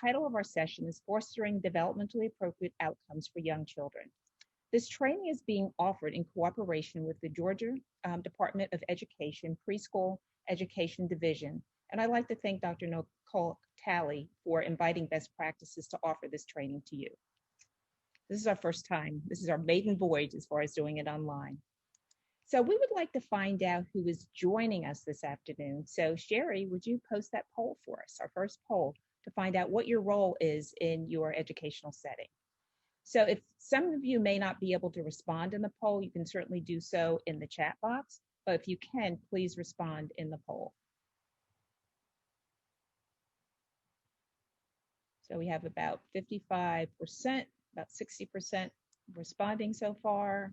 title of our session is Fostering Developmentally Appropriate Outcomes for Young Children. This training is being offered in cooperation with the Georgia Department of Education Preschool Education Division. And I'd like to thank Dr. Nicole Talley for inviting Best Practices to offer this training to you. This is our first time. This is our maiden voyage as far as doing it online. So we would like to find out who is joining us this afternoon. So Sherry, would you post that poll for us, our first poll, to find out what your role is in your educational setting? So if some of you may not be able to respond in the poll, you can certainly do so in the chat box, but if you can, please respond in the poll. So we have about 55%, about 60% responding so far,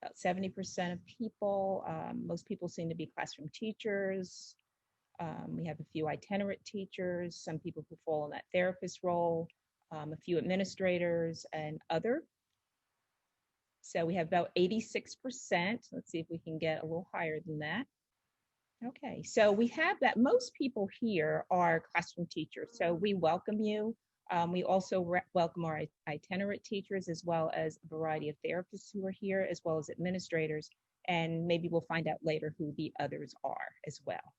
about 70% of people. Most people seem to be classroom teachers. We have a few itinerant teachers, some people who fall in that therapist role, a few administrators and other. So we have about 86%. Let's see if we can get a little higher than that. Okay, so we have that most people here are classroom teachers, so we welcome you. We also welcome our itinerant teachers as well as a variety of therapists who are here, as well as administrators, and maybe we'll find out later who the others are as well.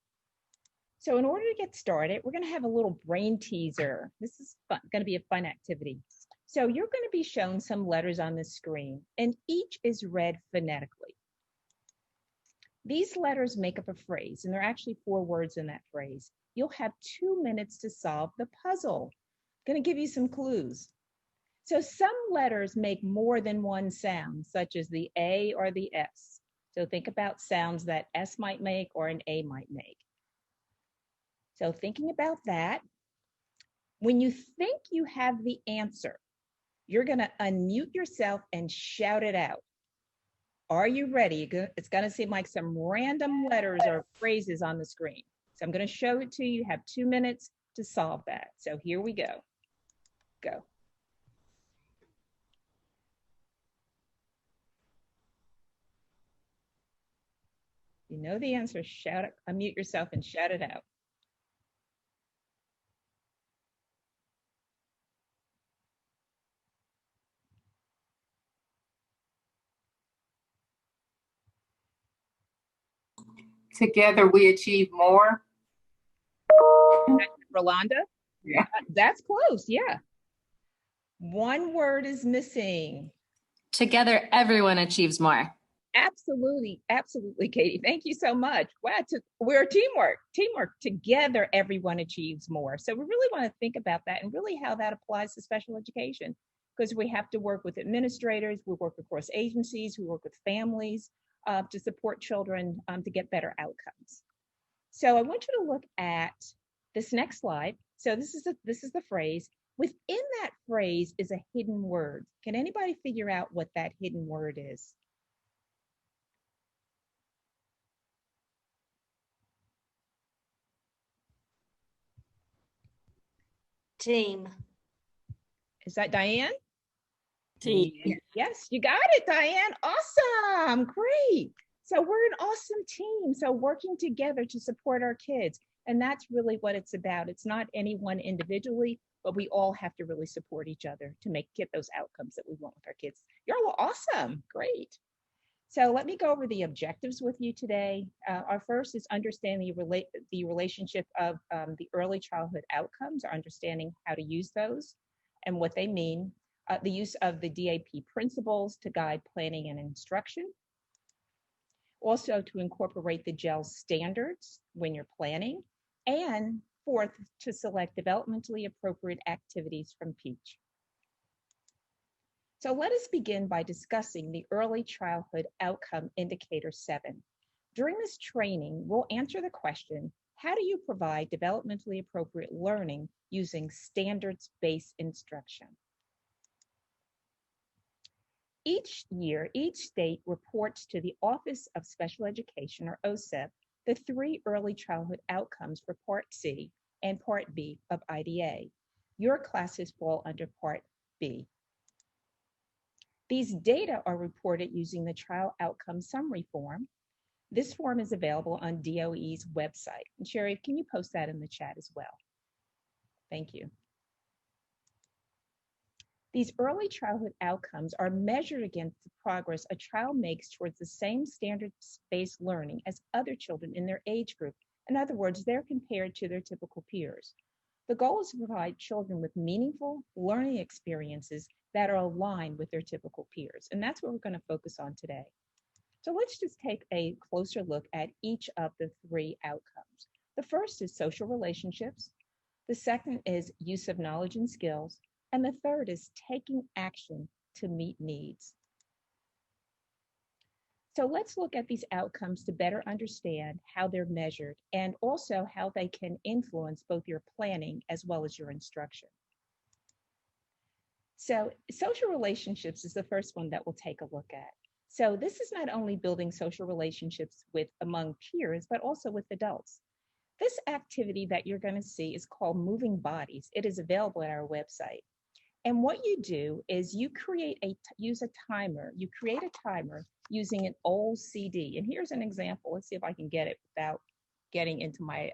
So in order to get started, we're going to have a little brain teaser. This is going to be a fun activity. So you're going to be shown some letters on the screen, and each is read phonetically. These letters make up a phrase, and there are actually 4 words in that phrase. You'll have 2 minutes to solve the puzzle. I'm going to give you some clues. So some letters make more than one sound, such as the A or the S. So think about sounds that S might make or an A might make. So thinking about that, when you think you have the answer, you're going to unmute yourself and shout it out. Are you ready? It's going to seem like some random letters or phrases on the screen. So I'm going to show it to you. You have 2 minutes to solve that. So here we go. Go. You know the answer, shout it, unmute yourself and shout it out. Together we achieve more. Rolanda? Yeah. That's close, yeah. 1 word is missing. Together, everyone achieves more. Absolutely, absolutely, Katie. Thank you so much. Wow, we're teamwork. Together, everyone achieves more. So we really want to think about that and really how that applies to special education, because we have to work with administrators, we work across agencies, we work with families to support children to get better outcomes. So I want you to look at this next slide. So this is the phrase. Within that phrase is a hidden word. Can anybody figure out what that hidden word is? Team. Is that Diane? Team. Yes, you got it, Diane. Awesome, great. So we're an awesome team. So working together to support our kids. And that's really what it's about. It's not anyone individually, but we all have to really support each other to get those outcomes that we want with our kids. You're all awesome, great. So let me go over the objectives with you today. Our first is understanding the relationship of the early childhood outcomes, or understanding how to use those and what they mean. The use of the DAP principles to guide planning and instruction. Also to incorporate the GEL standards when you're planning. And 4th, to select developmentally appropriate activities from PEACH. So let us begin by discussing the Early Childhood Outcome Indicator 7. During this training, we'll answer the question, how do you provide developmentally appropriate learning using standards-based instruction? Each year, each state reports to the Office of Special Education, or OSEP, the 3 early childhood outcomes for Part C and Part B of IDA. Your classes fall under Part B. These data are reported using the Child Outcome Summary Form. This form is available on DOE's website. And Sherry, can you post that in the chat as well? Thank you. These early childhood outcomes are measured against the progress a child makes towards the same standards-based learning as other children in their age group. In other words, they're compared to their typical peers. The goal is to provide children with meaningful learning experiences that are aligned with their typical peers. And that's what we're going to focus on today. So let's just take a closer look at each of the three outcomes. The first is social relationships. The second is use of knowledge and skills. And the third is taking action to meet needs. So let's look at these outcomes to better understand how they're measured and also how they can influence both your planning as well as your instruction. So social relationships is the first one that we'll take a look at. So this is not only building social relationships among peers, but also with adults. This activity that you're going to see is called Moving Bodies. It is available at our website. And what you do is you use a timer. You create a timer using an old CD. And here's an example. Let's see if I can get it without getting into my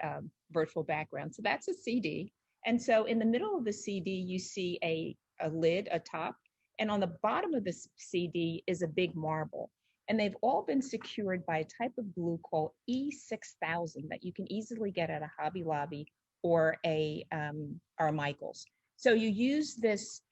virtual background. So that's a CD. And so in the middle of the CD, you see a lid, a top. And on the bottom of the CD is a big marble. And they've all been secured by a type of glue called E6000 that you can easily get at a Hobby Lobby or a Michaels. So you use this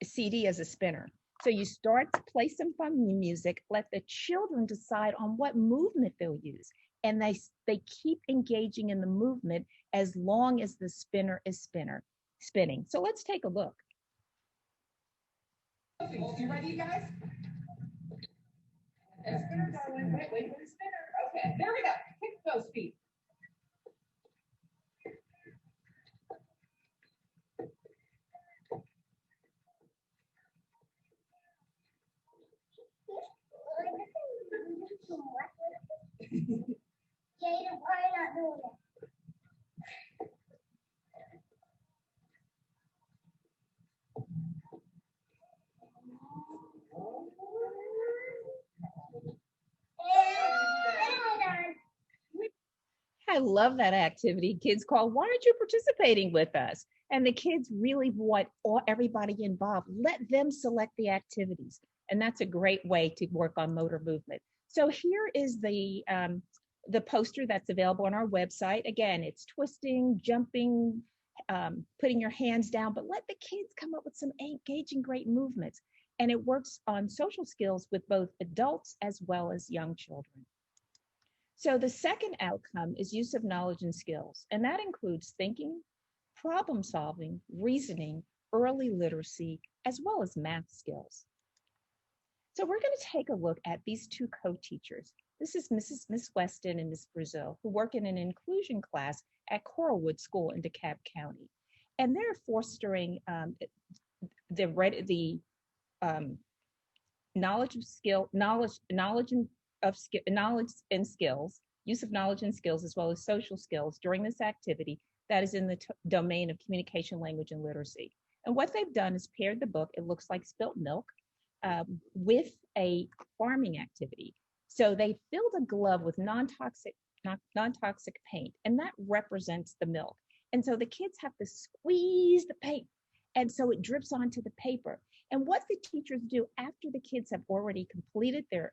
CD as a spinner. So you start to play some fun music, let the children decide on what movement they'll use. And they keep engaging in the movement as long as the spinner is spinning. So let's take a look. You ready, you guys? And spinner going, wait for the spinner. Okay, there we go. Kick those feet. Jada, why are you not doing it? I love that activity. Kids call, why aren't you participating with us? And the kids really want everybody involved. Let them select the activities. And that's a great way to work on motor movement. So here is the poster that's available on our website. Again, it's twisting, jumping, putting your hands down, but let the kids come up with some engaging, great movements. And it works on social skills with both adults as well as young children. So the second outcome is use of knowledge and skills, and that includes thinking, problem solving, reasoning, early literacy, as well as math skills. So we're going to take a look at these two co-teachers. This is Miss Weston and Miss Brazil, who work in an inclusion class at Coralwood School in DeKalb County. And they're fostering the knowledge and skills, use of knowledge and skills, as well as social skills during this activity that is in the domain of communication, language, and literacy. And what they've done is paired the book, it looks like spilt milk, with a farming activity. So they filled a glove with non-toxic paint, and that represents the milk. And so the kids have to squeeze the paint, and so it drips onto the paper. And what the teachers do after the kids have already completed their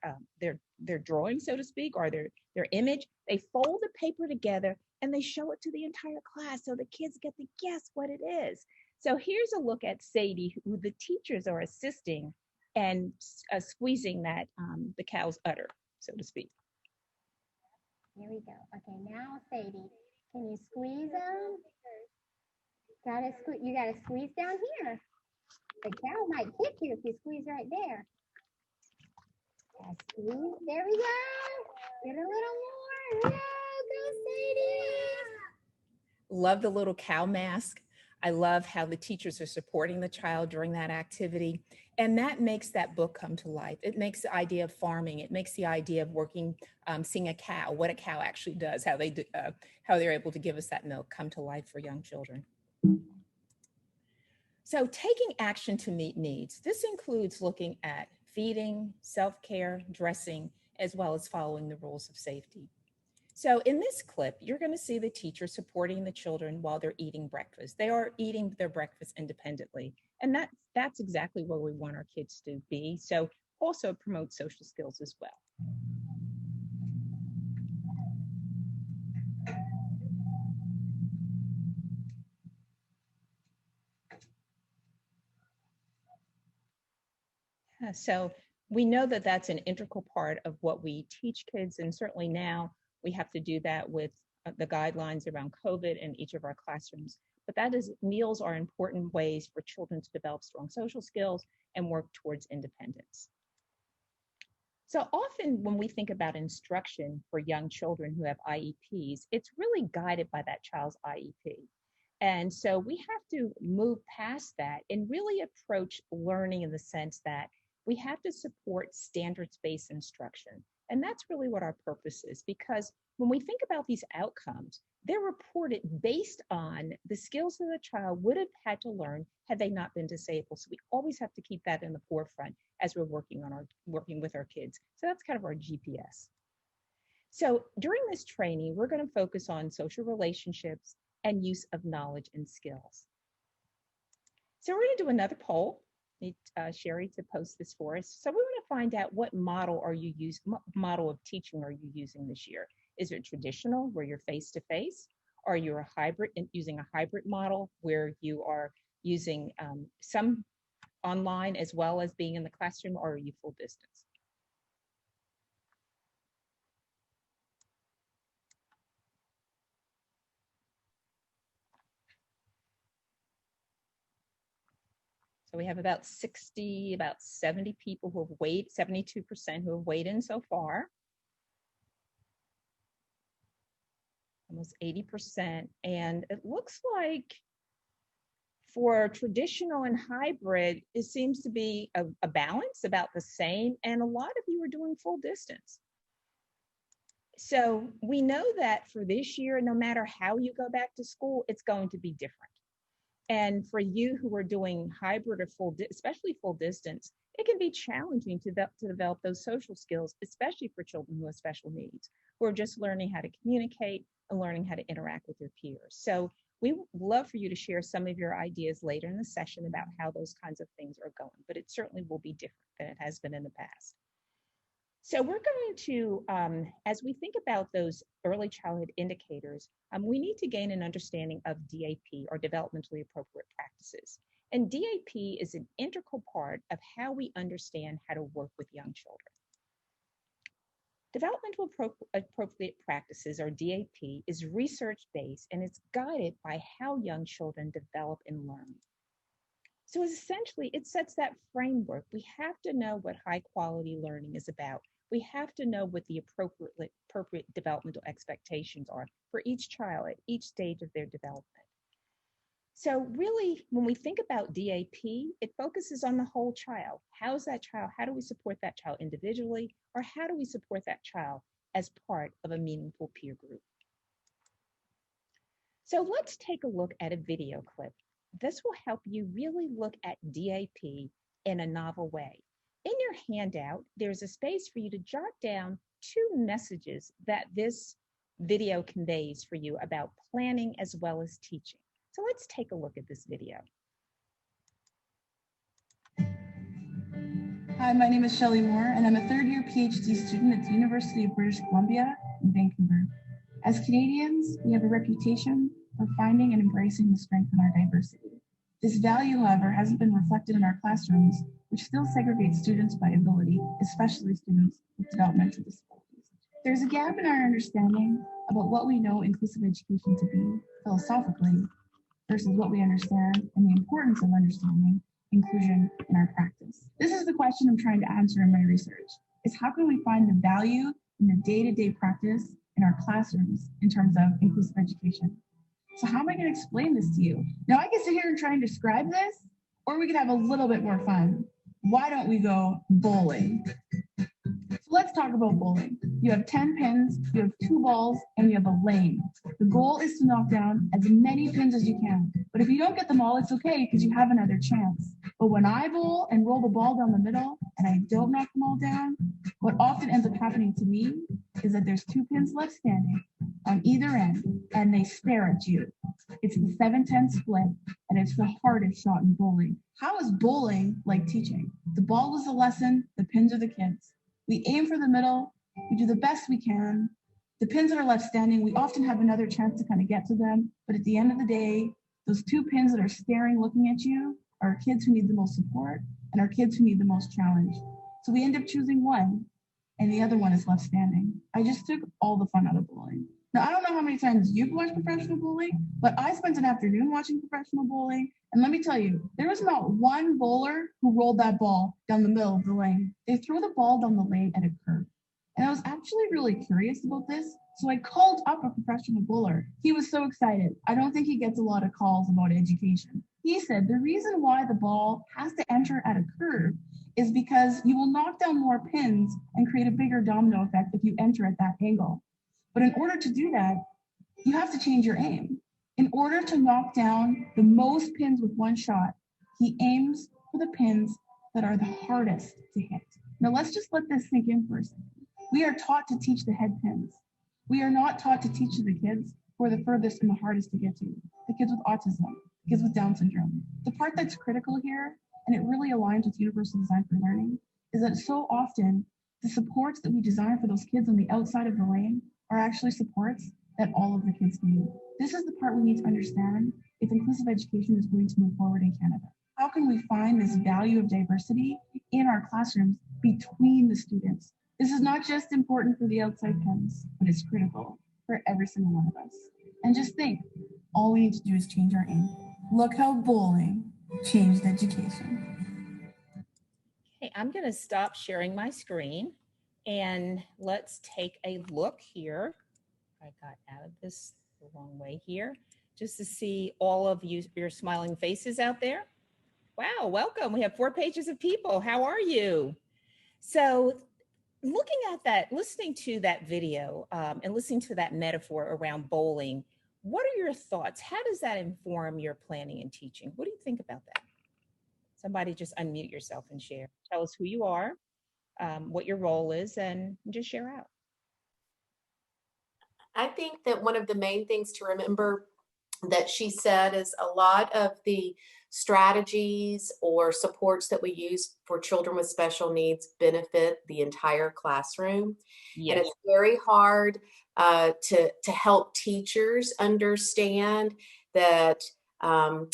drawing, so to speak, or their image, they fold the paper together and they show it to the entire class so the kids get to guess what it is. So here's a look at Sadie, who the teachers are assisting and squeezing that the cow's udder, so to speak. Here we go. Okay, now Sadie, can you squeeze them? You gotta squeeze down here. The cow might kick you if you squeeze right there. Squeeze. There we go. Get a little more. Yeah, go Sadie. Love the little cow mask. I love how the teachers are supporting the child during that activity. And that makes that book come to life. It makes the idea of farming. It makes the idea of working, seeing a cow, what a cow actually does, how they're able to give us that milk come to life for young children. So taking action to meet needs. This includes looking at feeding, self-care, dressing, as well as following the rules of safety. So in this clip, you're going to see the teacher supporting the children while they're eating breakfast. They are eating their breakfast independently. And that's exactly where we want our kids to be. So also promote social skills as well. So we know that that's an integral part of what we teach kids. And certainly now we have to do that with the guidelines around COVID in each of our classrooms. But that is, meals are important ways for children to develop strong social skills and work towards independence. So often when we think about instruction for young children who have IEPs, it's really guided by that child's IEP. And so we have to move past that and really approach learning in the sense that we have to support standards-based instruction. And that's really what our purpose is, because when we think about these outcomes, they're reported based on the skills that the child would have had to learn had they not been disabled. So we always have to keep that in the forefront as we're working with our kids. So that's kind of our GPS. So during this training, we're going to focus on social relationships and use of knowledge and skills. So we're going to do another poll. Need Sherry to post this for us. So we want to find out, what model of teaching are you using this year? Is it traditional, where you're face-to-face? Are you a hybrid, using a hybrid model where you are using some online as well as being in the classroom, or are you full distance? So we have about 70 people who have weighed, 72% who have weighed in so far. Almost 80%. And it looks like for traditional and hybrid, it seems to be a balance, about the same. And a lot of you are doing full distance. So we know that for this year, no matter how you go back to school, it's going to be different. And for you who are doing hybrid or especially full distance, it can be challenging to develop those social skills, especially for children who have special needs, who are just learning how to communicate and learning how to interact with their peers. So we would love for you to share some of your ideas later in the session about how those kinds of things are going, but it certainly will be different than it has been in the past. So we're going to, as we think about those early childhood indicators, we need to gain an understanding of DAP, or developmentally appropriate practices. And DAP is an integral part of how we understand how to work with young children. Developmental appropriate practices, or DAP, is research-based, and it's guided by how young children develop and learn. So essentially, it sets that framework. We have to know what high-quality learning is about. We have to know what the appropriate developmental expectations are for each child at each stage of their development. So really, when we think about DAP, it focuses on the whole child. How's that child? How do we support that child individually, or how do we support that child as part of a meaningful peer group? So let's take a look at a video clip. This will help you really look at DAP in a novel way. In your handout, there's a space for you to jot down 2 messages that this video conveys for you about planning as well as teaching. So let's take a look at this video. Hi, my name is Shelley Moore, and I'm a third-year PhD student at the University of British Columbia in Vancouver. As Canadians, we have a reputation for finding and embracing the strength in our diversity. This value, however, hasn't been reflected in our classrooms, which still segregate students by ability, especially students with developmental disabilities. There's a gap in our understanding about what we know inclusive education to be philosophically versus what we understand and the importance of understanding inclusion in our practice. This is the question I'm trying to answer in my research, is how can we find the value in the day-to-day practice in our classrooms in terms of inclusive education? So how am I going to explain this to you? Now I can sit here and try and describe this, or we can have a little bit more fun. Why don't we go bowling? So let's talk about bowling. You have 10 pins, you have 2 balls, and you have a lane. The goal is to knock down as many pins as you can. But if you don't get them all, it's okay, because you have another chance. But when I bowl and roll the ball down the middle and I don't knock them all down, what often ends up happening to me is that there's 2 pins left standing on either end, and they stare at you. It's the 7-10 split, and it's the hardest shot in bowling. How is bowling like teaching? The ball is the lesson, the pins are the kids. We aim for the middle, we do the best we can. The pins that are left standing, we often have another chance to kind of get to them, but at the end of the day, those 2 pins that are staring, looking at you, are kids who need the most support and are kids who need the most challenge. So we end up choosing one, and the other one is left standing. I just took all the fun out of bowling. Now, I don't know how many times you've watched professional bowling, but I spent an afternoon watching professional bowling. And let me tell you, there was not one bowler who rolled that ball down the middle of the lane. They throw the ball down the lane at a curve. And I was actually really curious about this. So I called up a professional bowler. He was so excited. I don't think he gets a lot of calls about education. He said the reason why the ball has to enter at a curve is because you will knock down more pins and create a bigger domino effect if you enter at that angle. But in order to do that, you have to change your aim. In order to knock down the most pins with one shot, he aims for the pins that are the hardest to hit. Now let's just let this sink in for a second. We are taught to teach the head pins. We are not taught to teach the kids who are the furthest and the hardest to get to. The kids with autism, the kids with Down syndrome. The part that's critical here, and it really aligns with Universal Design for Learning, is that so often the supports that we design for those kids on the outside of the lane are actually supports that all of the kids need. This is the part we need to understand if inclusive education is going to move forward in Canada. How can we find this value of diversity in our classrooms between the students? This is not just important for the outside pins, but it's critical for every single one of us. And just think, all we need to do is change our aim. Look how bowling changed education. Okay, I'm going to stop sharing my screen and let's take a look here. I got out of this the wrong way here, just to see all of you, your smiling faces out there. Wow, welcome. We have 4 pages of people. How are you? So looking at that, listening to that video and listening to that metaphor around bowling, what are your thoughts? How does that inform your planning and teaching? What do you think about that? Somebody just unmute yourself and share. Tell us who you are, what your role is, and just share out. I think that one of the main things to remember that she said is a lot of the strategies or supports that we use for children with special needs benefit the entire classroom. Yes. And it's very hard to help teachers understand that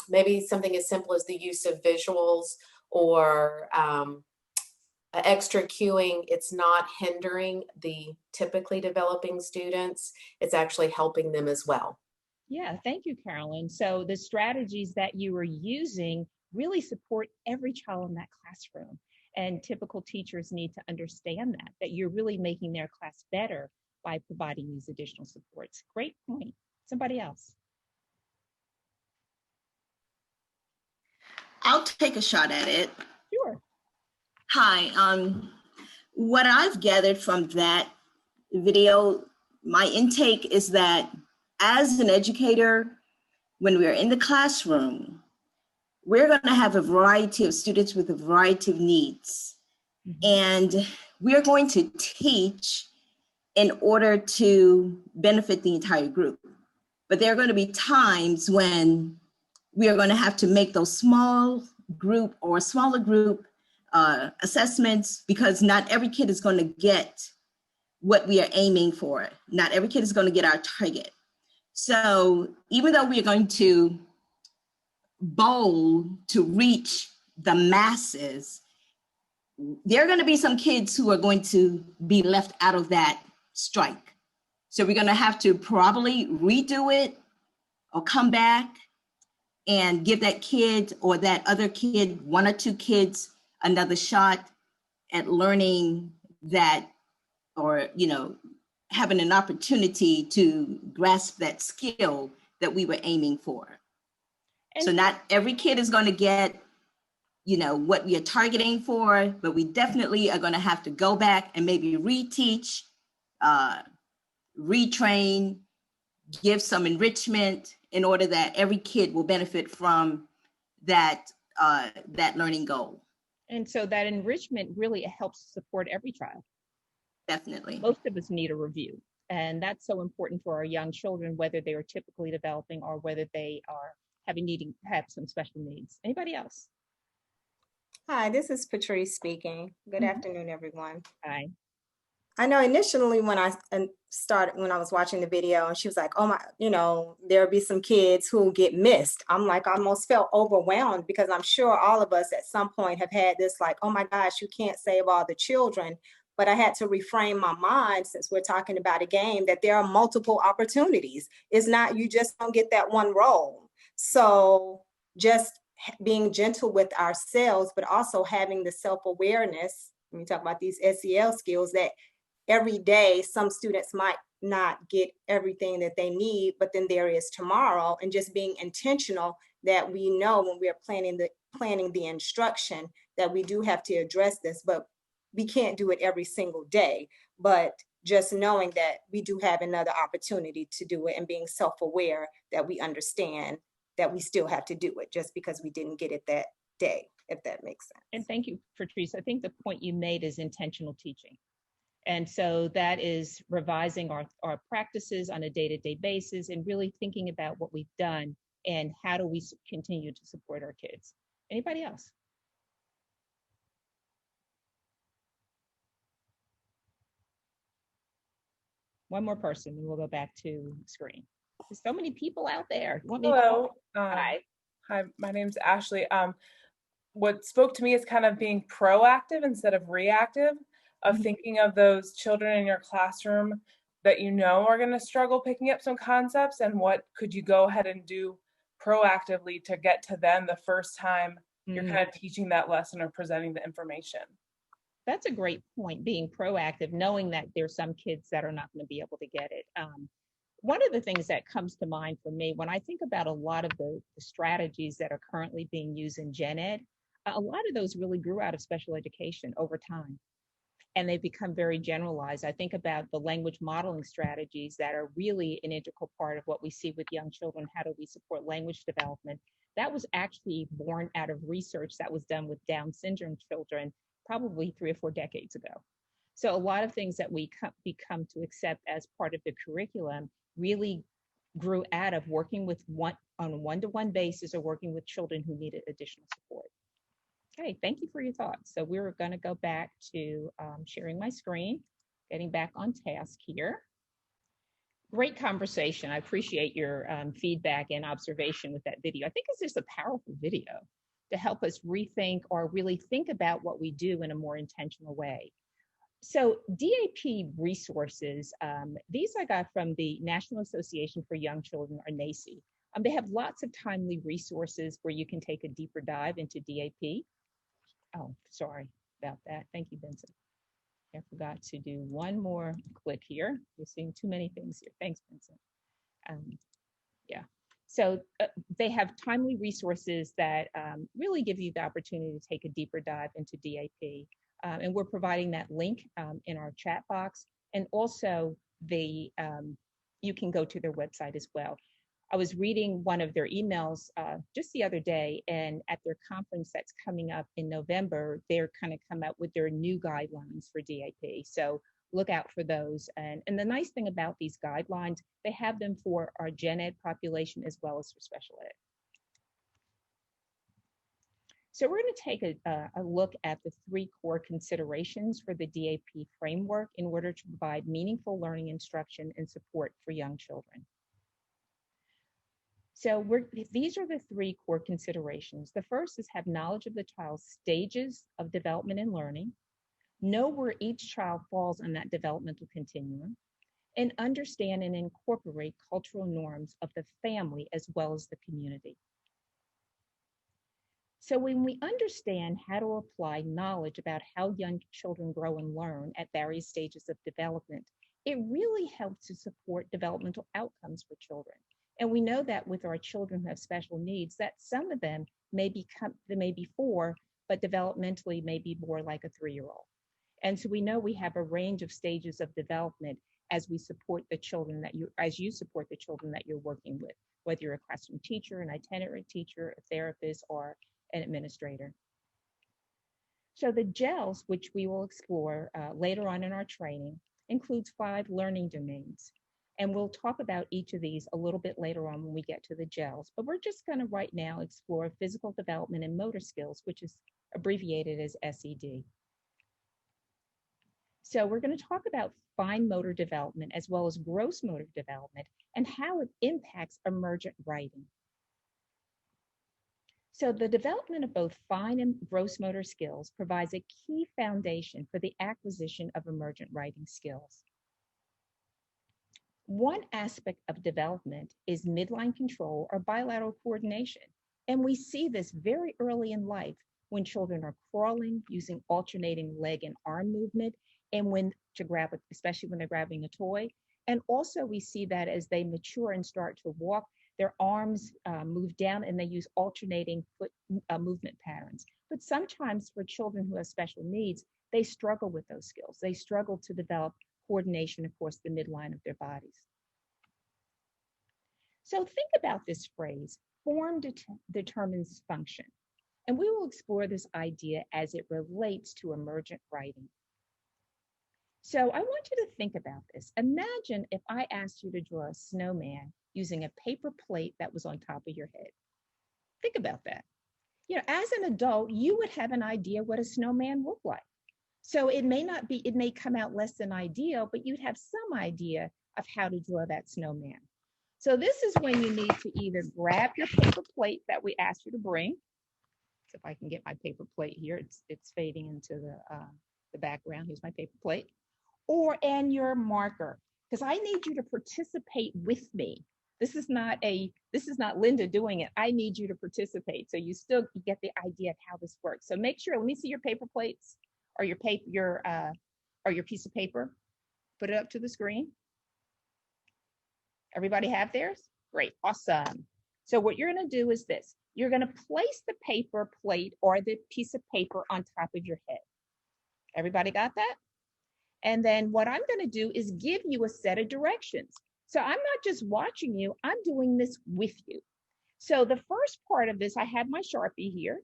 maybe something as simple as the use of visuals or extra cueing, it's not hindering the typically developing students. It's actually helping them as well. Yeah, thank you, Carolyn. So the strategies that you were using really support every child in that classroom. And typical teachers need to understand that you're really making their class better by providing these additional supports. Great point. Somebody else. I'll take a shot at it. Sure. Hi, what I've gathered from that video, my intake is that as an educator, when we're in the classroom, we're going to have a variety of students with a variety of needs. And we're going to teach in order to benefit the entire group. But there are going to be times when we are going to have to make those small group or smaller group assessments, because not every kid is going to get what we are aiming for. Not every kid is going to get our target. So even though we are going to bowl to reach the masses, there are going to be some kids who are going to be left out of that strike. So we're going to have to probably redo it or come back and give that kid or that other kid, 1 or 2 kids, another shot at learning that, or, you know, having an opportunity to grasp that skill that we were aiming for. And so not every kid is going to get, you know, what we are targeting for, but we definitely are going to have to go back and maybe reteach, retrain, give some enrichment in order that every kid will benefit from that, that learning goal. And so that enrichment really helps support every child. Definitely. Most of us need a review. And that's so important for our young children, whether they are typically developing or whether they are have some special needs. Anybody else? Hi, this is Patrice speaking. Good Mhm. afternoon, everyone. Hi. I know initially when when I was watching the video and she was like, oh my, there'll be some kids who get missed. I'm like, I almost felt overwhelmed because I'm sure all of us at some point have had this like, oh my gosh, you can't save all the children. But I had to reframe my mind, since we're talking about a game, that there are multiple opportunities. It's not, you just don't get that one role. So just being gentle with ourselves, but also having the self-awareness, when we talk about these SEL skills, that every day some students might not get everything that they need, but then there is tomorrow, and just being intentional that we know when we're planning the instruction that we do have to address this, but we can't do it every single day. But just knowing that we do have another opportunity to do it, and being self-aware that we understand that we still have to do it just because we didn't get it that day, if that makes sense. And thank you, Patrice. I think the point you made is intentional teaching. And so that is revising our practices on a day-to-day basis and really thinking about what we've done and how do we continue to support our kids. Anybody else? One more person, and we'll go back to screen. There's so many people out there. You want me to Hello. Hi. Hi, my name's Ashley. What spoke to me is kind of being proactive instead of reactive, of thinking of those children in your classroom that you know are going to struggle picking up some concepts, and what could you go ahead and do proactively to get to them the first time you're kind of teaching that lesson or presenting the information. That's a great point, being proactive, knowing that there's some kids that are not going to be able to get it. One of the things that comes to mind for me when I think about a lot of the strategies that are currently being used in Gen Ed, a lot of those really grew out of special education over time, and they've become very generalized. I think about the language modeling strategies that are really an integral part of what we see with young children. How do we support language development? That was actually born out of research that was done with Down syndrome children probably 3 or 4 decades ago. So a lot of things that we become to accept as part of the curriculum really grew out of working with on a one-to-one basis or working with children who needed additional support. Okay, thank you for your thoughts. So we're going to go back to sharing my screen, getting back on task here. Great conversation. I appreciate your feedback and observation with that video. I think it's just a powerful video to help us rethink or really think about what we do in a more intentional way. So DAP resources, these I got from the National Association for Young Children, or NACCE. They have lots of timely resources where you can take a deeper dive into DAP. Oh, sorry about that. Thank you, Vincent. I forgot to do one more click here. You're seeing too many things here. Thanks, Vincent. Yeah. So they have timely resources that really give you the opportunity to take a deeper dive into DAP. And we're providing that link in our chat box. And also you can go to their website as well. I was reading one of their emails just the other day, and at their conference that's coming up in November, they're kind of come out with their new guidelines for DAP. So look out for those. And the nice thing about these guidelines, they have them for our Gen Ed population as well as for special ed. So we're going to take a look at the 3 core considerations for the DAP framework in order to provide meaningful learning instruction and support for young children. So these are the 3 core considerations. The first is have knowledge of the child's stages of development and learning, know where each child falls on that developmental continuum, and understand and incorporate cultural norms of the family as well as the community. So when we understand how to apply knowledge about how young children grow and learn at various stages of development, it really helps to support developmental outcomes for children. And we know that with our children who have special needs, that some of them may be 4, but developmentally may be more like a 3-year-old. And so we know we have a range of stages of development as we support the children as you support the children that you're working with, whether you're a classroom teacher, an itinerant teacher, a therapist, or an administrator. So the GELS, which we will explore later on in our training, includes 5 learning domains. And we'll talk about each of these a little bit later on when we get to the GELS. But we're just going to right now explore physical development and motor skills, which is abbreviated as SED. So we're going to talk about fine motor development as well as gross motor development and how it impacts emergent writing. So the development of both fine and gross motor skills provides a key foundation for the acquisition of emergent writing skills. One aspect of development is midline control or bilateral coordination. And we see this very early in life when children are crawling using alternating leg and arm movement, and when to grab it, especially when they're grabbing a toy. And also we see that as they mature and start to walk, their arms move down and they use alternating foot movement patterns. But sometimes for children who have special needs, they struggle with those skills. They struggle to develop coordination across the midline of their bodies. So think about this phrase, form determines function. And we will explore this idea as it relates to emergent writing. So I want you to think about this. Imagine if I asked you to draw a snowman using a paper plate that was on top of your head. Think about that. You know, as an adult, you would have an idea what a snowman looked like. So it may come out less than ideal, but you'd have some idea of how to draw that snowman. So this is when you need to either grab your paper plate that we asked you to bring. So if I can get my paper plate here, it's fading into the background. Here's my paper plate. And your marker, because I need you to participate with me. This is not Linda doing it. I need you to participate. So you still get the idea of how this works. So make sure, let me see your paper plates or your piece of paper. Put it up to the screen. Everybody have theirs? Great, awesome. So what you're gonna do is this. You're gonna place the paper plate or the piece of paper on top of your head. Everybody got that? And then what I'm going to do is give you a set of directions. So I'm not just watching you, I'm doing this with you. So the first part of this, I have my Sharpie here.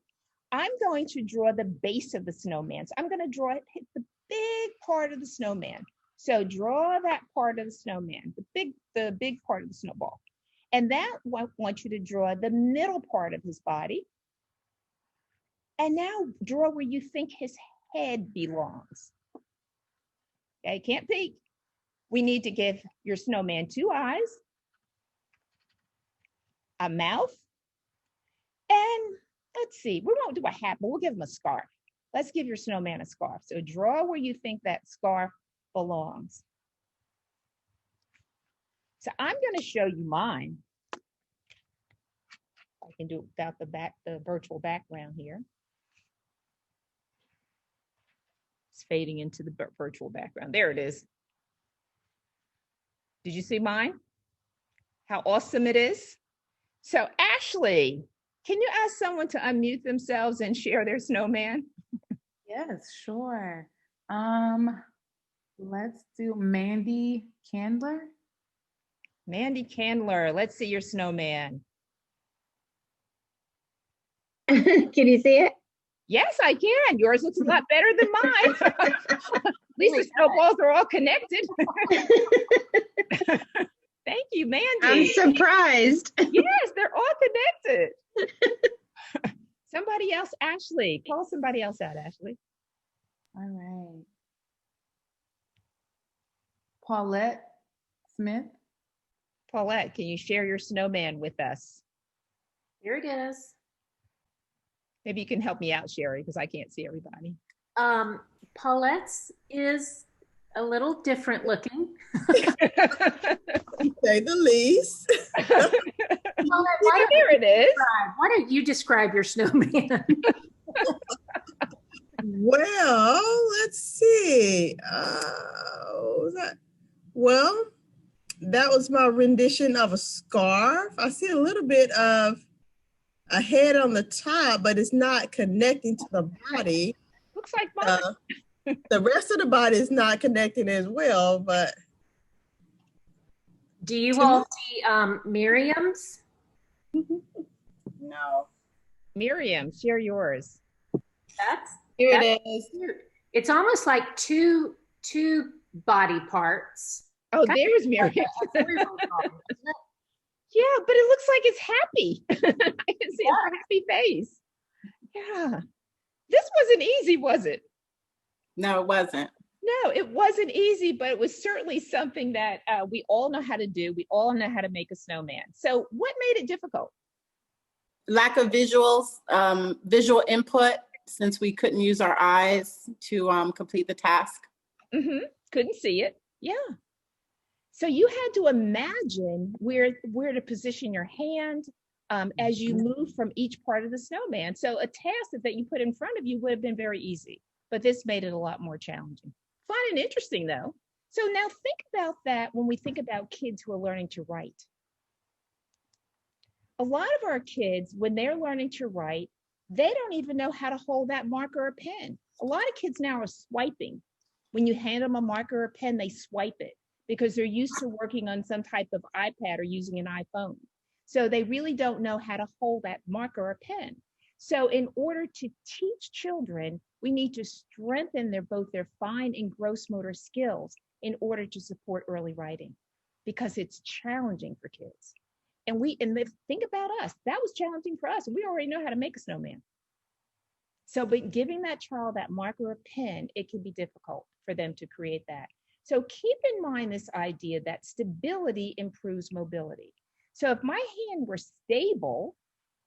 I'm going to draw the base of the snowman. So I'm going to hit the big part of the snowman. So draw that part of the snowman, the big part of the snowball. And then I want you to draw the middle part of his body. And now draw where you think his head belongs. Okay, can't peek. We need to give your snowman 2 eyes, a mouth, and let's see, we won't do a hat, but we'll give him a scarf. Let's give your snowman a scarf. So draw where you think that scarf belongs. So I'm going to show you mine. I can do it without the virtual background here. It's fading into the virtual background. There it is. Did you see mine? How awesome it is? So Ashley, can you ask someone to unmute themselves and share their snowman? Yes, sure. Let's do Mandy Candler. Mandy Candler, let's see your snowman. Can you see it? Yes, I can. Yours looks a lot better than mine. At least the snowballs are all connected. Thank you, Mandy. I'm surprised. Yes, they're all connected. Somebody else, Ashley. Call somebody else out, Ashley. All right. Paulette Smith. Paulette, can you share your snowman with us? Here it is. Maybe you can help me out, Sherry, because I can't see everybody. Paulette's is a little different looking. Say the least. Paulette, there it is. Why don't you describe your snowman? Well, let's see. That was my rendition of a scarf. I see a little bit of a head on the top, but it's not connecting to the body. Looks like mine. The rest of the body is not connecting as well, but. Do you all see Miriam's? No. Miriam, share yours. Here That's it is. cute. It's almost like two body parts. Oh, there's Miriam. Yeah, but it looks like it's happy. I can see a happy face. Yeah. This wasn't easy, was it? No, it wasn't. No, it wasn't easy, but it was certainly something that we all know how to do. We all know how to make a snowman. So what made it difficult? Lack of visuals, visual input, since we couldn't use our eyes to complete the task. Couldn't see it. Yeah. So you had to imagine where to position your hand as you move from each part of the snowman. So a task that you put in front of you would have been very easy, but this made it a lot more challenging. Fun and interesting though. So now think about that when we think about kids who are learning to write. A lot of our kids, when they're learning to write, they don't even know how to hold that marker or pen. A lot of kids now are swiping. When you hand them a marker or pen, they swipe it because they're used to working on some type of iPad or using an iPhone. So they really don't know how to hold that marker or pen. So in order to teach children, we need to strengthen both their fine and gross motor skills in order to support early writing, because it's challenging for kids. And think about us, that was challenging for us. We already know how to make a snowman. So, but giving that child that marker or pen, it can be difficult for them to create that. So keep in mind this idea that stability improves mobility. So if my hand were stable,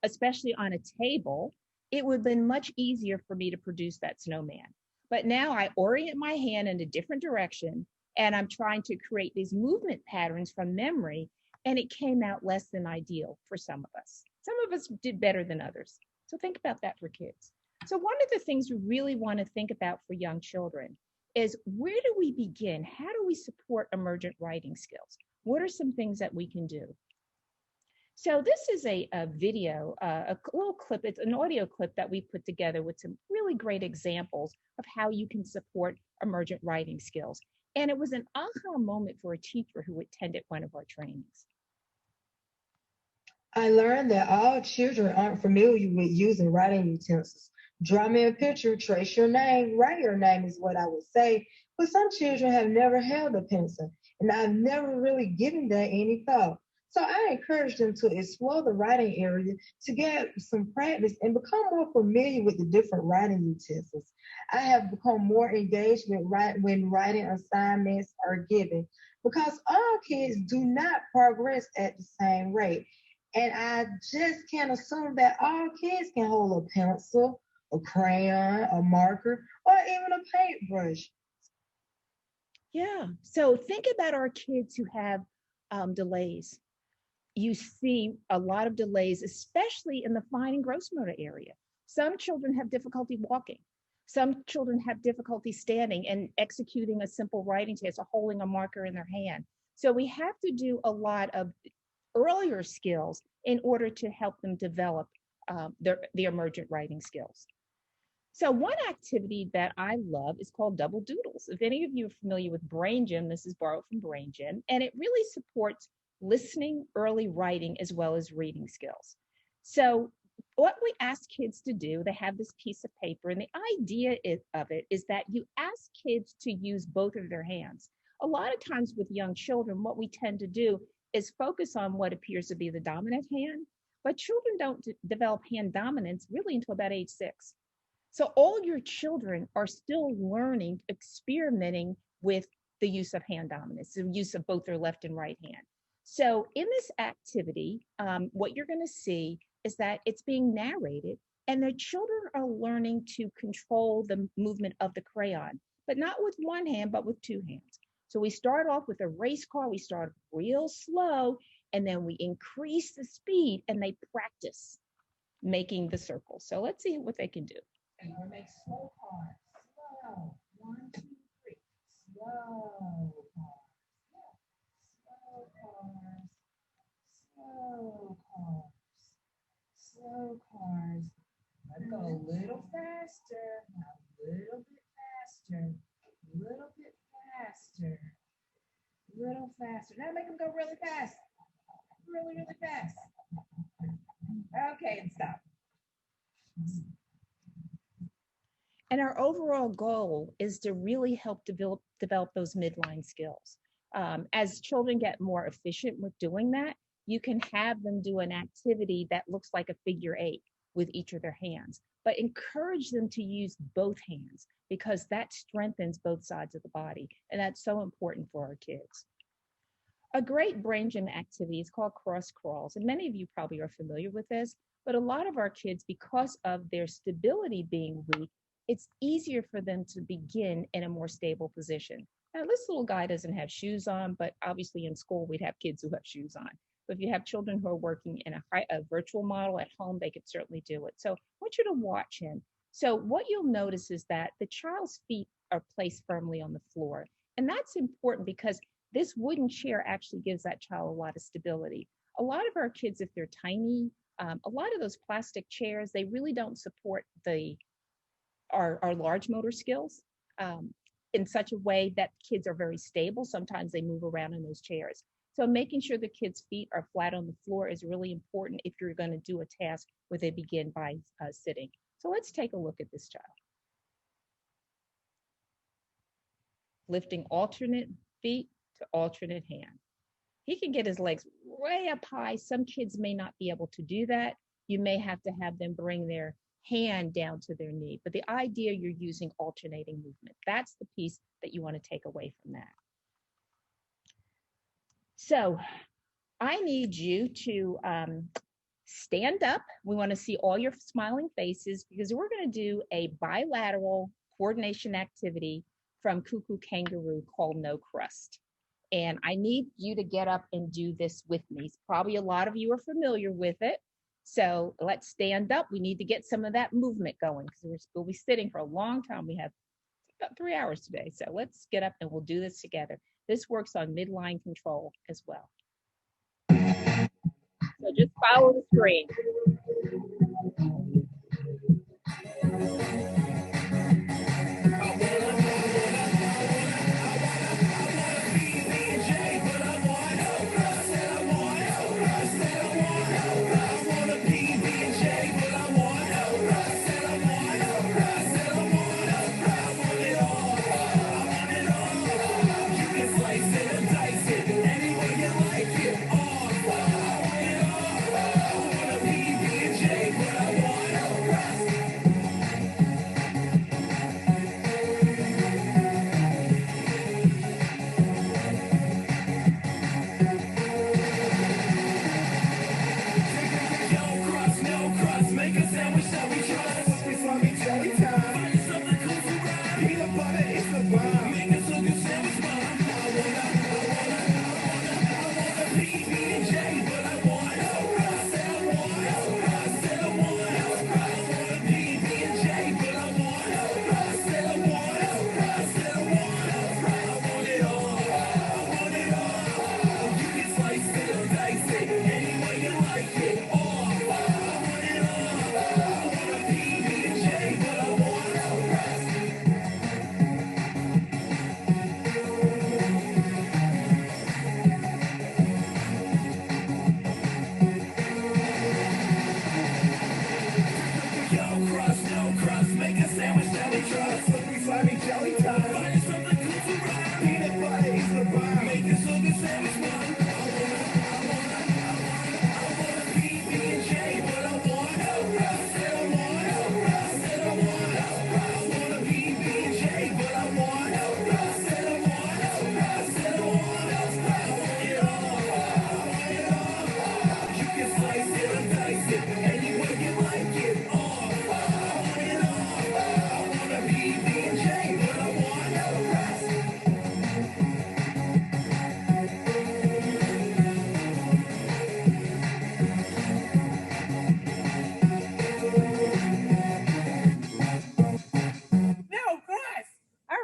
especially on a table, it would have been much easier for me to produce that snowman. But now I orient my hand in a different direction, and I'm trying to create these movement patterns from memory, and it came out less than ideal for some of us. Some of us did better than others. So think about that for kids. So one of the things we really want to think about for young children is, where do we begin? How do we support emergent writing skills? What are some things that we can do? So this is a video, a little clip. It's an audio clip that we put together with some really great examples of how you can support emergent writing skills. And it was an aha moment for a teacher who attended one of our trainings. I learned that all children aren't familiar with using writing utensils. Draw me a picture, trace your name, write your name is what I would say, but some children have never held a pencil, and I've never really given that any thought. So I encourage them to explore the writing area to get some practice and become more familiar with the different writing utensils. I have become more engaged with when writing assignments are given, because all kids do not progress at the same rate. And I just can't assume that all kids can hold a pencil, a crayon, a marker, or even a paintbrush. Yeah, so think about our kids who have delays. You see a lot of delays, especially in the fine and gross motor area. Some children have difficulty walking. Some children have difficulty standing and executing a simple writing task or holding a marker in their hand. So we have to do a lot of earlier skills in order to help them develop the emergent writing skills. So one activity that I love is called Double Doodles. If any of you are familiar with Brain Gym, this is borrowed from Brain Gym, and it really supports listening, early writing, as well as reading skills. So what we ask kids to do, they have this piece of paper, and the idea of it is that you ask kids to use both of their hands. A lot of times with young children, what we tend to do is focus on what appears to be the dominant hand, but children don't develop hand dominance really until about age 6. So all your children are still learning, experimenting with the use of hand dominance, the use of both their left and right hand. So in this activity, what you're going to see is that it's being narrated, and the children are learning to control the movement of the crayon, but not with one hand, but with two hands. So we start off with a race car. We start real slow, and then we increase the speed, and they practice making the circle. So let's see what they can do. And we'll make slow cars. Slow. 1, 2, 3. Slow cars. Slow cars. Slow cars. Slow cars. Let's go a little faster. Now a little bit faster. A little bit faster. A little faster. Now make them go really fast. Really, really fast. Okay, and stop. And our overall goal is to really help develop those midline skills. As children get more efficient with doing that, you can have them do an activity that looks like a figure 8 with each of their hands, but encourage them to use both hands because that strengthens both sides of the body. And that's so important for our kids. A great brain gym activity is called cross crawls. And many of you probably are familiar with this, but a lot of our kids, because of their stability being weak, it's easier for them to begin in a more stable position. Now, this little guy doesn't have shoes on, but obviously in school, we'd have kids who have shoes on. But if you have children who are working in a virtual model at home, they could certainly do it. So I want you to watch him. So what you'll notice is that the child's feet are placed firmly on the floor. And that's important because this wooden chair actually gives that child a lot of stability. A lot of our kids, if they're tiny, a lot of those plastic chairs, they really don't support our large motor skills in such a way that kids are very stable. Sometimes they move around in those chairs. So making sure the kids' feet are flat on the floor is really important if you're going to do a task where they begin by sitting. So let's take a look at this child. Lifting alternate feet to alternate hand. He can get his legs way up high. Some kids may not be able to do that. You may have to have them bring their hand down to their knee. But the idea, you're using alternating movement. That's the piece that you want to take away from that. So I need you to stand up. We want to see all your smiling faces because we're going to do a bilateral coordination activity from Cuckoo Kangaroo called No Crust. And I need you to get up and do this with me. Probably a lot of you are familiar with it. So let's stand up. We need to get some of that movement going because we'll be sitting for a long time. We have about 3 hours today. So let's get up and we'll do this together. This works on midline control as well. So just follow the screen.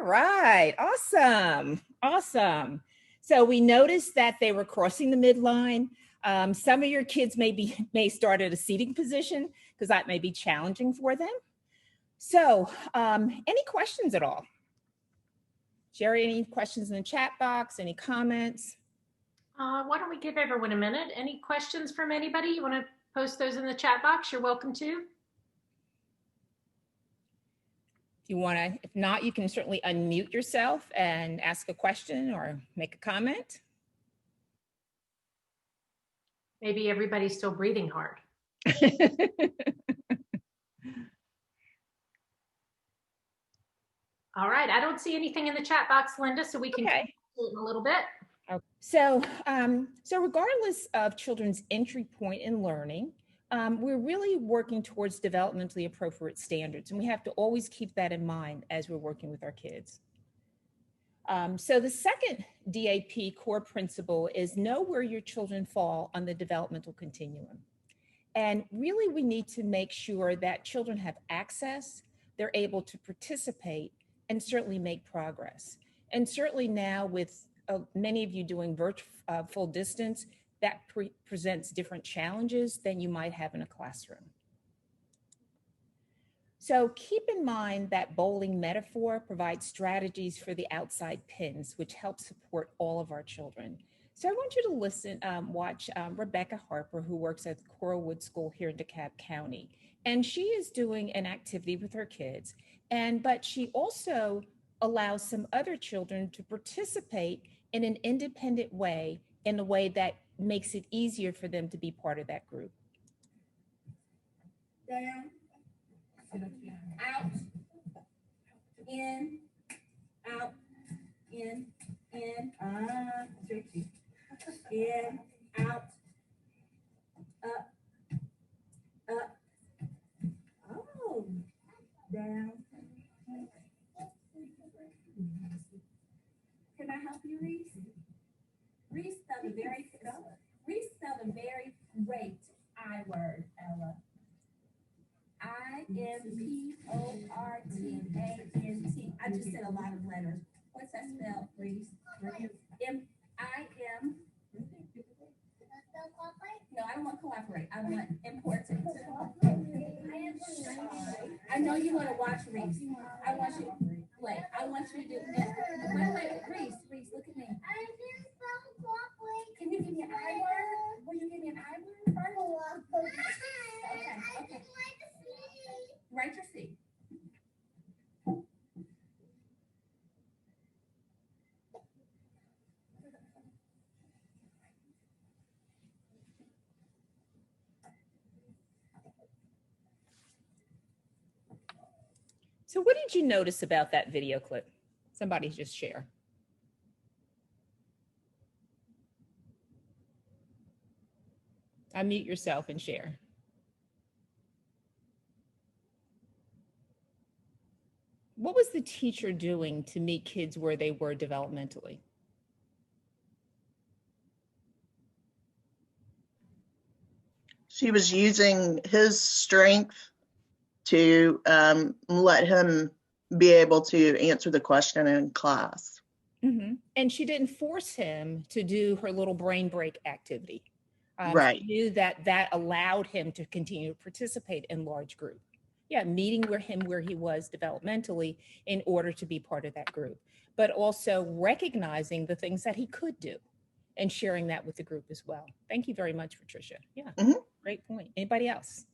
Right. Awesome. Awesome. So we noticed that they were crossing the midline. Some of your kids may start at a seating position because that may be challenging for them. So any questions at all? Sherry, any questions in the chat box? Any comments? Why don't we give everyone a minute? Any questions from anybody? You want to post those in the chat box? You're welcome to. If you want to, if not, you can certainly unmute yourself and ask a question or make a comment. Maybe everybody's still breathing hard. All right, I don't see anything in the chat box, Linda, so we can Okay. in a little bit. So regardless of children's entry point in learning, we're really working towards developmentally appropriate standards, and we have to always keep that in mind as we're working with our kids. So the second DAP core principle is know where your children fall on the developmental continuum. And really, we need to make sure that children have access, they're able to participate, and certainly make progress. And certainly now with many of you doing full distance, that presents different challenges than you might have in a classroom. So keep in mind that bowling metaphor provides strategies for the outside pins, which help support all of our children. So I want you to listen, watch Rebecca Harper, who works at Coralwood School here in DeKalb County. And she is doing an activity with her kids, but she also allows some other children to participate in an independent way, in a way that makes it easier for them to be part of that group. Down, out, in, out, in, tricky. In, out, up, oh, down. Can I help you, Reese? Reese spelled a very great I word, Ella. IMPORTANT. I just said a lot of letters. What's that spelled, Reese? I-M. No, I don't want cooperate. I want important. I know you want to watch Reese. I want you to play. I want you to do wait, Reese, look at me. Can you give me an I word? Will you give me an I word first? Okay. Write your C. So what did you notice about that video clip? Somebody just share. Unmute yourself and share. What was the teacher doing to meet kids where they were developmentally? She was using his strength to let him be able to answer the question in class. Mm-hmm. And she didn't force him to do her little brain break activity. Right. She knew that allowed him to continue to participate in large group. Yeah, meeting where he was developmentally in order to be part of that group, but also recognizing the things that he could do and sharing that with the group as well. Thank you very much, Patricia. Yeah, Great point. Anybody else?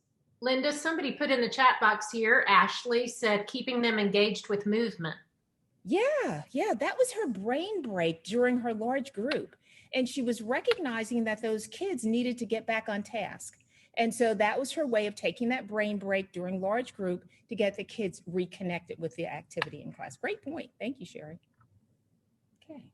Linda, somebody put in the chat box here, Ashley said, keeping them engaged with movement. Yeah, that was her brain break during her large group. And she was recognizing that those kids needed to get back on task. And so that was her way of taking that brain break during large group to get the kids reconnected with the activity in class. Great point. Thank you, Sherry. Okay.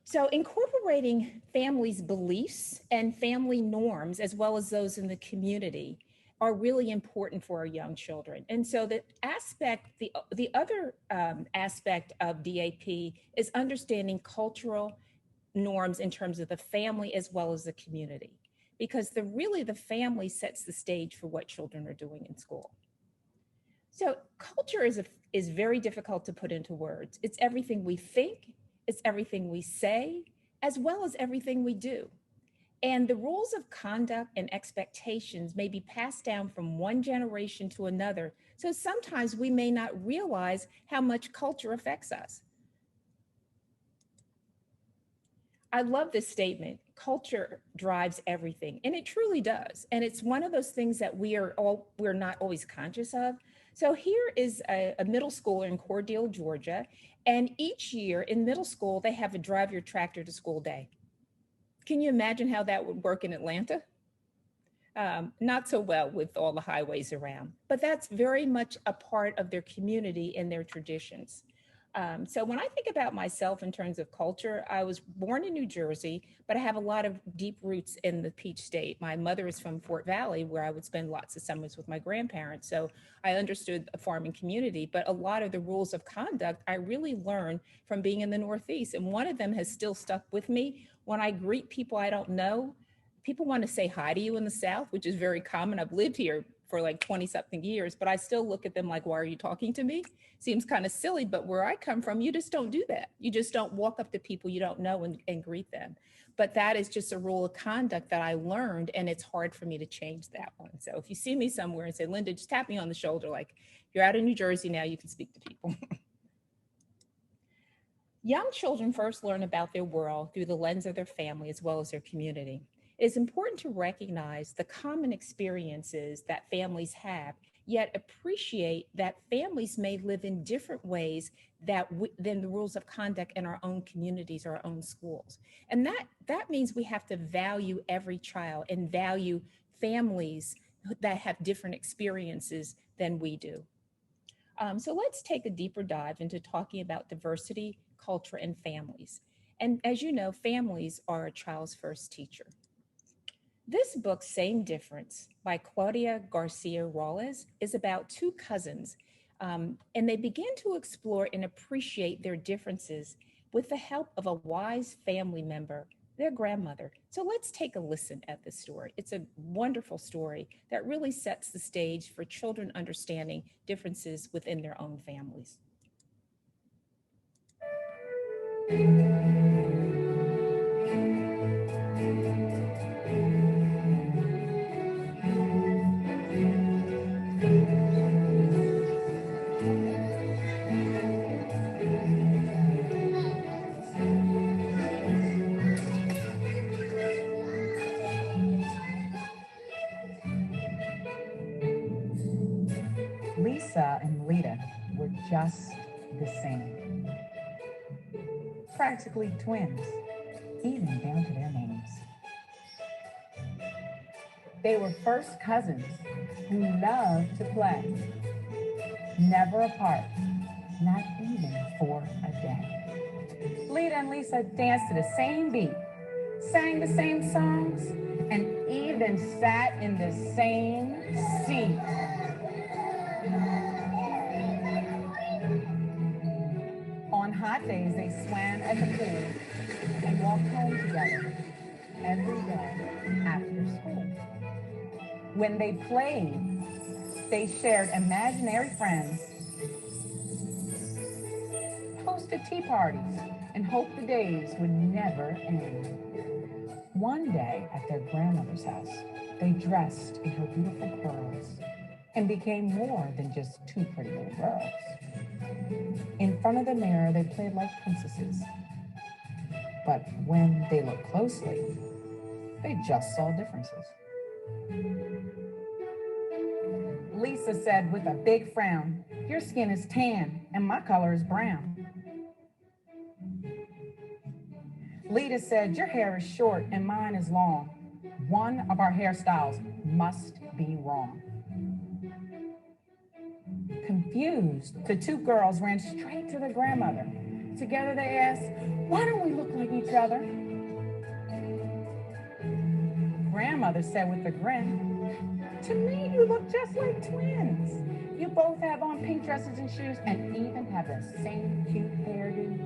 So incorporating families' beliefs and family norms, as well as those in the community, are really important for our young children. And so the other aspect of DAP is understanding cultural norms in terms of the family as well as the community, because the family sets the stage for what children are doing in school. So culture is very difficult to put into words. It's everything we think, it's everything we say, as well as everything we do. And the rules of conduct and expectations may be passed down from one generation to another. So sometimes we may not realize how much culture affects us. I love this statement. culture drives everything, and it truly does. And it's one of those things that we're not always conscious of. So here is a middle schooler in Cordele, Georgia, and each year in middle school they have a drive your tractor to school day. Can you imagine how that would work in Atlanta? Not so well with all the highways around, but that's very much a part of their community and their traditions. So when I think about myself in terms of culture, I was born in New Jersey, but I have a lot of deep roots in the Peach State. My mother is from Fort Valley, where I would spend lots of summers with my grandparents. So I understood a farming community, but a lot of the rules of conduct I really learned from being in the Northeast. And one of them has still stuck with me. When I greet people I don't know, people want to say hi to you in the South, which is very common. I've lived here for like 20 something years, but I still look at them like, why are you talking to me? Seems kind of silly, but where I come from, you just don't do that. You just don't walk up to people you don't know and greet them. But that is just a rule of conduct that I learned, and it's hard for me to change that one. So if you see me somewhere and say, Linda, just tap me on the shoulder, like, you're out of New Jersey now, you can speak to people. Young children first learn about their world through the lens of their family as well as their community. It is important to recognize the common experiences that families have, yet appreciate that families may live in different ways than the rules of conduct in our own communities or our own schools. And that means we have to value every child and value families that have different experiences than we do. So let's take a deeper dive into talking about diversity, culture, and families. And as you know, families are a child's first teacher. This book, Same Difference, by Claudia Garcia Robles, is about two cousins, and they begin to explore and appreciate their differences with the help of a wise family member, their grandmother. So let's take a listen at this story. It's a wonderful story that really sets the stage for children understanding differences within their own families. Lisa and Lita were just the same. Practically twins, even down to their names. They were first cousins who loved to play, never apart, not even for a day. Lita and Lisa danced to the same beat, sang the same songs, and even sat in the same seat. On hot days, they swam at the pool and walked home together every day after school. When they played, they shared imaginary friends, hosted tea parties, and hoped the days would never end. One day at their grandmother's house, they dressed in her beautiful curls and became more than just two pretty little girls. In front of the mirror, they played like princesses. But when they looked closely, they just saw differences. Lisa said with a big frown, "Your skin is tan and my color is brown." Lita said, "Your hair is short and mine is long. One of our hairstyles must be wrong." Confused, the two girls ran straight to their grandmother. Together they asked, "Why don't we look like each other?" Grandmother said with a grin, "To me, you look just like twins. You both have on pink dresses and shoes and even have the same cute hairdo."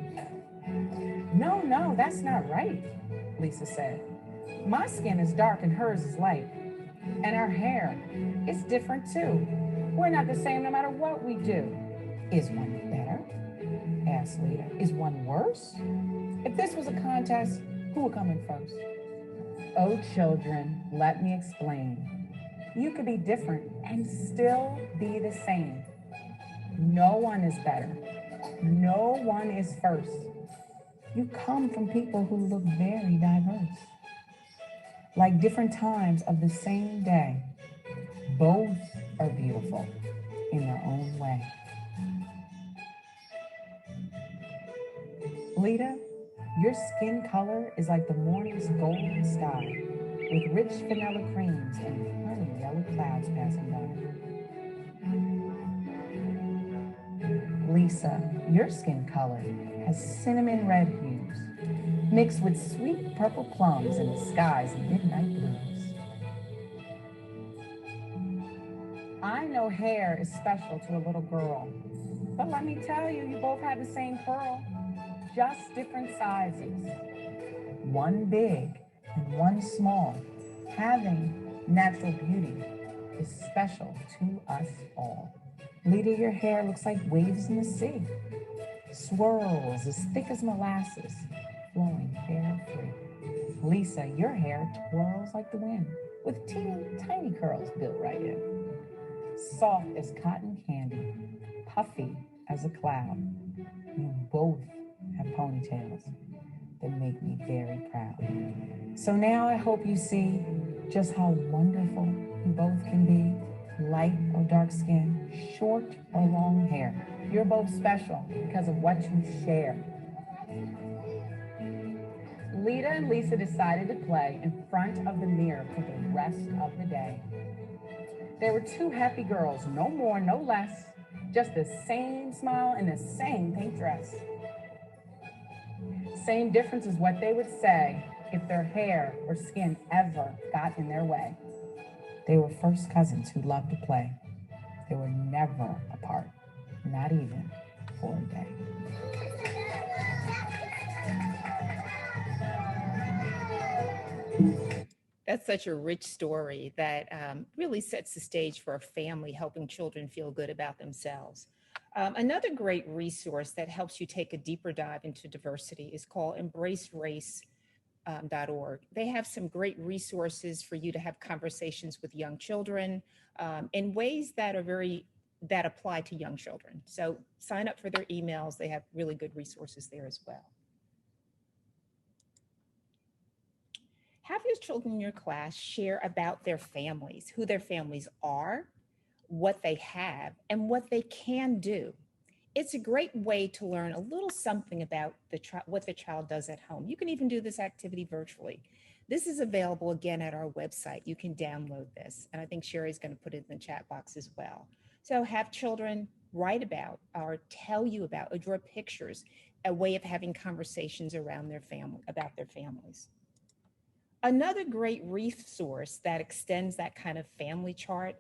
No, that's not right," Lisa said. "My skin is dark and hers is light. And our hair is different too. We're not the same no matter what we do." "Is one better?" asked Lita. "Is one worse? If this was a contest, who would come in first?" "Oh, children, let me explain. You could be different and still be the same. No one is better. No one is first. You come from people who look very diverse. like different times of the same day. Both are beautiful in their own way. Lita, your skin color is like the morning's golden sky, with rich vanilla creams and honey yellow clouds passing by. Lisa, your skin color has cinnamon red hues, mixed with sweet purple plums in the sky's midnight blues. I know hair is special to a little girl, but let me tell you, you both have the same curl, just different sizes. One big and one small. Having natural beauty is special to us all. Lita, your hair looks like waves in the sea. Swirls as thick as molasses, flowing carefree. Lisa, your hair twirls like the wind, with teeny tiny curls built right in. Soft as cotton candy, puffy as a cloud. You both have ponytails that make me very proud. So now I hope you see just how wonderful you both can be, light or dark skin, short or long hair. You're both special because of what you share. Lita and Lisa decided to play in front of the mirror for the rest of the day. They were two happy girls, no more, no less, just the same smile and the same pink dress. Same difference is what they would say if their hair or skin ever got in their way. They were first cousins who loved to play. They were never apart, not even for a day. That's such a rich story that really sets the stage for a family helping children feel good about themselves. Another great resource that helps you take a deeper dive into diversity is called embracerace.org. They have some great resources for you to have conversations with young children in ways that apply to young children. So sign up for their emails. They have really good resources there as well. Have your children in your class share about their families, who their families are, what they have, and what they can do. It's a great way to learn a little something about what the child does at home. You can even do this activity virtually. This is available again at our website. You can download this, and I think Sherry's going to put it in the chat box as well. So have children write about or tell you about or draw pictures, a way of having conversations around their family, about their families. Another great resource that extends that kind of family chart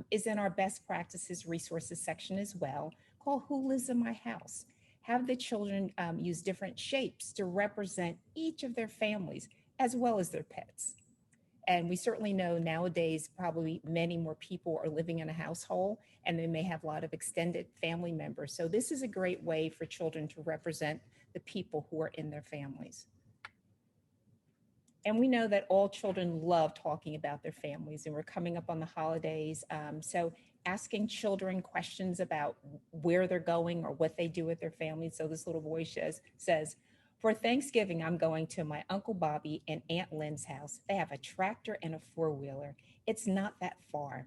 is in our best practices resources section as well, called Who Lives in My House? Have the children use different shapes to represent each of their families as well as their pets. And we certainly know nowadays probably many more people are living in a household and they may have a lot of extended family members. So this is a great way for children to represent the people who are in their families. And we know that all children love talking about their families, and we're coming up on the holidays. So asking children questions about where they're going or what they do with their families. So this little boy says, for Thanksgiving, I'm going to my Uncle Bobby and Aunt Lynn's house. They have a tractor and a four-wheeler. It's not that far.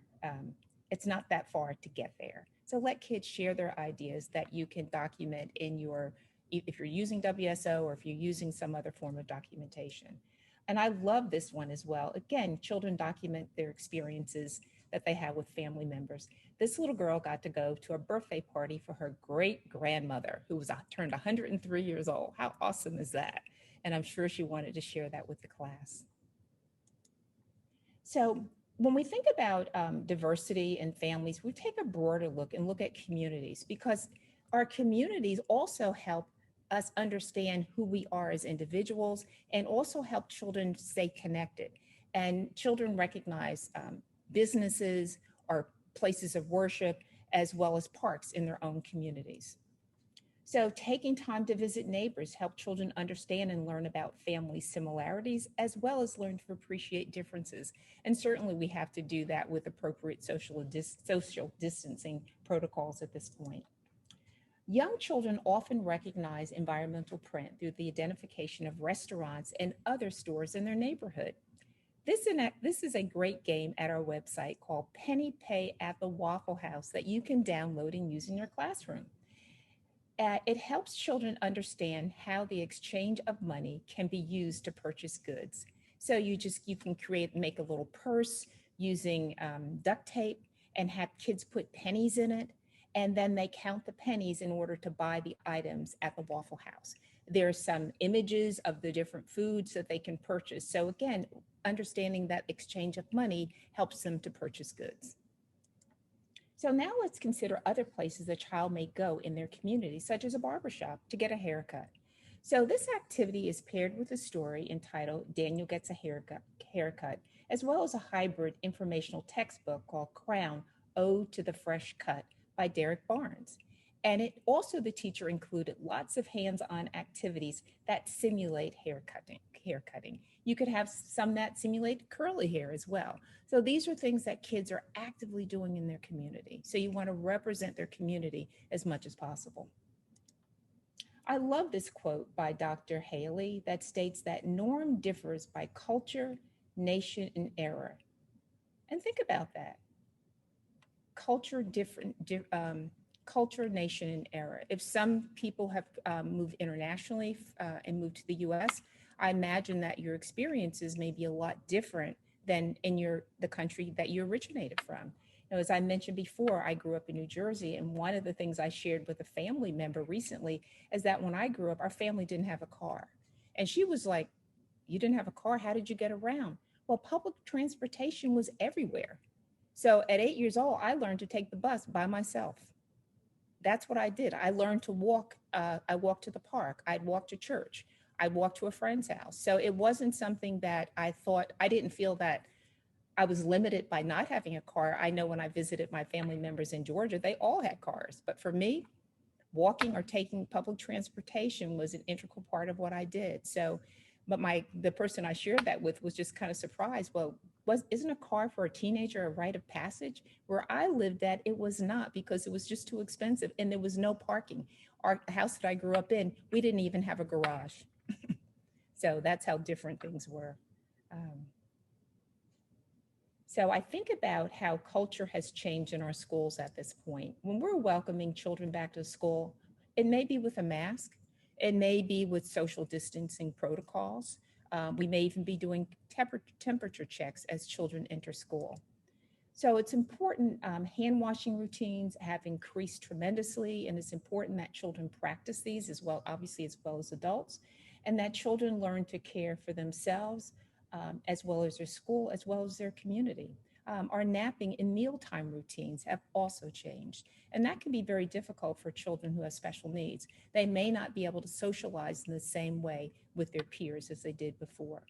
It's not that far to get there. So let kids share their ideas that you can document in if you're using WSO or if you're using some other form of documentation. And I love this one as well. Again, children document their experiences that they have with family members. This little girl got to go to a birthday party for her great grandmother who turned 103 years old. How awesome is that? And I'm sure she wanted to share that with the class. So when we think about diversity in families, we take a broader look and look at communities, because our communities also help us understand who we are as individuals and also help children stay connected. And children recognize businesses or places of worship as well as parks in their own communities. So taking time to visit neighbors help children understand and learn about family similarities as well as learn to appreciate differences. And certainly we have to do that with appropriate social distancing protocols at this point. Young children often recognize environmental print through the identification of restaurants and other stores in their neighborhood. This is a great game at our website called Penny Pay at the Waffle House that you can download and use in your classroom. It helps children understand how the exchange of money can be used to purchase goods. So you can make a little purse using duct tape and have kids put pennies in it. And then they count the pennies in order to buy the items at the Waffle House. There are some images of the different foods that they can purchase. So again, understanding that exchange of money helps them to purchase goods. So now let's consider other places a child may go in their community, such as a barbershop, to get a haircut. So this activity is paired with a story entitled Daniel Gets a Haircut, as well as a hybrid informational textbook called Crown, Ode to the Fresh Cut by Derek Barnes. And the teacher included lots of hands-on activities that simulate haircutting. You could have some that simulate curly hair as well. So these are things that kids are actively doing in their community. So you want to represent their community as much as possible. I love this quote by Dr. Haley that states that norm differs by culture, nation, and era. And think about that. Culture, culture, nation, and era. If some people have moved internationally and moved to the US, I imagine that your experiences may be a lot different than in the country that you originated from. Now, as I mentioned before, I grew up in New Jersey, and one of the things I shared with a family member recently is that when I grew up, our family didn't have a car. And she was like, "You didn't have a car? How did you get around?" Well, public transportation was everywhere. So at 8 years old, I learned to take the bus by myself. That's what I did. I learned to walk. I walked to the park. I'd walk to church. I'd walk to a friend's house. So it wasn't something that I didn't feel that I was limited by not having a car. I know when I visited my family members in Georgia, they all had cars. But for me, walking or taking public transportation was an integral part of what I did. So, but the person I shared that with was just kind of surprised. Well, isn't a car for a teenager a rite of passage? Where I lived at, it was not, because it was just too expensive and there was no parking. Our house that I grew up in, we didn't even have a garage. So that's how different things were. So I think about how culture has changed in our schools at this point. When we're welcoming children back to school, it may be with a mask, it may be with social distancing protocols. We may even be doing temperature checks as children enter school. So it's important, hand washing routines have increased tremendously, and it's important that children practice these as well, obviously as well as adults, and that children learn to care for themselves, as well as their school, as well as their community. Our napping and mealtime routines have also changed, and that can be very difficult for children who have special needs. They may not be able to socialize in the same way with their peers as they did before.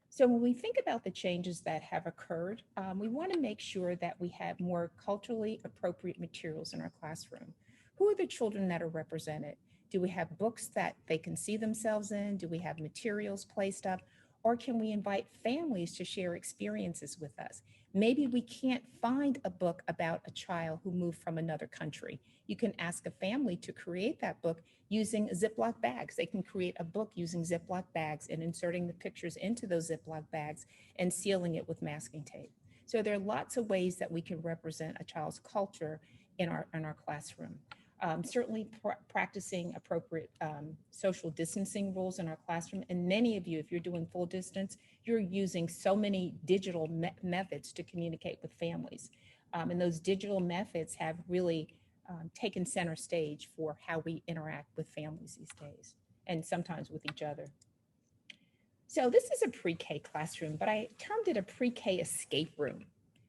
So when we think about the changes that have occurred, we want to make sure that we have more culturally appropriate materials in our classroom. Who are the children that are represented? Do we have books that they can see themselves in? Do we have materials placed up? Or can we invite families to share experiences with us? Maybe we can't find a book about a child who moved from another country. You can ask a family to create that book using Ziploc bags. They can create a book using Ziploc bags and inserting the pictures into those Ziploc bags and sealing it with masking tape. So there are lots of ways that we can represent a child's culture in our classroom. Certainly practicing appropriate social distancing rules in our classroom. And many of you, if you're doing full distance, you're using so many digital methods to communicate with families. And those digital methods have really taken center stage for how we interact with families these days, and sometimes with each other. So this is a pre-K classroom, but I termed it a pre-K escape room.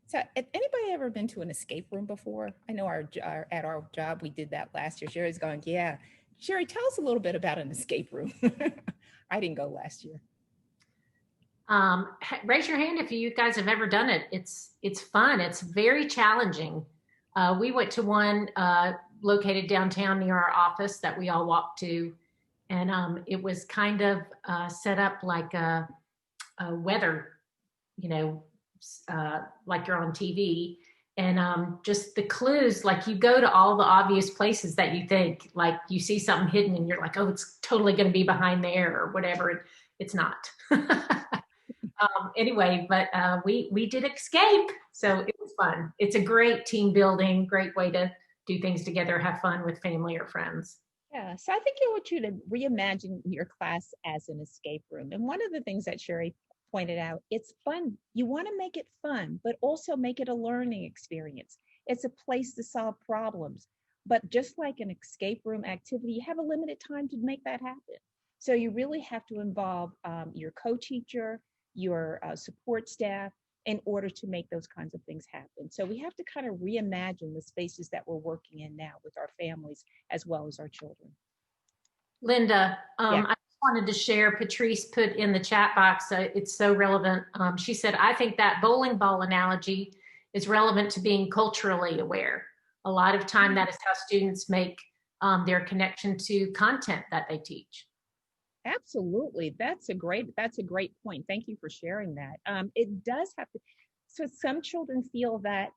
So anybody ever been to an escape room before? I know at our job, we did that last year. Sherry's going, yeah. Sherry, tell us a little bit about an escape room. I didn't go last year. Raise your hand if you guys have ever done it. It's fun. It's very challenging. We went to one located downtown near our office that we all walked to. And it was kind of set up like a weather, like you're on TV, and just the clues, like you go to all the obvious places that you think, like you see something hidden and you're like, oh, it's totally going to be behind there or whatever. It's not. Anyway, but we did escape, so it was fun. It's a great team building, great way to do things together, have fun with family or friends. Yeah, so I think I want you to reimagine your class as an escape room. And one of the things that Sherry pointed out, it's fun. You want to make it fun, but also make it a learning experience. It's a place to solve problems. But just like an escape room activity, you have a limited time to make that happen. So you really have to involve your co-teacher, your support staff, in order to make those kinds of things happen. So we have to kind of reimagine the spaces that we're working in now with our families as well as our children. Linda, I just wanted to share, Patrice put in the chat box, it's so relevant. She said, I think that bowling ball analogy is relevant to being culturally aware. A lot of time that is how students make their connection to content that they teach. Absolutely. That's a great point. Thank you for sharing that. It does have to, so some children feel that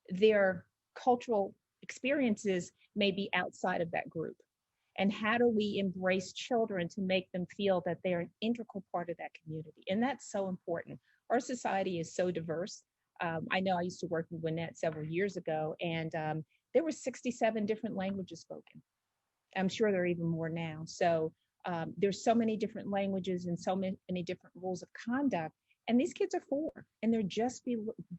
their cultural experiences may be outside of that group. And how do we embrace children to make them feel that they're an integral part of that community? And that's so important. Our society is so diverse. I know I used to work in Gwinnett several years ago, and there were 67 different languages spoken. I'm sure there are even more now. So there's so many different languages and so many different rules of conduct. And these kids are 4, and they're just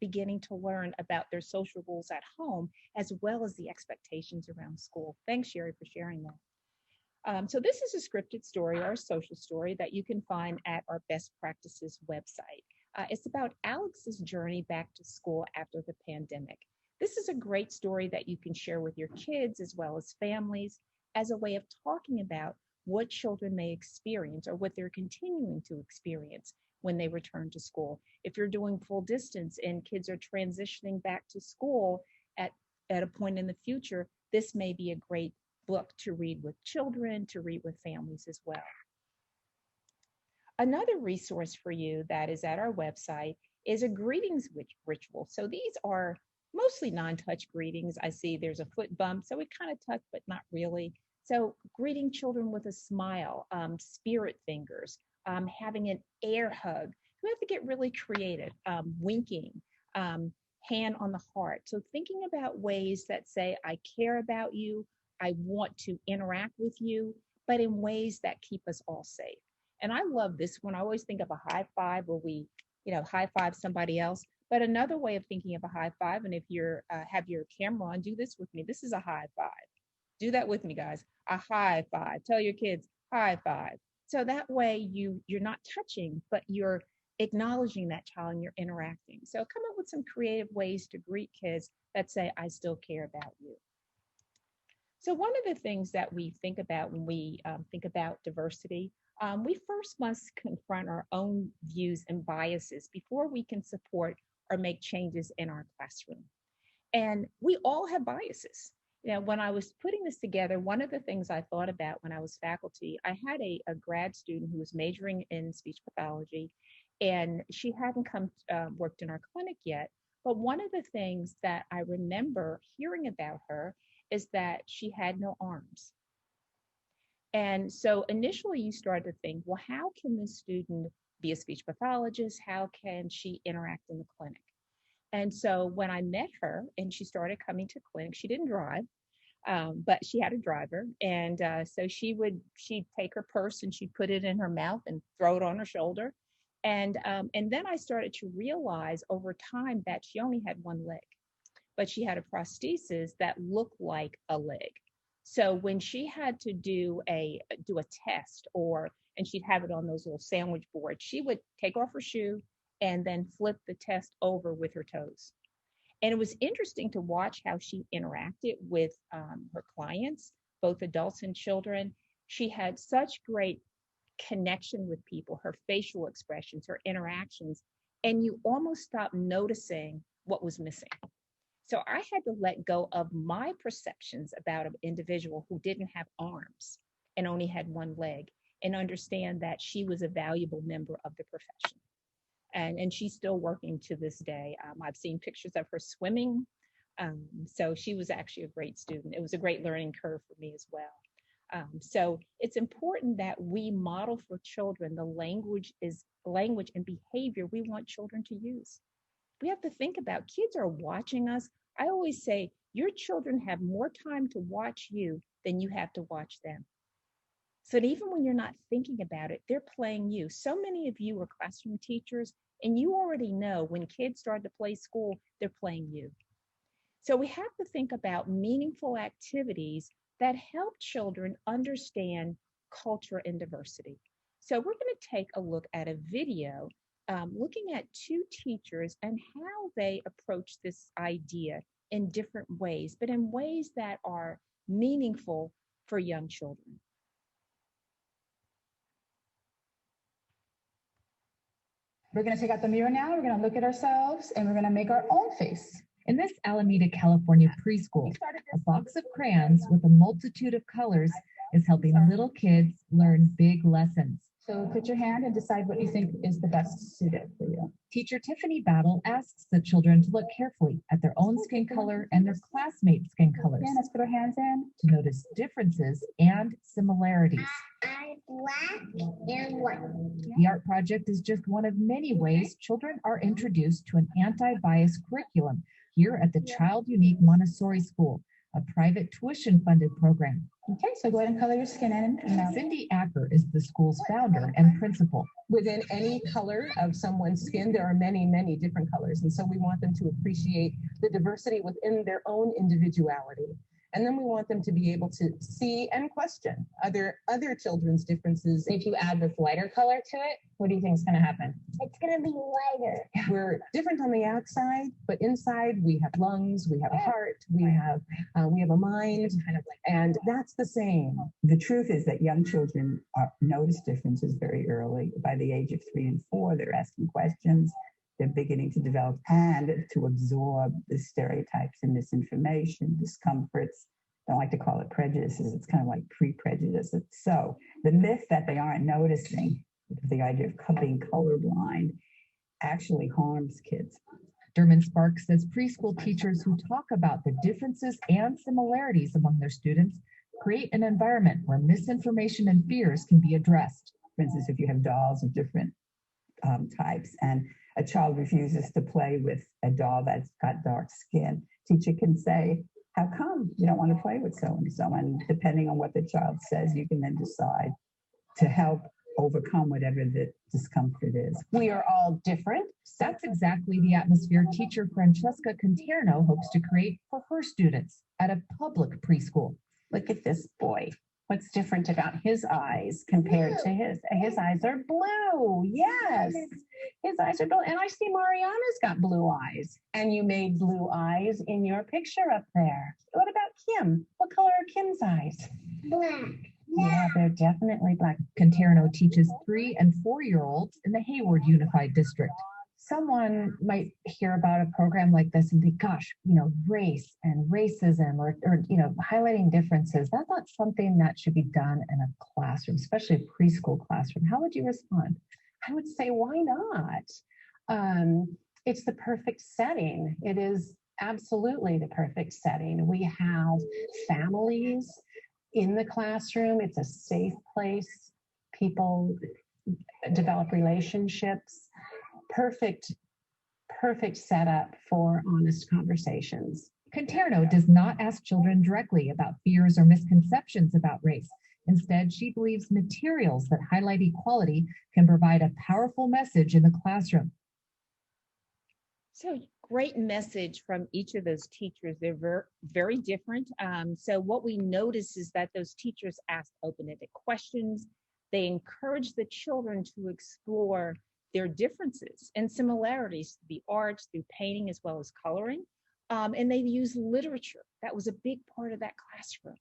beginning to learn about their social rules at home, as well as the expectations around school. Thanks, Sherry, for sharing that. So this is a scripted story, or a social story, that you can find at our Best Practices website. It's about Alex's journey back to school after the pandemic. This is a great story that you can share with your kids as well as families as a way of talking about what children may experience or what they're continuing to experience when they return to school. If you're doing full distance and kids are transitioning back to school at a point in the future, this may be a great book to read with children, to read with families as well. Another resource for you that is at our website is a greetings ritual. So these are mostly non-touch greetings. I see there's a foot bump, so we kind of touch, but not really. So greeting children with a smile, spirit fingers, having an air hug. We have to get really creative, winking, hand on the heart. So thinking about ways that say, I care about you, I want to interact with you, but in ways that keep us all safe. And I love this one. I always think of a high five where we, high five somebody else. But another way of thinking of a high five, and if you're have your camera on, do this with me. This is a high five. Do that with me, guys. A high five. Tell your kids, high five. So that way you're not touching, but you're acknowledging that child and you're interacting. So come up with some creative ways to greet kids that say, I still care about you. So one of the things that we think about when we think about diversity, we first must confront our own views and biases before we can support or make changes in our classroom. And we all have biases. When I was putting this together, one of the things I thought about when I was faculty, I had a grad student who was majoring in speech pathology, and she hadn't worked in our clinic yet. But one of the things that I remember hearing about her is that she had no arms. And so initially you started to think, well, how can this student be a speech pathologist? How can she interact in the clinic? And so when I met her and she started coming to clinic, she didn't drive, but she had a driver. And so she'd take her purse and she'd put it in her mouth and throw it on her shoulder. And then I started to realize over time that she only had one leg, but she had a prosthesis that looked like a leg. So when she had to do a test, and she'd have it on those little sandwich boards, she would take off her shoe and then flip the test over with her toes. And it was interesting to watch how she interacted with her clients, both adults and children. She had such great connection with people, her facial expressions, her interactions, and you almost stopped noticing what was missing. So I had to let go of my perceptions about an individual who didn't have arms and only had one leg, and understand that she was a valuable member of the profession. And she's still working to this day. I've seen pictures of her swimming. So she was actually a great student. It was a great learning curve for me as well. So it's important that we model for children the language and behavior we want children to use. We have to think about kids are watching us. I always say your children have more time to watch you than you have to watch them. So that even when you're not thinking about it, they're playing you. So many of you are classroom teachers, and you already know when kids start to play school, they're playing you. So we have to think about meaningful activities that help children understand culture and diversity. So we're going to take a look at a video looking at two teachers and how they approach this idea in different ways, but in ways that are meaningful for young children. We're going to take out the mirror now. We're going to look at ourselves and we're going to make our own face. In this Alameda, California preschool, a box of crayons with a multitude of colors is helping little kids learn big lessons. So put your hand and decide what you think is the best suited for you. Teacher Tiffany Battle asks the children to look carefully at their own skin color and their classmates' skin colors. Let's put our hands in. To notice differences and similarities. I'm black and white. The art project is just one of many ways children are introduced to an anti-bias curriculum here at the Child Unique Montessori School, a private tuition-funded program. Okay, so go ahead and color your skin in. Cindy Acker is the school's founder and principal. Within any color of someone's skin, there are many, many different colors. And so we want them to appreciate the diversity within their own individuality. And then we want them to be able to see and question other children's differences. If you add this lighter color to it, what do you think is going to happen? It's going to be lighter. We're different on the outside, but inside we have lungs, we have a heart, we have a mind, and that's the same. The truth is that young children notice differences very early. By the age of 3 and 4, they're asking questions. They're beginning to develop and to absorb the stereotypes and misinformation, discomforts. I don't like to call it prejudices. It's kind of like pre-prejudice. So the myth that they aren't noticing, the idea of being colorblind, actually harms kids. Derman Sparks says preschool teachers who talk about the differences and similarities among their students create an environment where misinformation and fears can be addressed. For instance, if you have dolls of different types and a child refuses to play with a doll that's got dark skin, teacher can say, how come you don't want to play with so-and-so? And depending on what the child says, you can then decide to help overcome whatever the discomfort is. We are all different. That's exactly the atmosphere teacher Francesca Conterno hopes to create for her students at a public preschool. Look at this boy. What's different about his eyes compared to his eyes are blue. Yes, his eyes are blue. And I see Mariana's got blue eyes. And you made blue eyes in your picture up there. What about Kim? What color are Kim's eyes? Black. Yeah, they're definitely black. Conterno teaches 3- and 4-year-olds in the Hayward Unified District. Someone might hear about a program like this and think, gosh, race and racism or highlighting differences. That's not something that should be done in a classroom, especially a preschool classroom. How would you respond? I would say, why not? It's the perfect setting. It is absolutely the perfect setting. We have families in the classroom. It's a safe place. People develop relationships. Perfect setup for honest conversations. Conterno does not ask children directly about fears or misconceptions about race. Instead, she believes materials that highlight equality can provide a powerful message in the classroom. So great message from each of those teachers. They're very, very different. So what we notice is that those teachers ask open-ended questions. They encourage the children to explore their differences and similarities through the arts, through painting, as well as coloring. And they use literature. That was a big part of that classroom.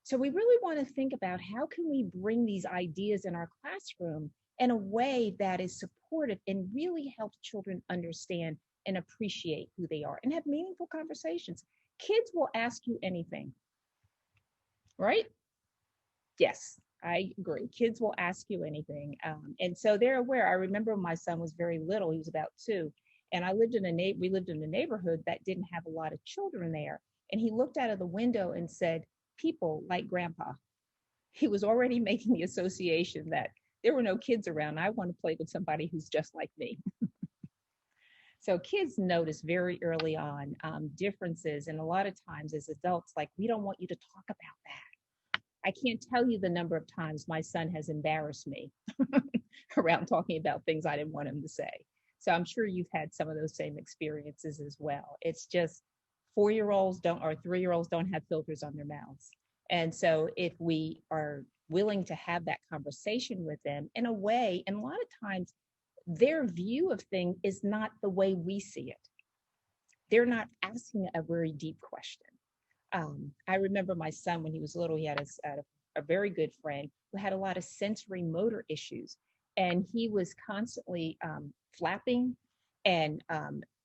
So we really want to think about how can we bring these ideas in our classroom in a way that is supportive and really helps children understand and appreciate who they are and have meaningful conversations. Kids will ask you anything, right? Yes. I agree. Kids will ask you anything. And so they're aware. I remember when my son was very little, he was about 2, and we lived in a neighborhood that didn't have a lot of children there. And he looked out of the window and said, people like grandpa. he was already making the association that there were no kids around. I want to play with somebody who's just like me. So kids notice very early on differences. And a lot of times as adults, like, we don't want you to talk about that. I can't tell you the number of times my son has embarrassed me around talking about things I didn't want him to say. So I'm sure you've had some of those same experiences as well. It's just 4-year-olds don't, or 3-year-olds don't have filters on their mouths. And so if we are willing to have that conversation with them in a way, and a lot of times their view of things is not the way we see it. They're not asking a very deep question. I remember my son when he was little, he had a very good friend who had a lot of sensory motor issues. And he was constantly flapping and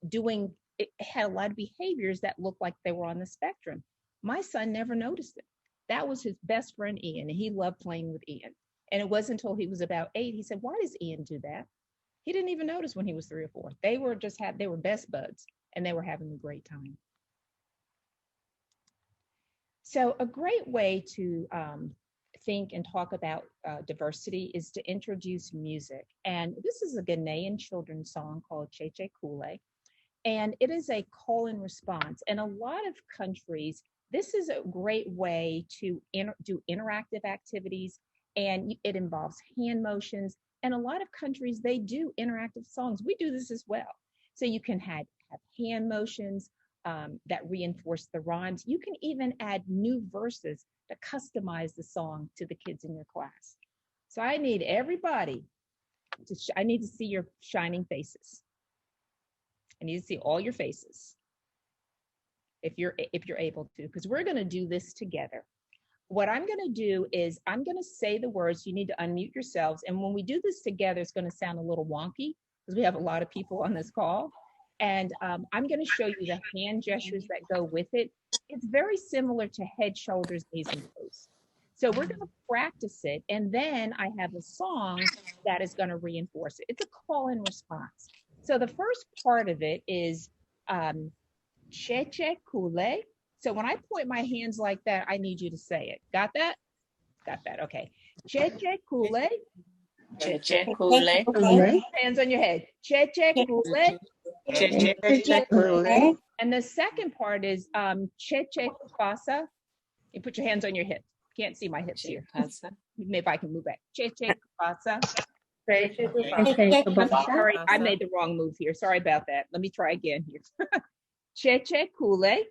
doing, it had a lot of behaviors that looked like they were on the spectrum. My son never noticed it. That was his best friend, Ian, and he loved playing with Ian. And it wasn't until he was about 8, he said, why does Ian do that? He didn't even notice when he was 3 or 4. They were best buds and they were having a great time. So a great way to think and talk about diversity is to introduce music. And this is a Ghanaian children's song called Cheche Kule. And it is a call and response. And a lot of countries, this is a great way to do interactive activities, and it involves hand motions. And a lot of countries, they do interactive songs. We do this as well. So you can have hand motions that reinforce the rhymes. You can even add new verses to customize the song to the kids in your class. So I need everybody I need to see your shining faces. I need to see all your faces if you're able to, because we're going to do this together. What I'm going to do is I'm going to say the words. You need to unmute yourselves. And when we do this together, it's going to sound a little wonky because we have a lot of people on this call. And I'm going to show you the hand gestures that go with it. It's very similar to head, shoulders, knees, and toes. So we're going to practice it. And then I have a song that is going to reinforce it. It's a call and response. So the first part of it is Cheche Kule. So when I point my hands like that, I need you to say it. Got that? Got that. Okay. Cheche Kule. Cheche Kule. Hands on your head. Cheche Kule. Cheche Kule. And the second part is Cheche Kufasa. You put your hands on your hips. Can't see my hips here. Maybe I can move back. Cheche Kufasa. Sorry, I made the wrong move here. Sorry about that. Let me try again here. Cheche Kule.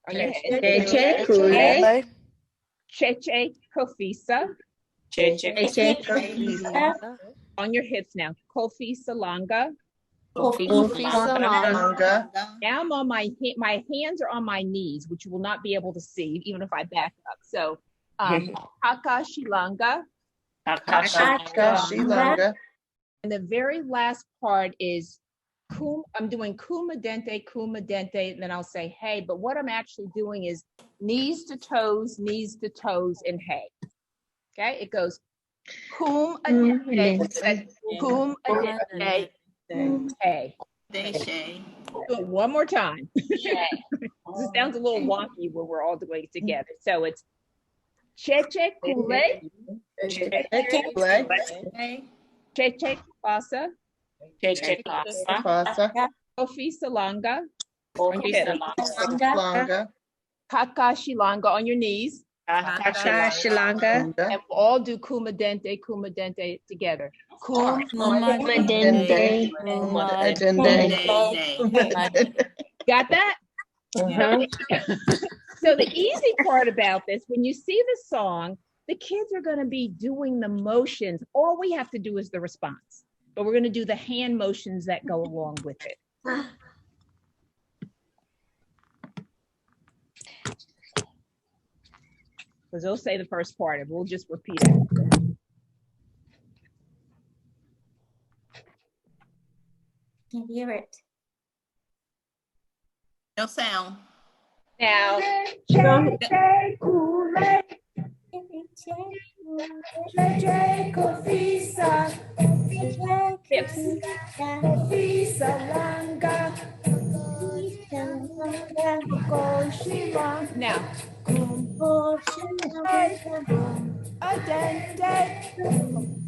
On your head. Cheche Kule. Cheche Kofisa. Cheche Kofisa. On your hips now. Kofi Salanga. Kofi Salanga. Now I'm on my hands are on my knees, which you will not be able to see even if I back up. So Haka Shilanga. Haka Shilanga. And the very last part is I'm doing kuma dente, and then I'll say hey, but what I'm actually doing is knees to toes, and hey. Okay, it goes cum adente, hey. Do it one more time. This sounds a little wonky when we're all doing it together. So it's Cheche Kule, Cheche Kufasa, Cheche Kufasa, Kofi Salanga, Salanga, Kaka Shilanga on your knees. Kaka Shilanga. And we'll all do kuma dente together. Kuma dente. Got that? So the easy part about this, when you see the song, the kids are going to be doing the motions. All we have to do is the response, but we're going to do the hand motions that go along with it. Because they'll say the first part, and we'll just repeat it. Can hear it. No sound. Now, now, Adente.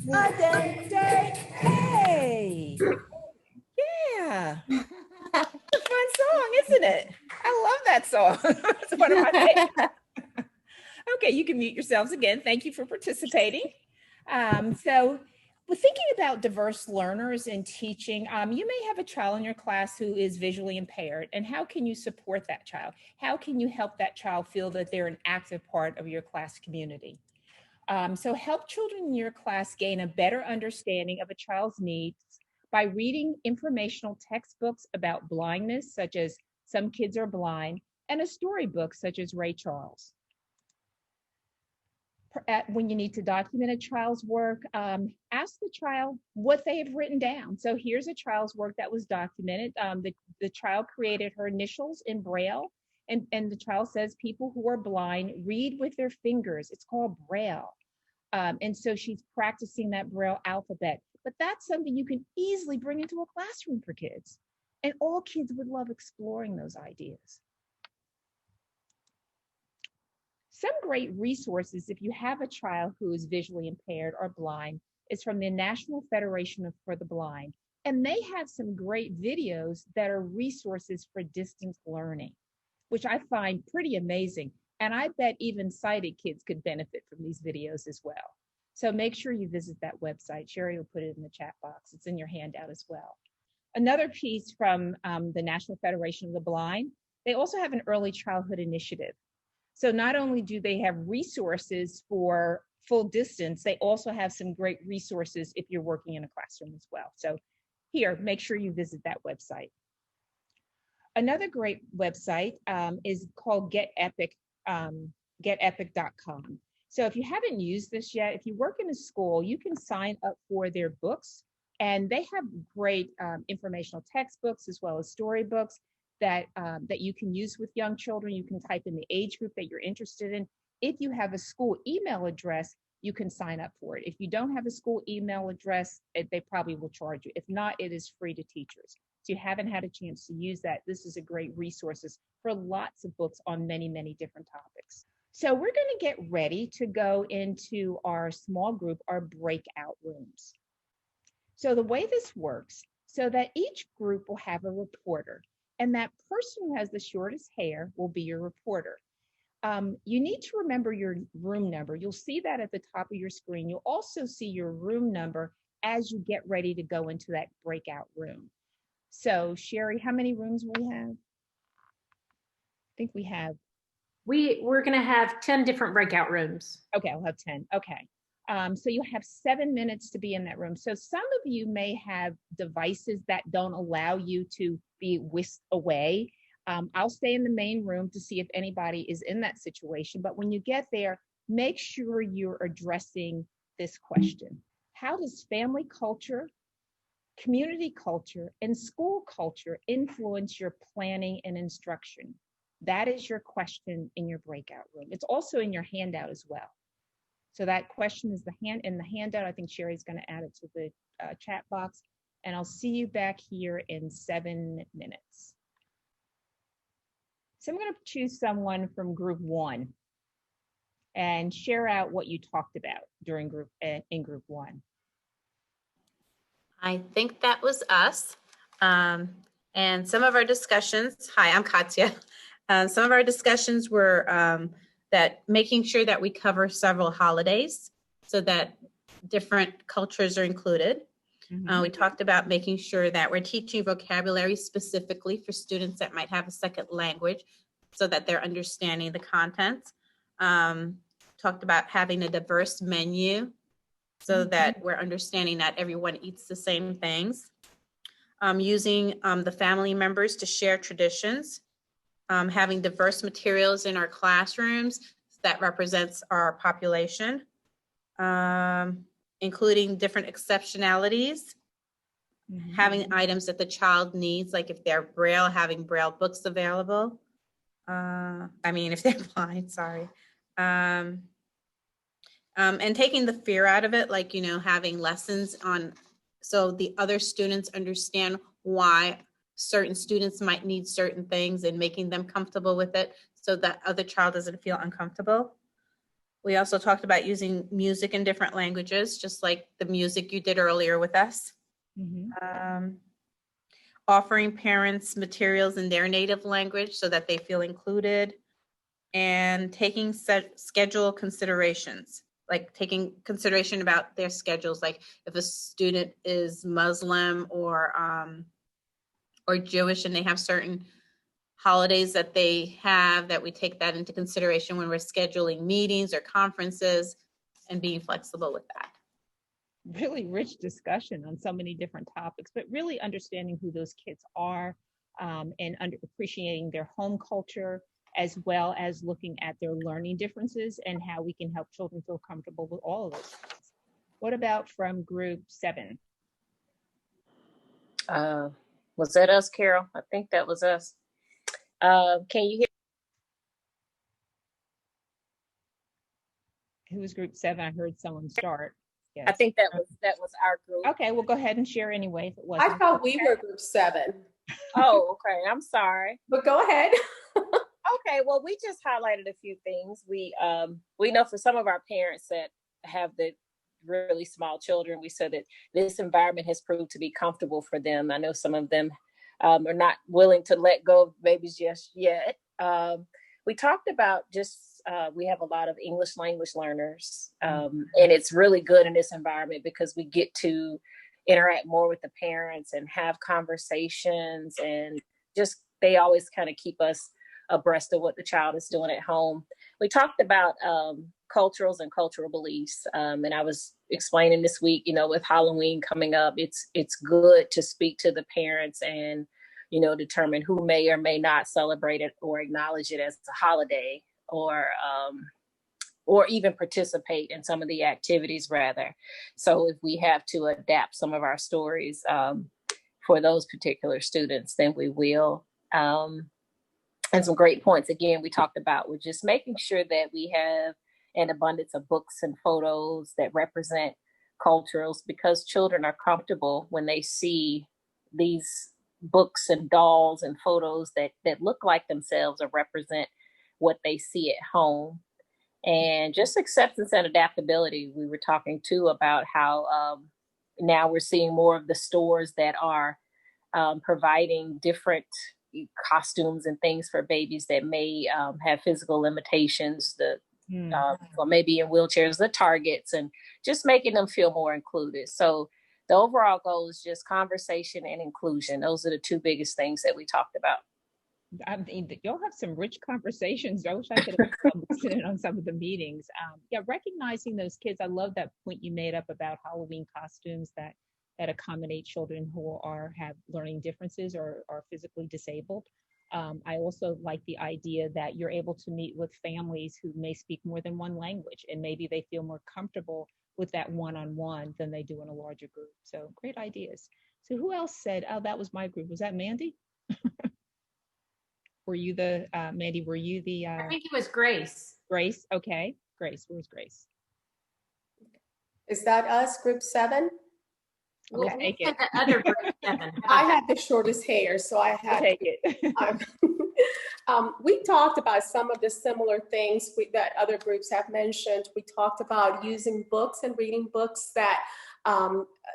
Adente. Hey. Yeah. It's a fun song, isn't it? I love that song. It's one of my favorites. Okay, you can mute yourselves again. Thank you for participating. So we're thinking about diverse learners in teaching. You may have a child in your class who is visually impaired, and how can you support that child? How can you help that child feel that they're an active part of your class community? So help children in your class gain a better understanding of a child's needs by reading informational textbooks about blindness, such as Some Kids Are Blind, and a storybook such as Ray Charles. When you need to document a child's work, ask the child what they have written down. So here's a child's work that was documented. The child created her initials in Braille, and the child says people who are blind read with their fingers. It's called Braille. And so she's practicing that Braille alphabet. But that's something you can easily bring into a classroom for kids. And all kids would love exploring those ideas. Some great resources, if you have a child who is visually impaired or blind, is from the National Federation for the Blind. And they have some great videos that are resources for distance learning, which I find pretty amazing. And I bet even sighted kids could benefit from these videos as well. So make sure you visit that website. Sherry will put it in the chat box. It's in your handout as well. Another piece from the National Federation of the Blind, they also have an early childhood initiative. So not only do they have resources for full distance, they also have some great resources if you're working in a classroom as well. So here, make sure you visit that website. Another great website is called GetEpic.com. So if you haven't used this yet, if you work in a school, you can sign up for their books, and they have great informational textbooks as well as storybooks that you can use with young children. You can type in the age group that you're interested in. If you have a school email address, you can sign up for it. If you don't have a school email address, they probably will charge you. If not, it is free to teachers. So you haven't had a chance to use that, this is a great resource for lots of books on many, many different topics. So we're going to get ready to go into our small group, our breakout rooms. So the way this works, so that each group will have a reporter, and that person who has the shortest hair will be your reporter. You need to remember your room number. You'll see that at the top of your screen. You'll also see your room number as you get ready to go into that breakout room. So Sherry, how many rooms will we have? I think we have. We're going to have 10 different breakout rooms. Okay, I'll have 10. Okay. So you'll have 7 minutes to be in that room. So some of you may have devices that don't allow you to be whisked away. I'll stay in the main room to see if anybody is in that situation. But when you get there, make sure you're addressing this question. How does family culture, community culture, and school culture influence your planning and instruction? That is your question in your breakout room. It's also in your handout as well. So that question is in the handout. I think Sherry's going to add it to the chat box. And I'll see you back here in 7 minutes. So I'm going to choose someone from group 1 and share out what you talked about during in group 1. I think that was us. And some of our discussions, hi, I'm Katya. Some of our discussions were that making sure that we cover several holidays so that different cultures are included. We talked about making sure that we're teaching vocabulary specifically for students that might have a second language so that they're understanding the content. Talked about having a diverse menu so that we're understanding that everyone eats the same things. Using the family members to share traditions. Having diverse materials in our classrooms that represents our population, including different exceptionalities, having items that the child needs, like if they're Braille, having Braille books available. If they're blind, sorry. And taking the fear out of it, like, having lessons on, so the other students understand why certain students might need certain things and making them comfortable with it so that other child doesn't feel uncomfortable We also talked about using music in different languages, just like the music you did earlier with us. Offering parents materials in their native language so that they feel included, and taking schedule considerations, like taking consideration about their schedules, like if a student is Muslim or Jewish and they have certain holidays that they have, that we take that into consideration when we're scheduling meetings or conferences, and being flexible with that. Really rich discussion on so many different topics, but really understanding who those kids are, and appreciating their home culture, as well as looking at their learning differences and how we can help children feel comfortable with all of those things. What about from group 7? Was that us, Carol? I think that was us. Can you hear? Who was group 7? I heard someone start. Yes. I think that was our group. Okay, we'll go ahead and share anyway if it wasn't. I thought we were group 7. Oh, okay. I'm sorry. But go ahead. Okay, well, we just highlighted a few things. We know for some of our parents that have the really small children, we said that this environment has proved to be comfortable for them. I know some of them are not willing to let go of babies just yet. We talked about we have a lot of English language learners, and it's really good in this environment because we get to interact more with the parents and have conversations, and just they always kind of keep us abreast of what the child is doing at home. We talked about culturals and cultural beliefs, and I was explaining this week, with Halloween coming up, it's good to speak to the parents and determine who may or may not celebrate it or acknowledge it as a holiday, or even participate in some of the activities rather. So if we have to adapt some of our stories for those particular students, then we will. And some great points, again, we talked about with just making sure that we have an abundance of books and photos that represent culturals, because children are comfortable when they see these books and dolls and photos that look like themselves or represent what they see at home. And just acceptance and adaptability. We were talking too about how now we're seeing more of the stores that are providing different costumes and things for babies that may have physical limitations, or maybe in wheelchairs, the Targets, and just making them feel more included. So the overall goal is just conversation and inclusion. Those are the two biggest things that we talked about. I mean, you'll have some rich conversations. I wish I could have listened on some of the meetings. Recognizing those kids. I love that point you made up about Halloween costumes that accommodate children who have learning differences or are physically disabled. I also like the idea that you're able to meet with families who may speak more than one language, and maybe they feel more comfortable with that one-on-one than they do in a larger group. So great ideas. So who else said, oh, that was my group? Was that Mandy? Were you the, Mandy, were you the? I think it was Grace. Grace, okay. Grace, where's Grace? Is that us, group 7? We'll take it. The other group 7. I had the shortest hair, so I had take it. We talked about some of the similar things that other groups have mentioned. We talked about using books and reading books that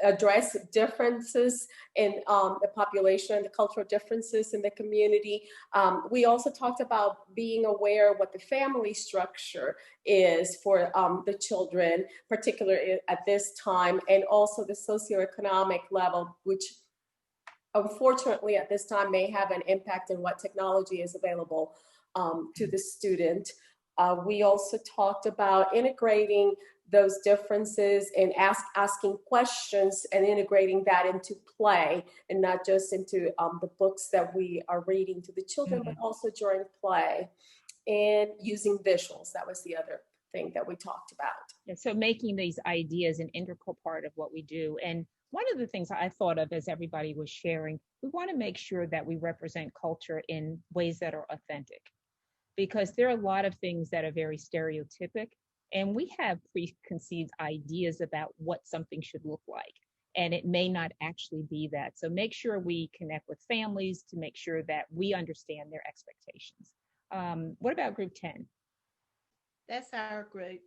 address differences in the population, the cultural differences in the community. We also talked about being aware of what the family structure is for the children, particularly at this time, and also the socioeconomic level, which unfortunately at this time may have an impact on what technology is available to the student. We also talked about integrating those differences and asking questions and integrating that into play, and not just into the books that we are reading to the children, but also during play, and using visuals. That was the other thing that we talked about. Yeah, so making these ideas an integral part of what we do. And one of the things I thought of as everybody was sharing, we want to make sure that we represent culture in ways that are authentic, because there are a lot of things that are very stereotypic, and we have preconceived ideas about what something should look like, and it may not actually be that. So make sure we connect with families to make sure that we understand their expectations. What about group 10? That's our group.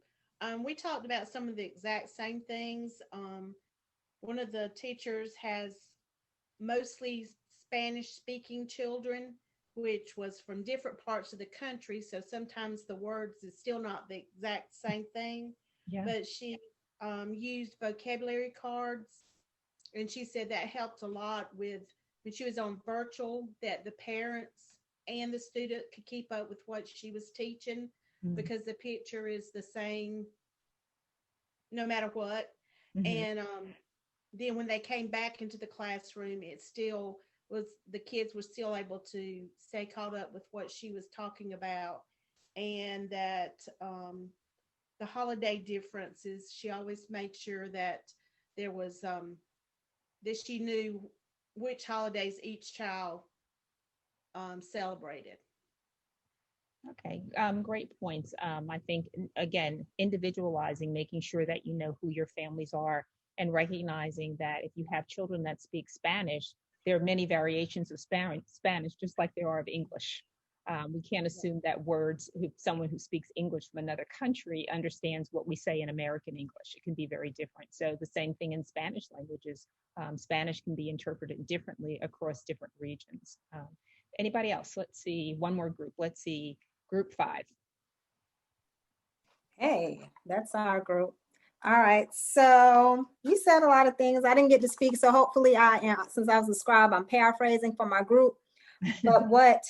we talked about some of the exact same things. One of the teachers has mostly Spanish speaking children, which was from different parts of the country. So sometimes the words is still not the exact same thing. Yeah. But she used vocabulary cards, and she said that helped a lot with when she was on virtual, that the parents and the student could keep up with what she was teaching because the picture is the same no matter what. And then when they came back into the classroom, it still was, the kids were still able to stay caught up with what she was talking about. And that the holiday differences, she always made sure that there was that she knew which holidays each child celebrated. Okay, great points. I think, again, individualizing, making sure that you know who your families are, and recognizing that if you have children that speak Spanish, there are many variations of Spanish, just like there are of English. We can't assume that someone who speaks English from another country understands what we say in American English. It can be very different. So the same thing in Spanish languages. Spanish can be interpreted differently across different regions. Anybody else? Let's see, one more group. Let's see, group 5. Hey, that's our group. All right, so you said a lot of things. I didn't get to speak, so hopefully I am, since I was a scribe, I'm paraphrasing for my group. But what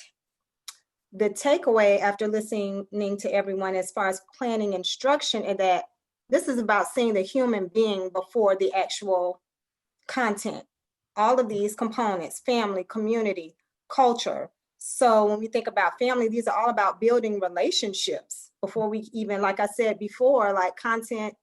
the takeaway after listening to everyone as far as planning instruction is that this is about seeing the human being before the actual content. All of these components, family, community, culture. So when we think about family, these are all about building relationships before we even, like I said before, like content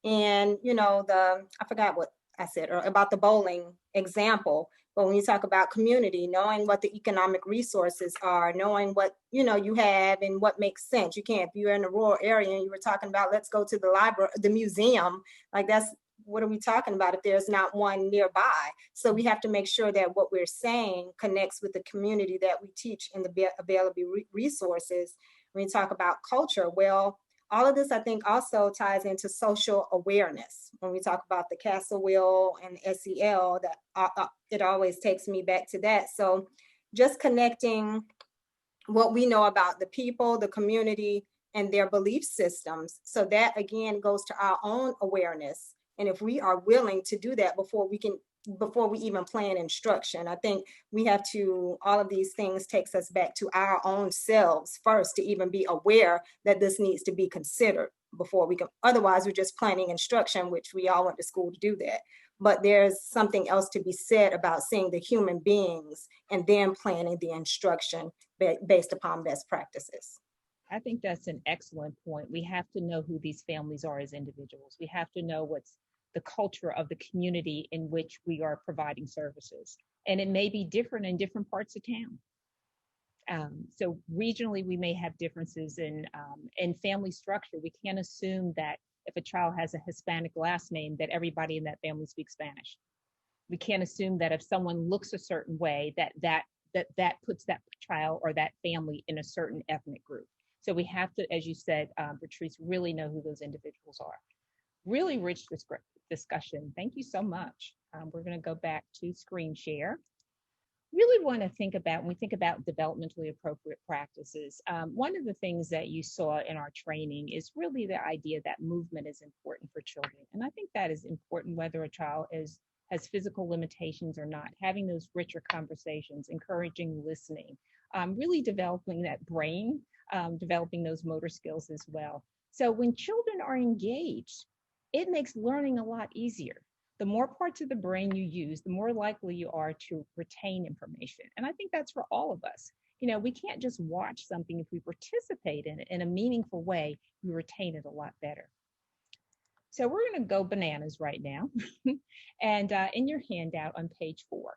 and, I forgot what I said about the bowling example. But when you talk about community, knowing what the economic resources are, knowing what, you have and what makes sense. You can't, if you're in a rural area and you were talking about, let's go to the library, the museum, like what are we talking about if there's not one nearby? So we have to make sure that what we're saying connects with the community that we teach and the available resources. When you talk about culture, well, all of this, I think, also ties into social awareness. When we talk about the Castle Wheel and SEL, that it always takes me back to that. So just connecting what we know about the people, the community, and their belief systems. So that, again, goes to our own awareness. And if we are willing to do that before we even plan instruction, I think we have to, all of these things takes us back to our own selves first to even be aware that this needs to be considered before we can, otherwise we're just planning instruction, which we all went to school to do that. But there's something else to be said about seeing the human beings and then planning the instruction based upon best practices. I think that's an excellent point. We have to know who these families are as individuals. We have to know what's the culture of the community in which we are providing services. And it may be different in different parts of town. So regionally, we may have differences in family structure. We can't assume that if a child has a Hispanic last name, that everybody in that family speaks Spanish. We can't assume that if someone looks a certain way, that puts that child or that family in a certain ethnic group. So we have to, as you said, Patrice, really know who those individuals are. Really rich discussion. Thank you so much. We're going to go back to screen share. Really want to think about, when we think about developmentally appropriate practices, one of the things that you saw in our training is really the idea that movement is important for children. And I think that is important whether a child has physical limitations or not, having those richer conversations, encouraging listening, really developing that brain, developing those motor skills as well. So when children are engaged, it makes learning a lot easier. The more parts of the brain you use, the more likely you are to retain information. And I think that's for all of us. We can't just watch something. If we participate in it in a meaningful way, we retain it a lot better. So we're going to go bananas right now. And in your handout on page 4,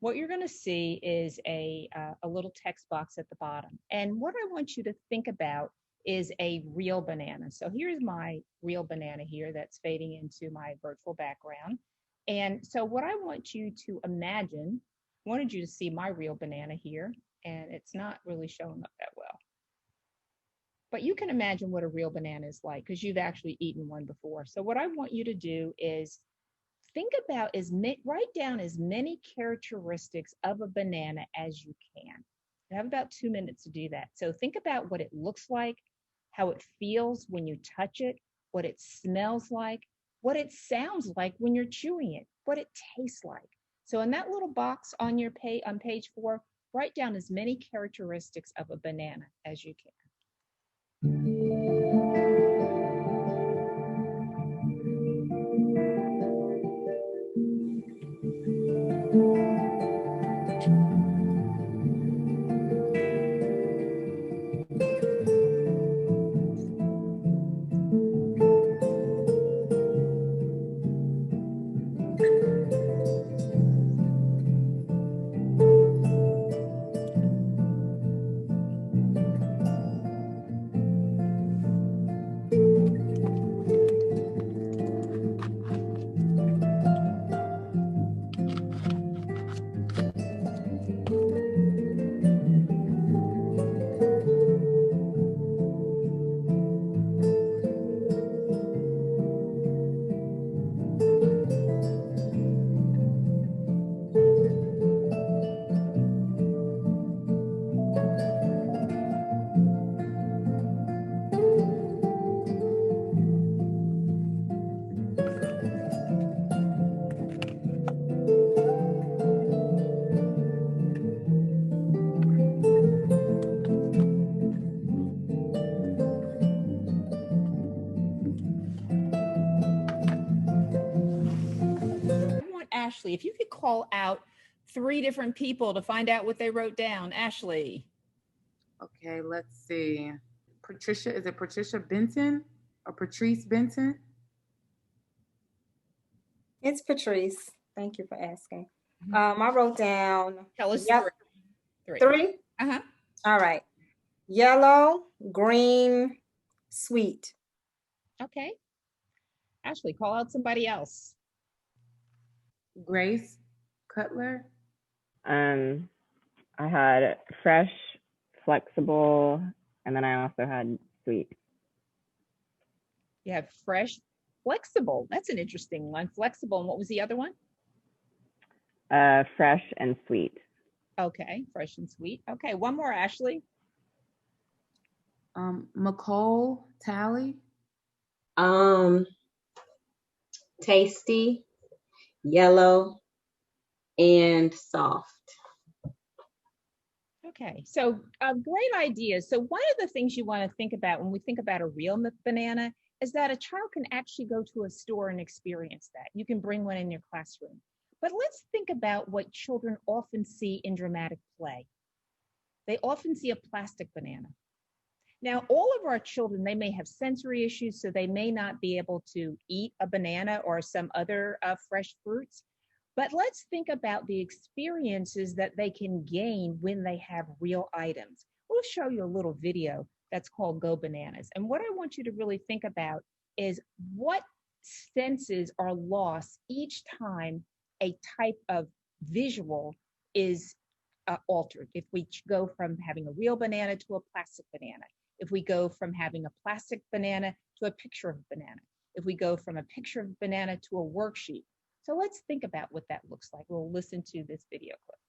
what you're going to see is a little text box at the bottom. And what I want you to think about is a real banana. So here's my real banana here that's fading into my virtual background. And so what I want you to imagine, I wanted you to see my real banana here, and it's not really showing up that well. but you can imagine what a real banana is like because you've actually eaten one before. So what I want you to do is think about write down as many characteristics of a banana as you can. You have about 2 minutes to do that. So think about what it looks like, how it feels when you touch it, what it smells like, what it sounds like when you're chewing it, what it tastes like. So in that little box on your on page 4, write down as many characteristics of a banana as you can. Ashley, if you could call out 3 different people to find out what they wrote down. Ashley. Okay, let's see. Patricia, is it Patricia Benton or Patrice Benton? It's Patrice. Thank you for asking. I wrote down. Tell us 3. 3? Uh-huh. All right. Yellow, green, sweet. Okay. Ashley, call out somebody else. Grace Cutler. I had fresh, flexible, and then I also had sweet. You have fresh, flexible. That's an interesting one. Flexible. And what was the other one? Fresh and sweet. Okay, fresh and sweet. Okay, one more, Ashley. McCole Tally. Tasty, yellow, and soft. Okay, so great ideas. So one of the things you want to think about when we think about a real banana is that a child can actually go to a store and experience that. You can bring one in your classroom. But let's think about what children often see in dramatic play. They often see a plastic banana. Now, all of our children, they may have sensory issues, so they may not be able to eat a banana or some other fresh fruits. But let's think about the experiences that they can gain when they have real items. We'll show you a little video that's called Go Bananas. And what I want you to really think about is what senses are lost each time a type of visual is altered. If we go from having a real banana to a plastic banana, if we go from having a plastic banana to a picture of a banana, if we go from a picture of a banana to a worksheet. So let's think about what that looks like. We'll listen to this video clip.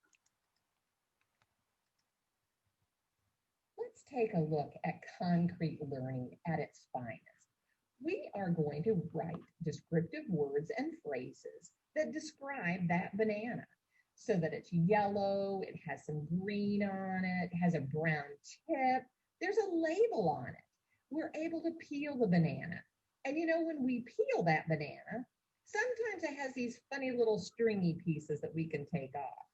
Let's take a look at concrete learning at its finest. We are going to write descriptive words and phrases that describe that banana so that it's yellow, it has some green on it, has a brown tip, there's a label on it. We're able to peel the banana. And you know, when we peel that banana, sometimes it has these funny little stringy pieces that we can take off.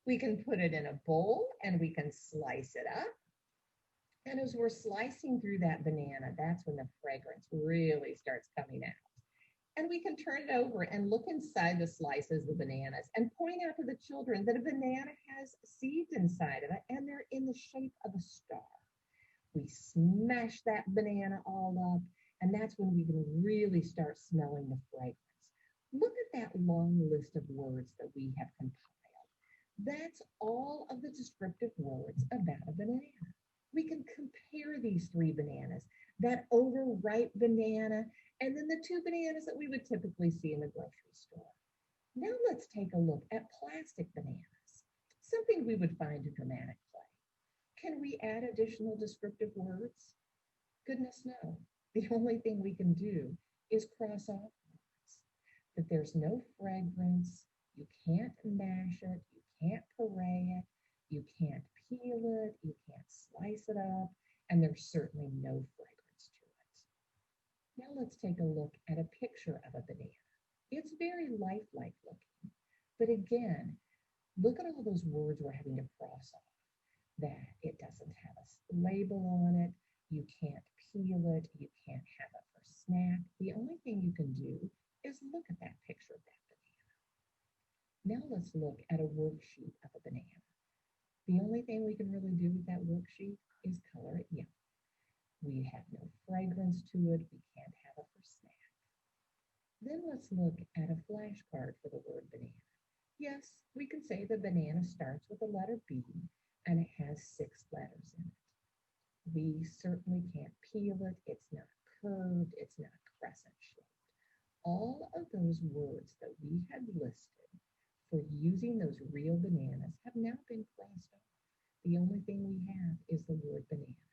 We can put it in a bowl and we can slice it up. And as we're slicing through that banana, that's when the fragrance really starts coming out. And we can turn it over and look inside the slices of the bananas and point out to the children that a banana has seeds inside of it and they're in the shape of a star. We smash that banana all up, and that's when we can really start smelling the fragrance. Look at that long list of words that we have compiled. That's all of the descriptive words about a banana. We can compare these 3 bananas, that overripe banana, and then the 2 bananas that we would typically see in the grocery store. Now let's take a look at plastic bananas, something we would find in dramatic play. Can we add additional descriptive words? Goodness no. The only thing we can do is cross off words. That there's no fragrance, you can't mash it, you can't puree it, you can't peel it, you can't slice it up, and there's certainly no fragrance to it. Now let's take a look at a picture of a banana. It's very lifelike looking, but again, look at all those words we're having to cross off. That it doesn't have a label on it, you can't peel it, you can't have it for snack. The only thing you can do is look at that picture of that banana. Now let's look at a worksheet of a banana. The only thing we can really do with that worksheet is color it yellow. We have no fragrance to it, we can't have it for snack. Then let's look at a flashcard for the word banana. Yes, we can say the banana starts with the letter B and it has 6 letters in it. We certainly can't peel it, it's not curved, it's not crescent shaped. All of those words that we had listed for using those real bananas have now been crossed off. The only thing we have is the word banana.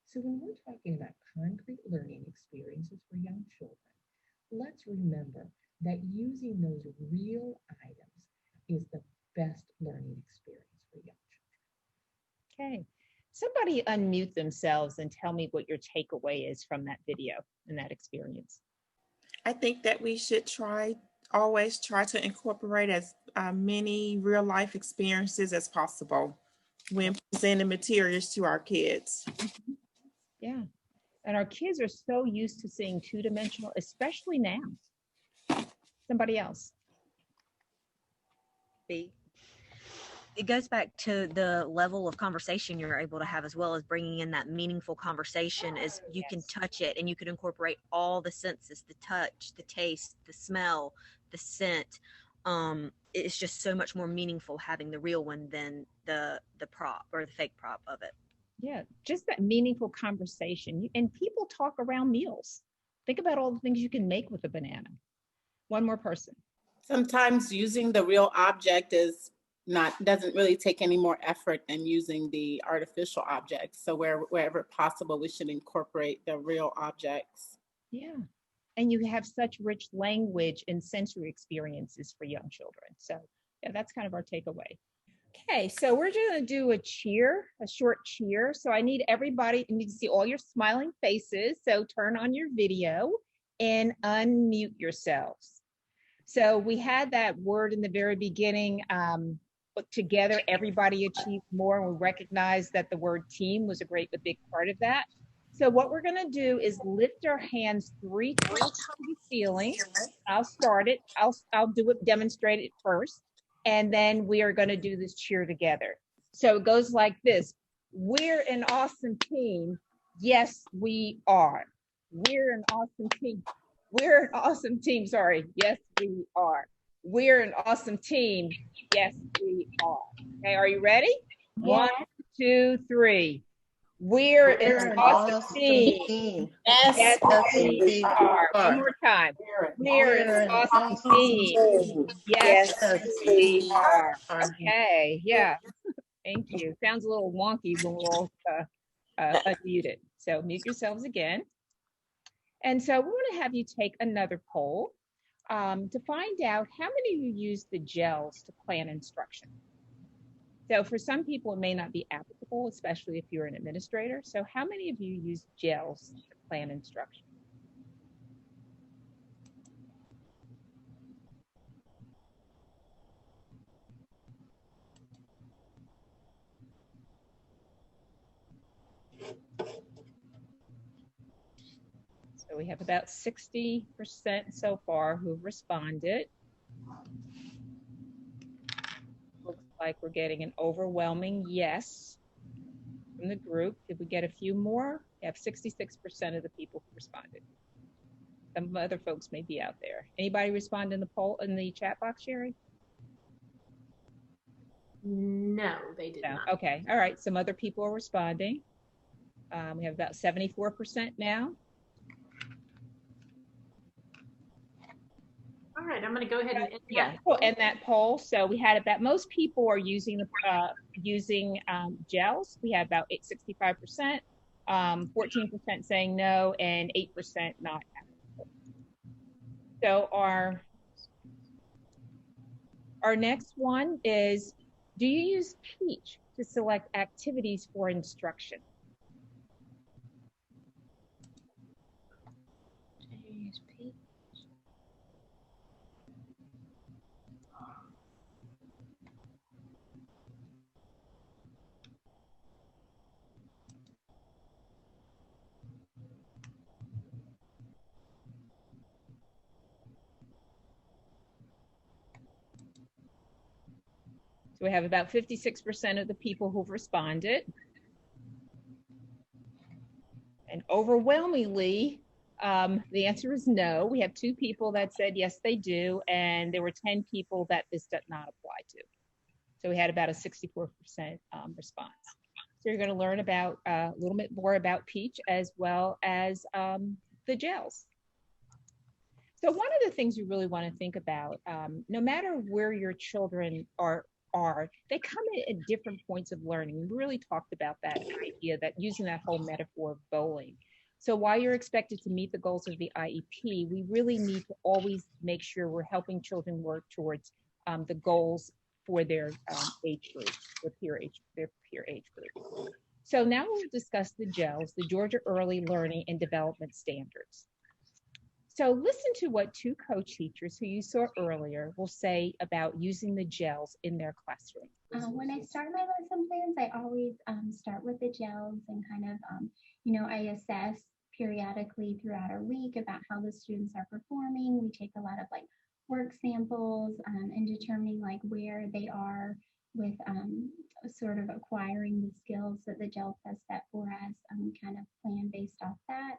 So when we're talking about concrete learning experiences for young children, let's remember that using those real items is the best learning experience for young children. Okay. Somebody unmute themselves and tell me what your takeaway is from that video and that experience. I think that we should always try to incorporate as many real life experiences as possible when presenting materials to our kids. Yeah. And our kids are so used to seeing 2-dimensional, especially now. Somebody else. It goes back to the level of conversation you're able to have, as well as bringing in that meaningful conversation. Is you can touch it and you can incorporate all the senses, the touch, the taste, the smell, the scent. It's just so much more meaningful having the real one than the prop or the fake prop of it. Yeah, just that meaningful conversation. And people talk around meals. Think about all the things you can make with a banana. One more person. Sometimes using the real object doesn't really take any more effort than using the artificial objects. So wherever possible, we should incorporate the real objects. Yeah. And you have such rich language and sensory experiences for young children. So yeah, that's kind of our takeaway. Okay, so we're going to do a short cheer. So I need everybody, you need to see all your smiling faces. So turn on your video and unmute yourselves. So we had that word in the very beginning, together, everybody achieved more. And we recognized that the word team was a big part of that. So what we're going to do is lift our hands 3 times to the ceiling. I'll start it. I'll do it, demonstrate it first. And then we are going to do this cheer together. So it goes like this. We're an awesome team. Yes, we are. We're an awesome team. We're an awesome team. Sorry. Yes, we are. We're an awesome team. Yes, we are. Okay, are you ready? Yeah. 1, 2, 3. We're an awesome team. Yes, we are. One more time. We're an awesome team. Yes, we are. Okay, yeah. Thank you. Sounds a little wonky when we're all unmuted. So mute yourselves again. And so we want to have you take another poll to find out how many of you use the gels to plan instruction. So for some people, it may not be applicable, especially if you're an administrator. So how many of you use gels to plan instruction? So we have about 60% so far who've responded. Looks like we're getting an overwhelming yes from the group. Did we get a few more? We have 66% of the people who responded. Some other folks may be out there. Anybody respond in the poll in the chat box, Sherry? No, they did not. Okay, all right. Some other people are responding. We have about 74% now. All right, I'm going to go ahead and end Yeah, that. we'll end that poll. So we had about, most people are using gels. We have about 65%, 14% saying no, and 8% not. So our next one is, do you use Peach to select activities for instruction? So we have about 56% of the people who've responded. And overwhelmingly, the answer is no. We have 2 people that said yes, they do. And there were 10 people that this does not apply to. So we had about a 64% response. So you're going to learn about a little bit more about Peach as well as the gels. So one of the things you really want to think about, no matter where your children are, they come in at different points of learning. We really talked about that idea, that using that whole metaphor of bowling. So while you're expected to meet the goals of the IEP, we really need to always make sure we're helping children work towards the goals for their age group, their peer age group. So now we'll discuss the GELS, the Georgia Early Learning and Development Standards. So listen to what 2 co-teachers who you saw earlier will say about using the GELS in their classroom. When I start my lesson plans, I always start with the GELS and kind of, I assess periodically throughout our week about how the students are performing. We take a lot of like work samples and determining like where they are with sort of acquiring the skills that the GELS has set for us, and we kind of plan based off that.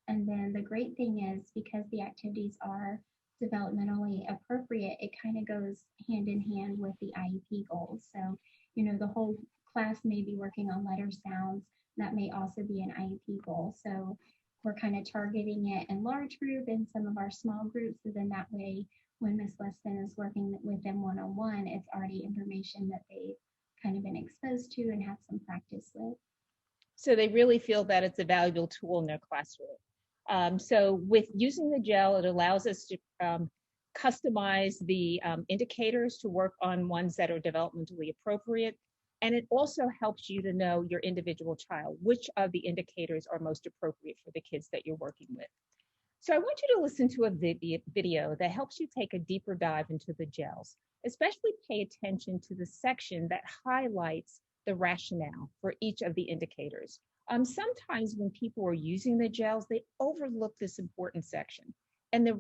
And then the great thing is, because the activities are developmentally appropriate, it kind of goes hand in hand with the IEP goals. So, the whole class may be working on letter sounds. That may also be an IEP goal. So we're kind of targeting it in large group and some of our small groups. So then that way, when Ms. Weston is working with them one-on-one, it's already information that they've kind of been exposed to and have some practice with. So they really feel that it's a valuable tool in their classroom. So with using the GEL, it allows us to customize the indicators to work on ones that are developmentally appropriate. And it also helps you to know your individual child, which of the indicators are most appropriate for the kids that you're working with. So I want you to listen to a video that helps you take a deeper dive into the GELS. Especially pay attention to the section that highlights the rationale for each of the indicators. Sometimes when people are using the GELS, they overlook this important section. And the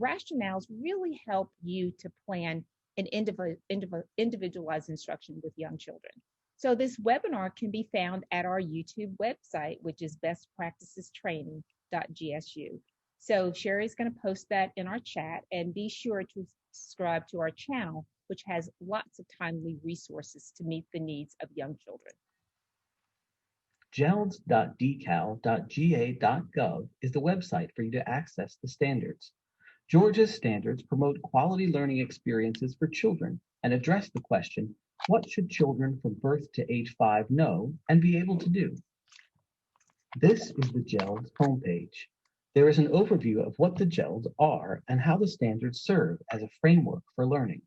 rationales really help you to plan an individualized instruction with young children. So this webinar can be found at our YouTube website, which is bestpracticestraining.gsu. So Sherry's going to post that in our chat, and be sure to subscribe to our channel, which has lots of timely resources to meet the needs of young children. gels.decal.ga.gov is the website for you to access the standards. Georgia's standards promote quality learning experiences for children and address the question, what should children from birth to age 5 know and be able to do? This is the GELS homepage. There is an overview of what the GELS are and how the standards serve as a framework for learning.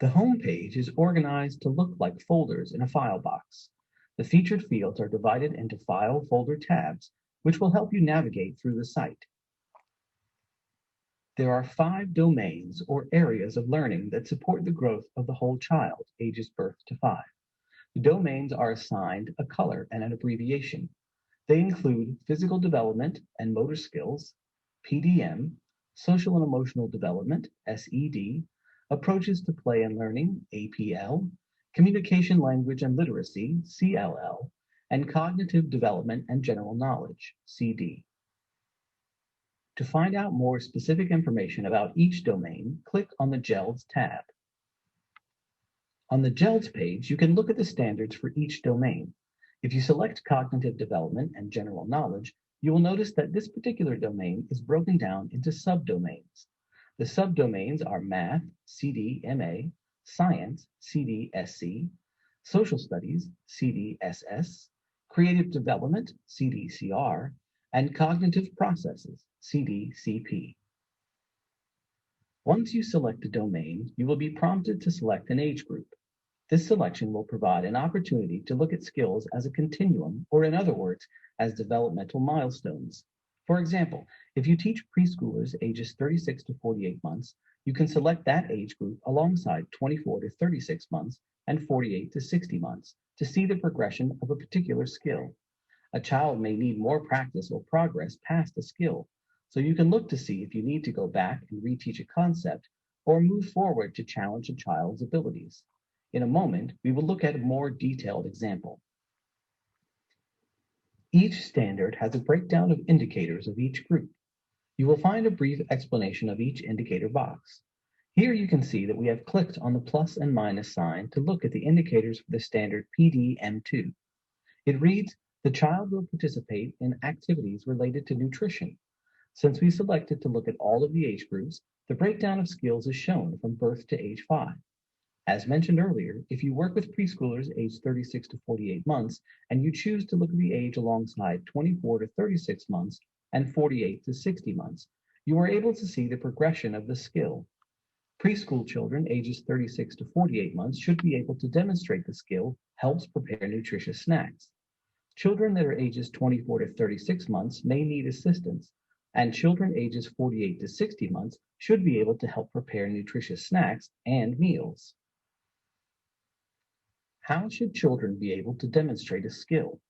The homepage is organized to look like folders in a file box. The featured fields are divided into file folder tabs, which will help you navigate through the site. There are 5 domains or areas of learning that support the growth of the whole child, ages birth to 5. The domains are assigned a color and an abbreviation. They include physical development and motor skills, PDM, social and emotional development, SED, approaches to play and learning, APL, communication, language, and literacy, CLL, and cognitive development and general knowledge, CD. To find out more specific information about each domain, click on the GELS tab. On the GELS page, you can look at the standards for each domain. If you select cognitive development and general knowledge, you will notice that this particular domain is broken down into subdomains. The subdomains are math, CD-MA, science, CD-SC, social studies, CD-SS, creative development, CD-CR, and cognitive processes, CD-CP. Once you select a domain, you will be prompted to select an age group. This selection will provide an opportunity to look at skills as a continuum, or in other words, as developmental milestones. For example, if you teach preschoolers ages 36 to 48 months, you can select that age group alongside 24 to 36 months and 48 to 60 months to see the progression of a particular skill. A child may need more practice or progress past a skill, so you can look to see if you need to go back and reteach a concept or move forward to challenge a child's abilities. In a moment, we will look at a more detailed example. Each standard has a breakdown of indicators of each group. You will find a brief explanation of each indicator box. Here you can see that we have clicked on the plus and minus sign to look at the indicators for the standard PD-M2. It reads, the child will participate in activities related to nutrition. Since we selected to look at all of the age groups, the breakdown of skills is shown from birth to age 5. As mentioned earlier, if you work with preschoolers aged 36 to 48 months, and you choose to look at the age alongside 24 to 36 months and 48 to 60 months, you are able to see the progression of the skill. Preschool children ages 36 to 48 months should be able to demonstrate the skill helps prepare nutritious snacks. Children that are ages 24 to 36 months may need assistance, and children ages 48 to 60 months should be able to help prepare nutritious snacks and meals. How should children be able to demonstrate a skill?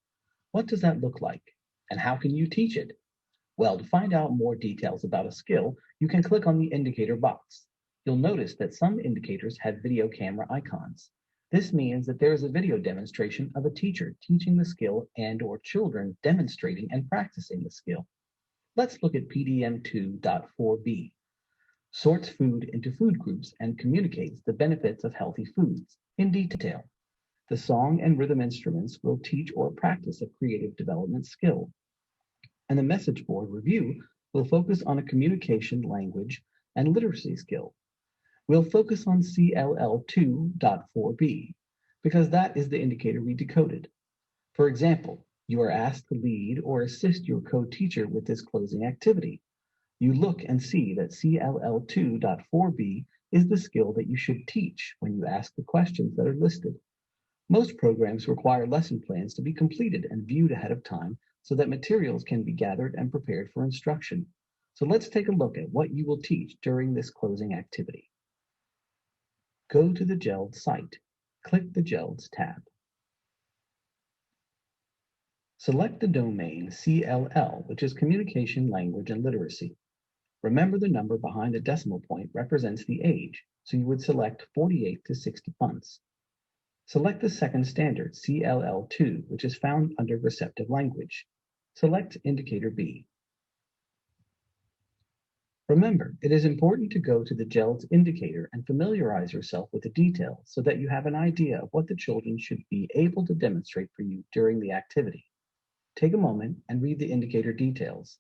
What does that look like? And how can you teach it? Well, to find out more details about a skill, you can click on the indicator box. You'll notice that some indicators have video camera icons. This means that there is a video demonstration of a teacher teaching the skill and/or children demonstrating and practicing the skill. Let's look at PDM2.4b. Sorts food into food groups and communicates the benefits of healthy foods in detail. The song and rhythm instruments will teach or practice a creative development skill. And the message board review will focus on a communication, language, and literacy skill. We'll focus on CLL2.4b because that is the indicator we decoded. For example, you are asked to lead or assist your co-teacher with this closing activity. You look and see that CLL2.4b is the skill that you should teach when you ask the questions that are listed. Most programs require lesson plans to be completed and viewed ahead of time so that materials can be gathered and prepared for instruction. So let's take a look at what you will teach during this closing activity. Go to the GELD site. Click the GELDS tab. Select the domain CLL, which is Communication, Language, and Literacy. Remember the number behind the decimal point represents the age, so you would select 48 to 60 months. Select the second standard, CLL2, which is found under Receptive Language. Select Indicator B. Remember, it is important to go to the GELDS indicator and familiarize yourself with the details so that you have an idea of what the children should be able to demonstrate for you during the activity. Take a moment and read the indicator details.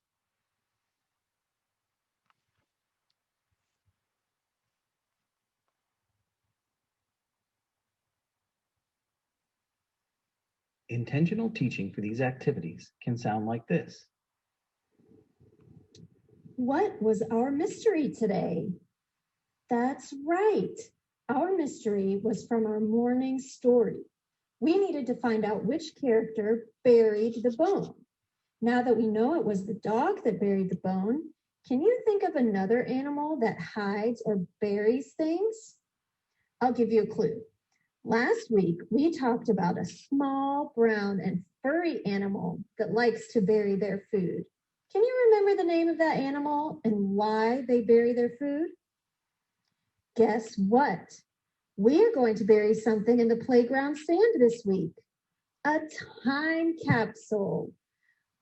Intentional teaching for these activities can sound like this. What was our mystery today? That's right. Our mystery was from our morning story. We needed to find out which character buried the bone. Now that we know it was the dog that buried the bone, can you think of another animal that hides or buries things? I'll give you a clue. Last week, we talked about a small, brown, and furry animal that likes to bury their food. Can you remember the name of that animal and why they bury their food? Guess what? We are going to bury something in the playground sand this week. A time capsule.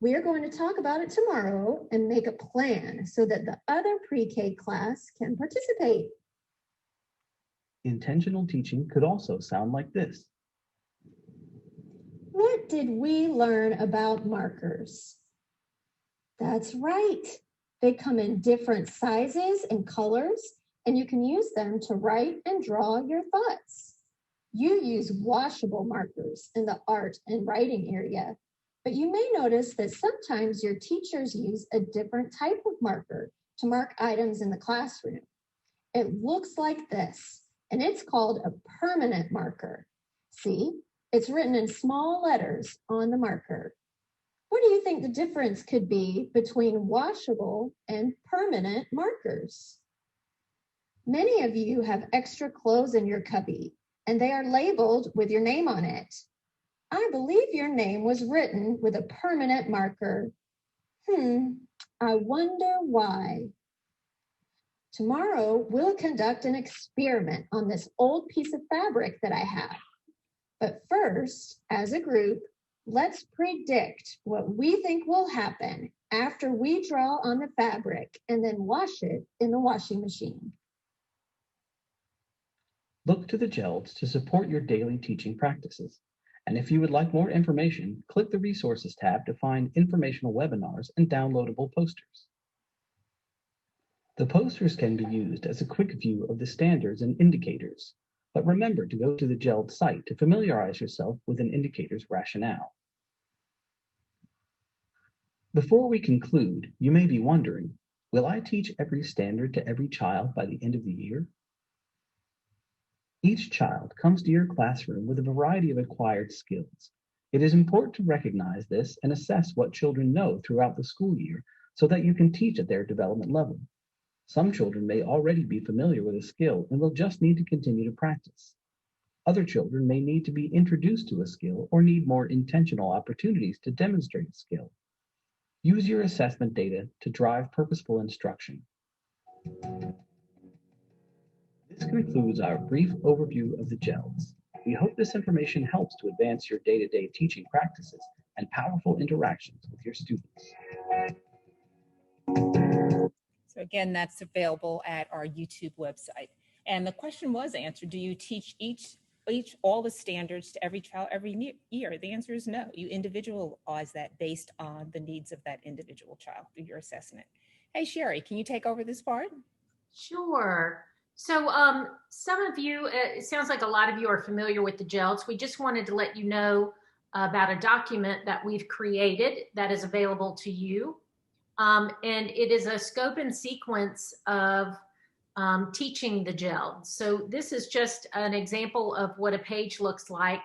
We are going to talk about it tomorrow and make a plan so that the other pre-K class can participate. Intentional teaching could also sound like this. What What did we learn about markers? That's right. They come in different sizes and colors, and you can use them to write and draw your thoughts. You use washable markers in the art and writing area, but you may notice that sometimes your teachers use a different type of marker to mark items in the classroom. It looks like this, and it's called a permanent marker. See, it's written in small letters on the marker. What do you think the difference could be between washable and permanent markers? Many of you have extra clothes in your cubby, and they are labeled with your name on it. I believe your name was written with a permanent marker. I wonder why. Tomorrow, we'll conduct an experiment on this old piece of fabric that I have. But first, as a group, let's predict what we think will happen after we draw on the fabric and then wash it in the washing machine. Look to the GELDs to support your daily teaching practices. And if you would like more information, click the Resources tab to find informational webinars and downloadable posters. The posters can be used as a quick view of the standards and indicators, but remember to go to the GELD site to familiarize yourself with an indicator's rationale. Before we conclude, you may be wondering, will I teach every standard to every child by the end of the year? Each child comes to your classroom with a variety of acquired skills. It is important to recognize this and assess what children know throughout the school year so that you can teach at their development level. Some children may already be familiar with a skill and will just need to continue to practice. Other children may need to be introduced to a skill or need more intentional opportunities to demonstrate a skill. Use your assessment data to drive purposeful instruction. This concludes our brief overview of the GELDs. We hope this information helps to advance your day-to-day teaching practices and powerful interactions with your students. So again, that's available at our YouTube website. And the question was answered, do you teach all the standards to every child every year? The answer is no. You individualize that based on the needs of that individual child through your assessment. Hey, Sherry, can you take over this part? Sure. So some of you, it sounds like a lot of you are familiar with the GELDs. We just wanted to let you know about a document that we've created that is available to you. And it is a scope and sequence of teaching the GELDs. So this is just an example of what a page looks like.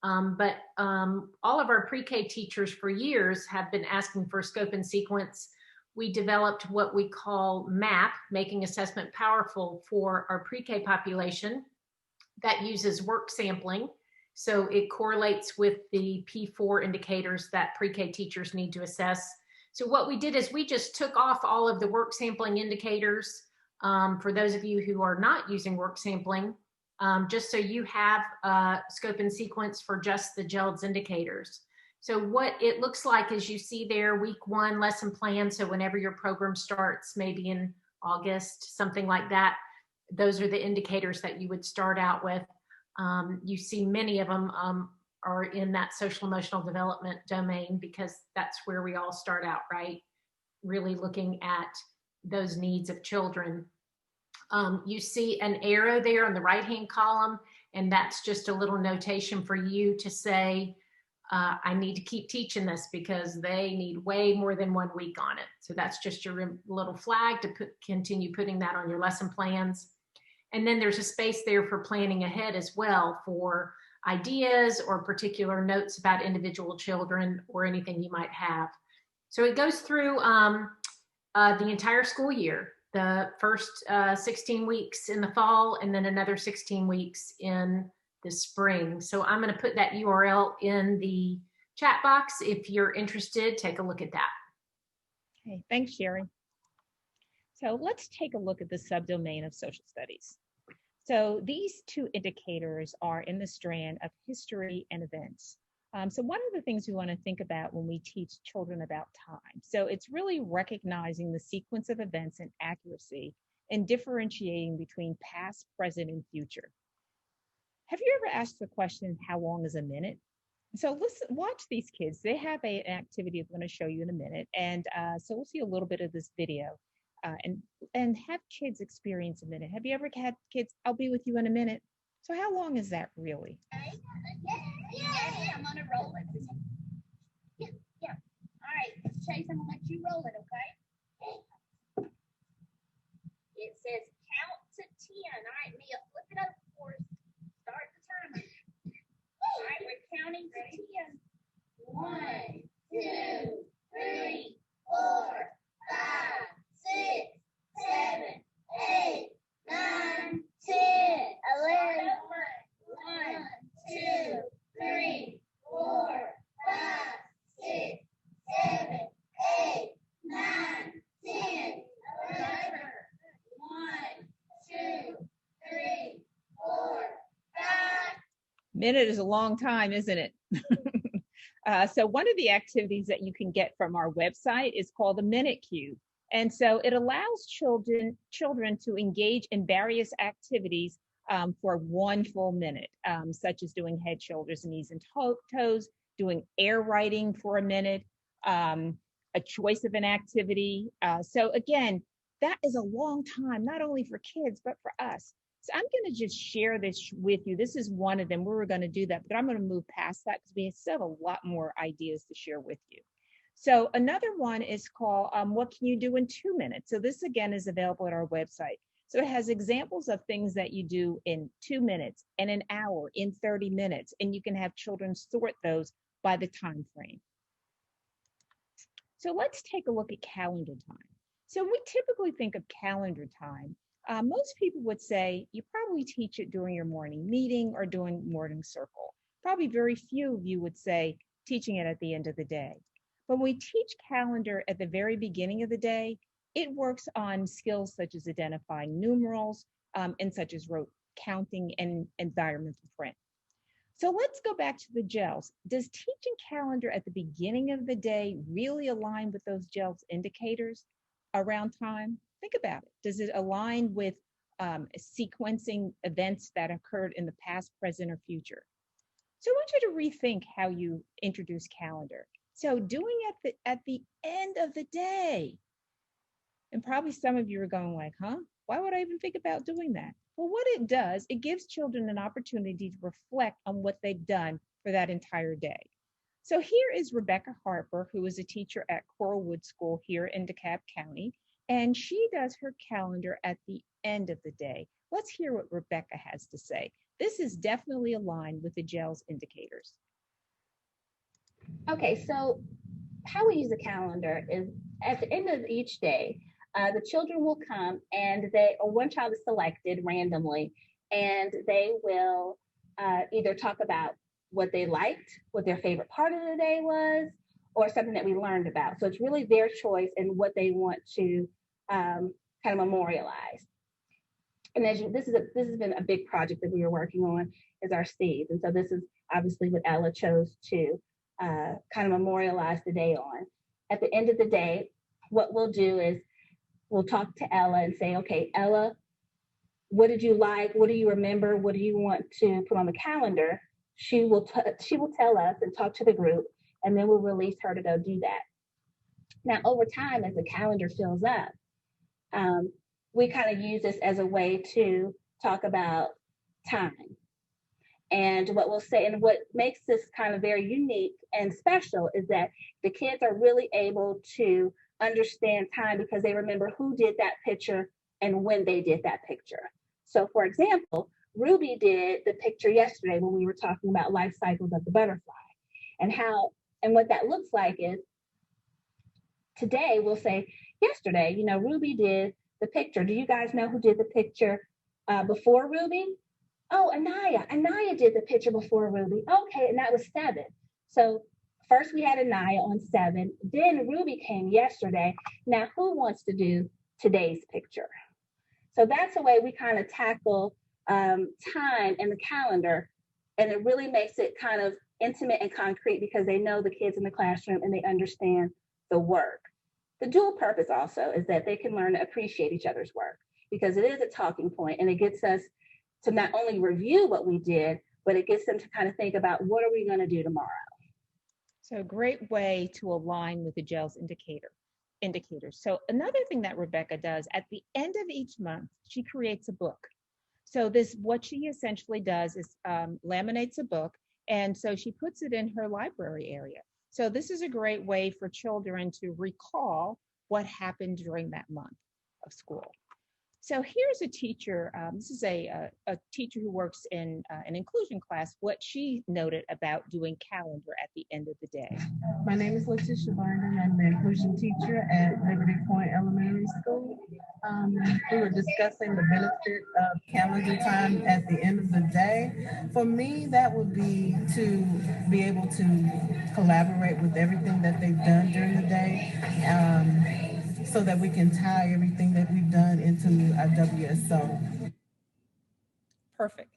But all of our pre-K teachers for years have been asking for scope and sequence. We developed what we call MAP, Making Assessment Powerful, for our pre-K population that uses work sampling. So it correlates with the P4 indicators that pre-K teachers need to assess. So what we did is we just took off all of the work sampling indicators for those of you who are not using work sampling, just so you have scope and sequence for just the GELDs indicators. So what it looks like is you see there week 1 lesson plan. So whenever your program starts, maybe in August, something like that, those are the indicators that you would start out with. You see many of them are in that social emotional development domain because that's where we all start out, right? Really looking at those needs of children. You see an arrow there on the right-hand column, and that's just a little notation for you to say, I need to keep teaching this because they need way more than 1 week on it. So that's just your little flag to continue putting that on your lesson plans. And then there's a space there for planning ahead as well for ideas or particular notes about individual children or anything you might have. So it goes through the entire school year, the first 16 weeks in the fall, and then another 16 weeks in the spring. So I'm going to put that URL in the chat box. If you're interested, take a look at that. Okay, thanks, Sherry. So let's take a look at the subdomain of social studies. So these 2 indicators are in the strand of history and events. So one of the things we want to think about when we teach children about time. So it's really recognizing the sequence of events and accuracy and differentiating between past, present, and future. Have you ever asked the question, how long is a minute? So listen, watch these kids. They have an activity I'm going to show you in a minute. And so we'll see a little bit of this video and have kids experience a minute. Have you ever had kids, I'll be with you in a minute? So how long is that really? Yeah, I'm gonna roll it. Yeah. All right, Chase, I'm gonna let you roll it, okay? It says count to 10. All right, Mia, flip it up for us. Start the timer. All right, we're counting to 10. 1, 2, 3, 4, 5, 6, 7, 8, 9, 10, 11. 1, 2, 3, 4, 5, 6, 7, 8, 9, 10, 11. 1, 2, 3, 4, 5. Minute is a long time, isn't it? So one of the activities that you can get from our website is called the Minute Cube. And so it allows children to engage in various activities for 1 full minute, such as doing head, shoulders, knees, and toes, doing air writing for a minute, a choice of an activity. So again, that is a long time, not only for kids, but for us. So I'm going to just share this with you. This is one of them. We were going to do that, but I'm going to move past that because we still have a lot more ideas to share with you. So another one is called What Can You Do in 2 Minutes? So this again is available at our website. So it has examples of things that you do in 2 minutes, in an hour, in 30 minutes, and you can have children sort those by the time frame. So let's take a look at calendar time. So we typically think of calendar time. Most people would say you probably teach it during your morning meeting or during morning circle. Probably very few of you would say teaching it at the end of the day. When we teach calendar at the very beginning of the day, it works on skills such as identifying numerals and such as rote counting and environmental print. So let's go back to the GELS. Does teaching calendar at the beginning of the day really align with those GELS indicators around time? Think about it. Does it align with sequencing events that occurred in the past, present, or future? So I want you to rethink how you introduce calendar. So doing it at the end of the day. And probably some of you are going like, huh? Why would I even think about doing that? Well, what it does, it gives children an opportunity to reflect on what they've done for that entire day. So here is Rebecca Harper, who is a teacher at Coralwood School here in DeKalb County, and she does her calendar at the end of the day. Let's hear what Rebecca has to say. This is definitely aligned with the GELS indicators. Okay, so how we use a calendar is at the end of each day, the children will come and one child is selected randomly, and they will either talk about what they liked, what their favorite part of the day was, or something that we learned about. So it's really their choice and what they want to kind of memorialize. And as this has been a big project that we were working on is our seeds. And so this is obviously what Ella chose to kind of memorialize the day on. At the end of the day, what we'll do is we'll talk to Ella and say, okay, Ella, what did you like? What do you remember? What do you want to put on the calendar? She will tell us and talk to the group, and then we'll release her to go do that. Now, over time, as the calendar fills up, we kind of use this as a way to talk about time. And what we'll say, and what makes this kind of very unique and special is that the kids are really able to understand time because they remember who did that picture and when they did that picture. So for example, Ruby did the picture yesterday when we were talking about life cycles of the butterfly and what that looks like is today we'll say, yesterday, Ruby did the picture. Do you guys know who did the picture before Ruby? Oh, Anaya. Anaya did the picture before Ruby. Okay, and that was 7. So first we had Anaya on 7. Then Ruby came yesterday. Now who wants to do today's picture? So that's the way we kind of tackle time in the calendar. And it really makes it kind of intimate and concrete because they know the kids in the classroom and they understand the work. The dual purpose also is that they can learn to appreciate each other's work because it is a talking point and it gets us to not only review what we did, but it gets them to kind of think about what are we going to do tomorrow. So a great way to align with the GELS indicators. So another thing that Rebecca does at the end of each month, she creates a book. So what she essentially does is laminates a book, and so she puts it in her library area. So this is a great way for children to recall what happened during that month of school. So here's a teacher, this is a teacher who works in an inclusion class, what she noted about doing calendar at the end of the day. My name is Letitia Barnum. I'm the inclusion teacher at Liberty Point Elementary School. We were discussing the benefit of calendar time at the end of the day. For me, that would be to be able to collaborate with everything that they've done during the day. So that we can tie everything that we've done into our WSO. Perfect.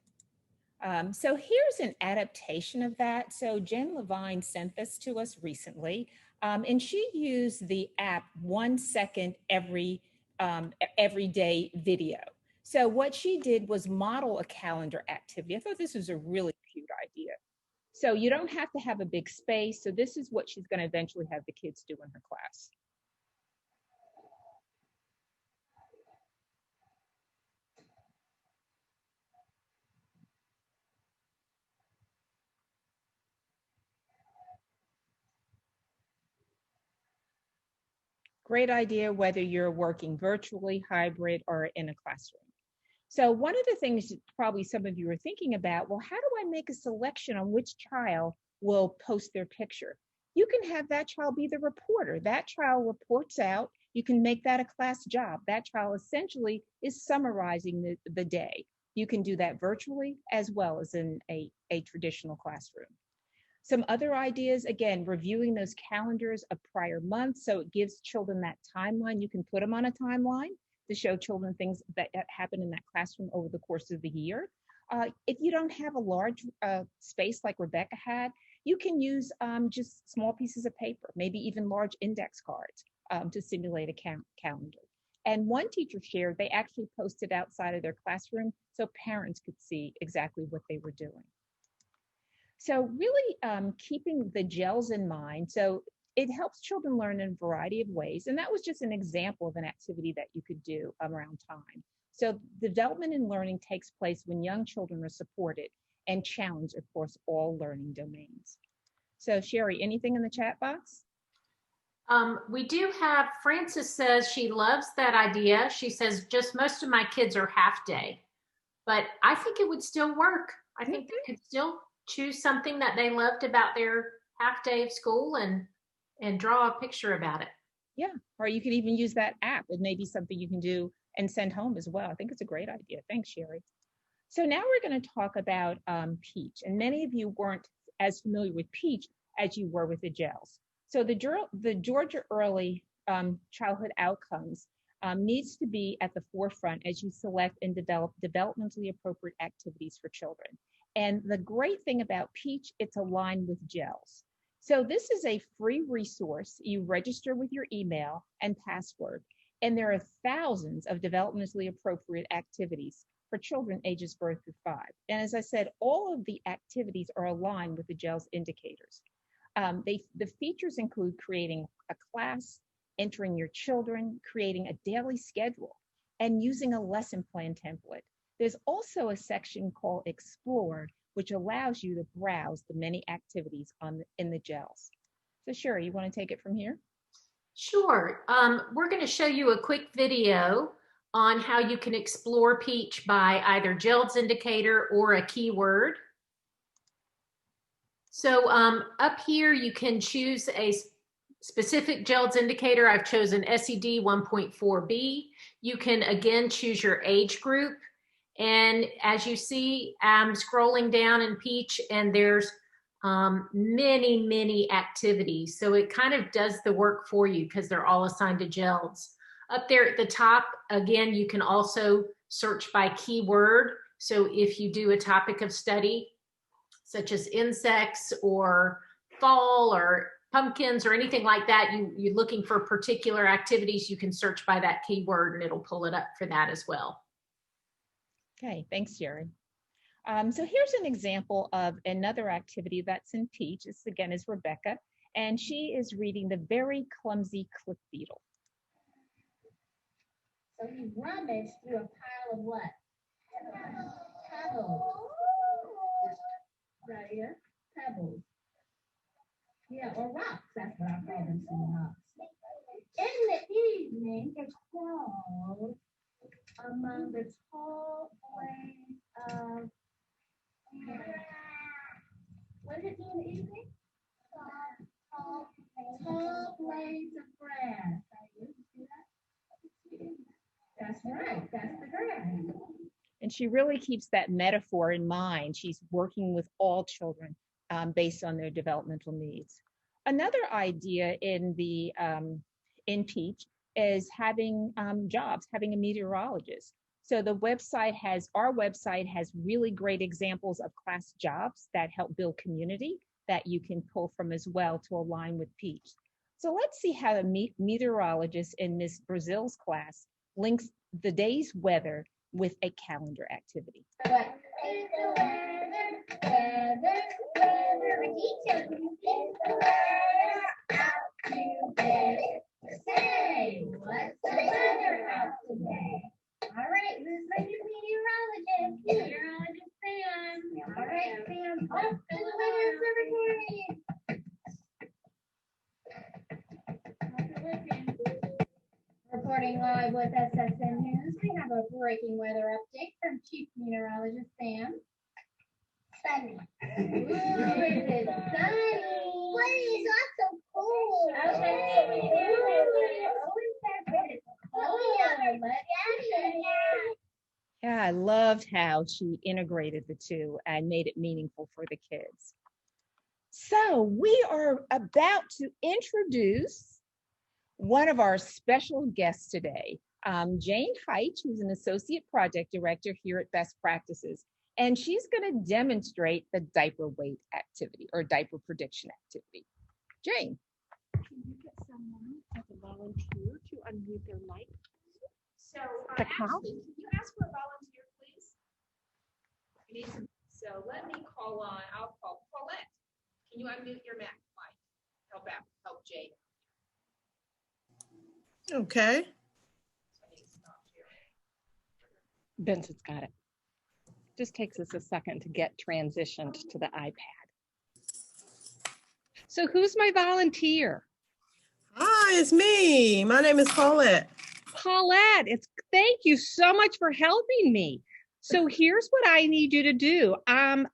So here's an adaptation of that. So Jen Levine sent this to us recently, and she used the app 1 second every day video. So what she did was model a calendar activity. I thought this was a really cute idea. So you don't have to have a big space. So this is what she's going to eventually have the kids do in her class. Great idea whether you're working virtually, hybrid, or in a classroom. So one of the things probably some of you are thinking about, well, how do I make a selection on which child will post their picture? You can have that child be the reporter. That child reports out. You can make that a class job. That child essentially is summarizing the day. You can do that virtually as well as in a traditional classroom. Some other ideas, again, reviewing those calendars of prior months. So it gives children that timeline. You can put them on a timeline to show children things that happen in that classroom over the course of the year. If you don't have a large space like Rebecca had, you can use just small pieces of paper, maybe even large index cards to simulate a calendar. And one teacher shared they actually posted outside of their classroom so parents could see exactly what they were doing. So really keeping the GELS in mind. So it helps children learn in a variety of ways. And that was just an example of an activity that you could do around time. So development and learning takes place when young children are supported and challenged across all learning domains. So Sherry, anything in the chat box? We do have, Frances says she loves that idea. She says, just most of my kids are half day, but I think it would still work. I think they could still choose something that they loved about their half day of school and draw a picture about it. Yeah, or you could even use that app. It may be something you can do and send home as well. I think it's a great idea. Thanks, Sherry. So now we're going to talk about Peach. And many of you weren't as familiar with Peach as you were with the GELS. So the Georgia Early Childhood Outcomes needs to be at the forefront as you select and develop developmentally appropriate activities for children. And the great thing about Peach, it's aligned with GELS. So this is a free resource. You register with your email and password, and there are thousands of developmentally appropriate activities for children ages birth through 5. And as I said, all of the activities are aligned with the GELS indicators. The features include creating a class, entering your children, creating a daily schedule, and using a lesson plan template. There's also a section called Explore, which allows you to browse the many activities in the GELS. So Sherry, you want to take it from here? Sure. We're going to show you a quick video on how you can explore Peach by either GELS indicator or a keyword. So up here, you can choose a specific GELS indicator. I've chosen SED 1.4b. You can again choose your age group. And as you see, I'm scrolling down in Peach and there's many, many activities. So it kind of does the work for you because they're all assigned to GELS. Up there at the top, again, you can also search by keyword. So if you do a topic of study, such as insects or fall or pumpkins or anything like that, you're looking for particular activities, you can search by that keyword and it'll pull it up for that as well. Okay, thanks, Sherry. So here's an example of another activity that's in Teach. This again is Rebecca, and she is reading The Very Clumsy Cliff Beetle. So he rummaged through a pile of what? Pebbles. Right here, pebbles. Yeah, or rocks. That's what I call them, some rocks. In the evening, it crawled among the tall blades of. What did it do in the evening? Tall blades of grass. That's right. That's the grass. And she really keeps that metaphor in mind. She's working with all children based on their developmental needs. Another idea in the in Teach is having jobs, having a meteorologist. So the website has, our website has really great examples of class jobs that help build community that you can pull from as well to align with Teach. So let's see how a meteorologist in Miss Brazil's class links the day's weather with a calendar activity. What is the weather? Weather, weather. Teacher, is the weather out today? Say, what's the weather out today? All right, this is like your meteorologist. Meteorologist Sam. All right, Sam. Off to the weather observatory. Reporting live with SSN News, we have a breaking weather update from Chief Meteorologist Sam. Sunny. Ooh, it is sunny. Please, not so cold. Okay. Yeah, I loved how she integrated the two and made it meaningful for the kids. So we are about to introduce one of our special guests today, Jane Heitch, who's an Associate Project Director here at Best Practices. And she's going to demonstrate the diaper weight activity or diaper prediction activity. Jane. Can you get someone as a volunteer to unmute their mic? So, Ashley, can you ask for a volunteer, please? So let me call on, I'll call Paulette. Can you unmute your mic? Help Jane. Okay. Benson's got it. Just takes us a second to get transitioned to the iPad. So who's my volunteer? Hi, it's me. My name is Paulette. Paulette, thank you so much for helping me. So here's what I need you to do.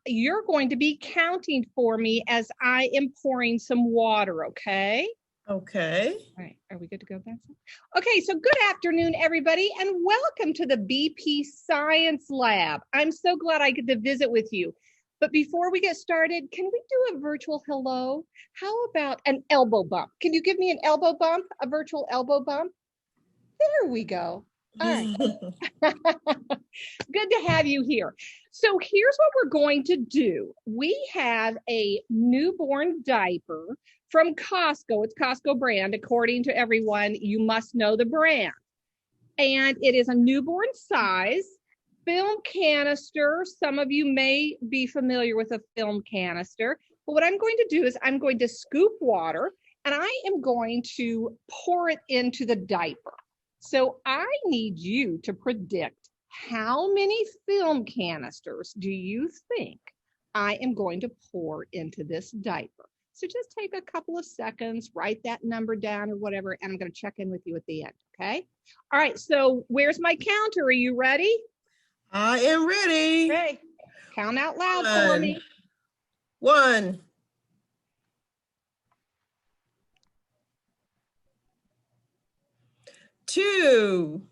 You're going to be counting for me as I am pouring some water, okay? Okay. All right, are we good to go, Benson? Okay, so good afternoon, everybody, and welcome to the BP Science Lab. I'm so glad I get to visit with you. But before we get started, can we do a virtual hello? How about an elbow bump? Can you give me an elbow bump, a virtual elbow bump? There we go. All right. Good to have you here. So here's what we're going to do. We have a newborn diaper from Costco. It's Costco brand. According to everyone, you must know the brand. And it is a newborn size film canister. Some of you may be familiar with a film canister. But what I'm going to do is I'm going to scoop water and I am going to pour it into the diaper. So I need you to predict how many film canisters do you think I am going to pour into this diaper. So just take a couple of seconds, write that number down or whatever, and I'm going to check in with you at the end, okay? All right, so where's my counter? Are you ready? I am ready. Okay, count out loud for me. 1. 2.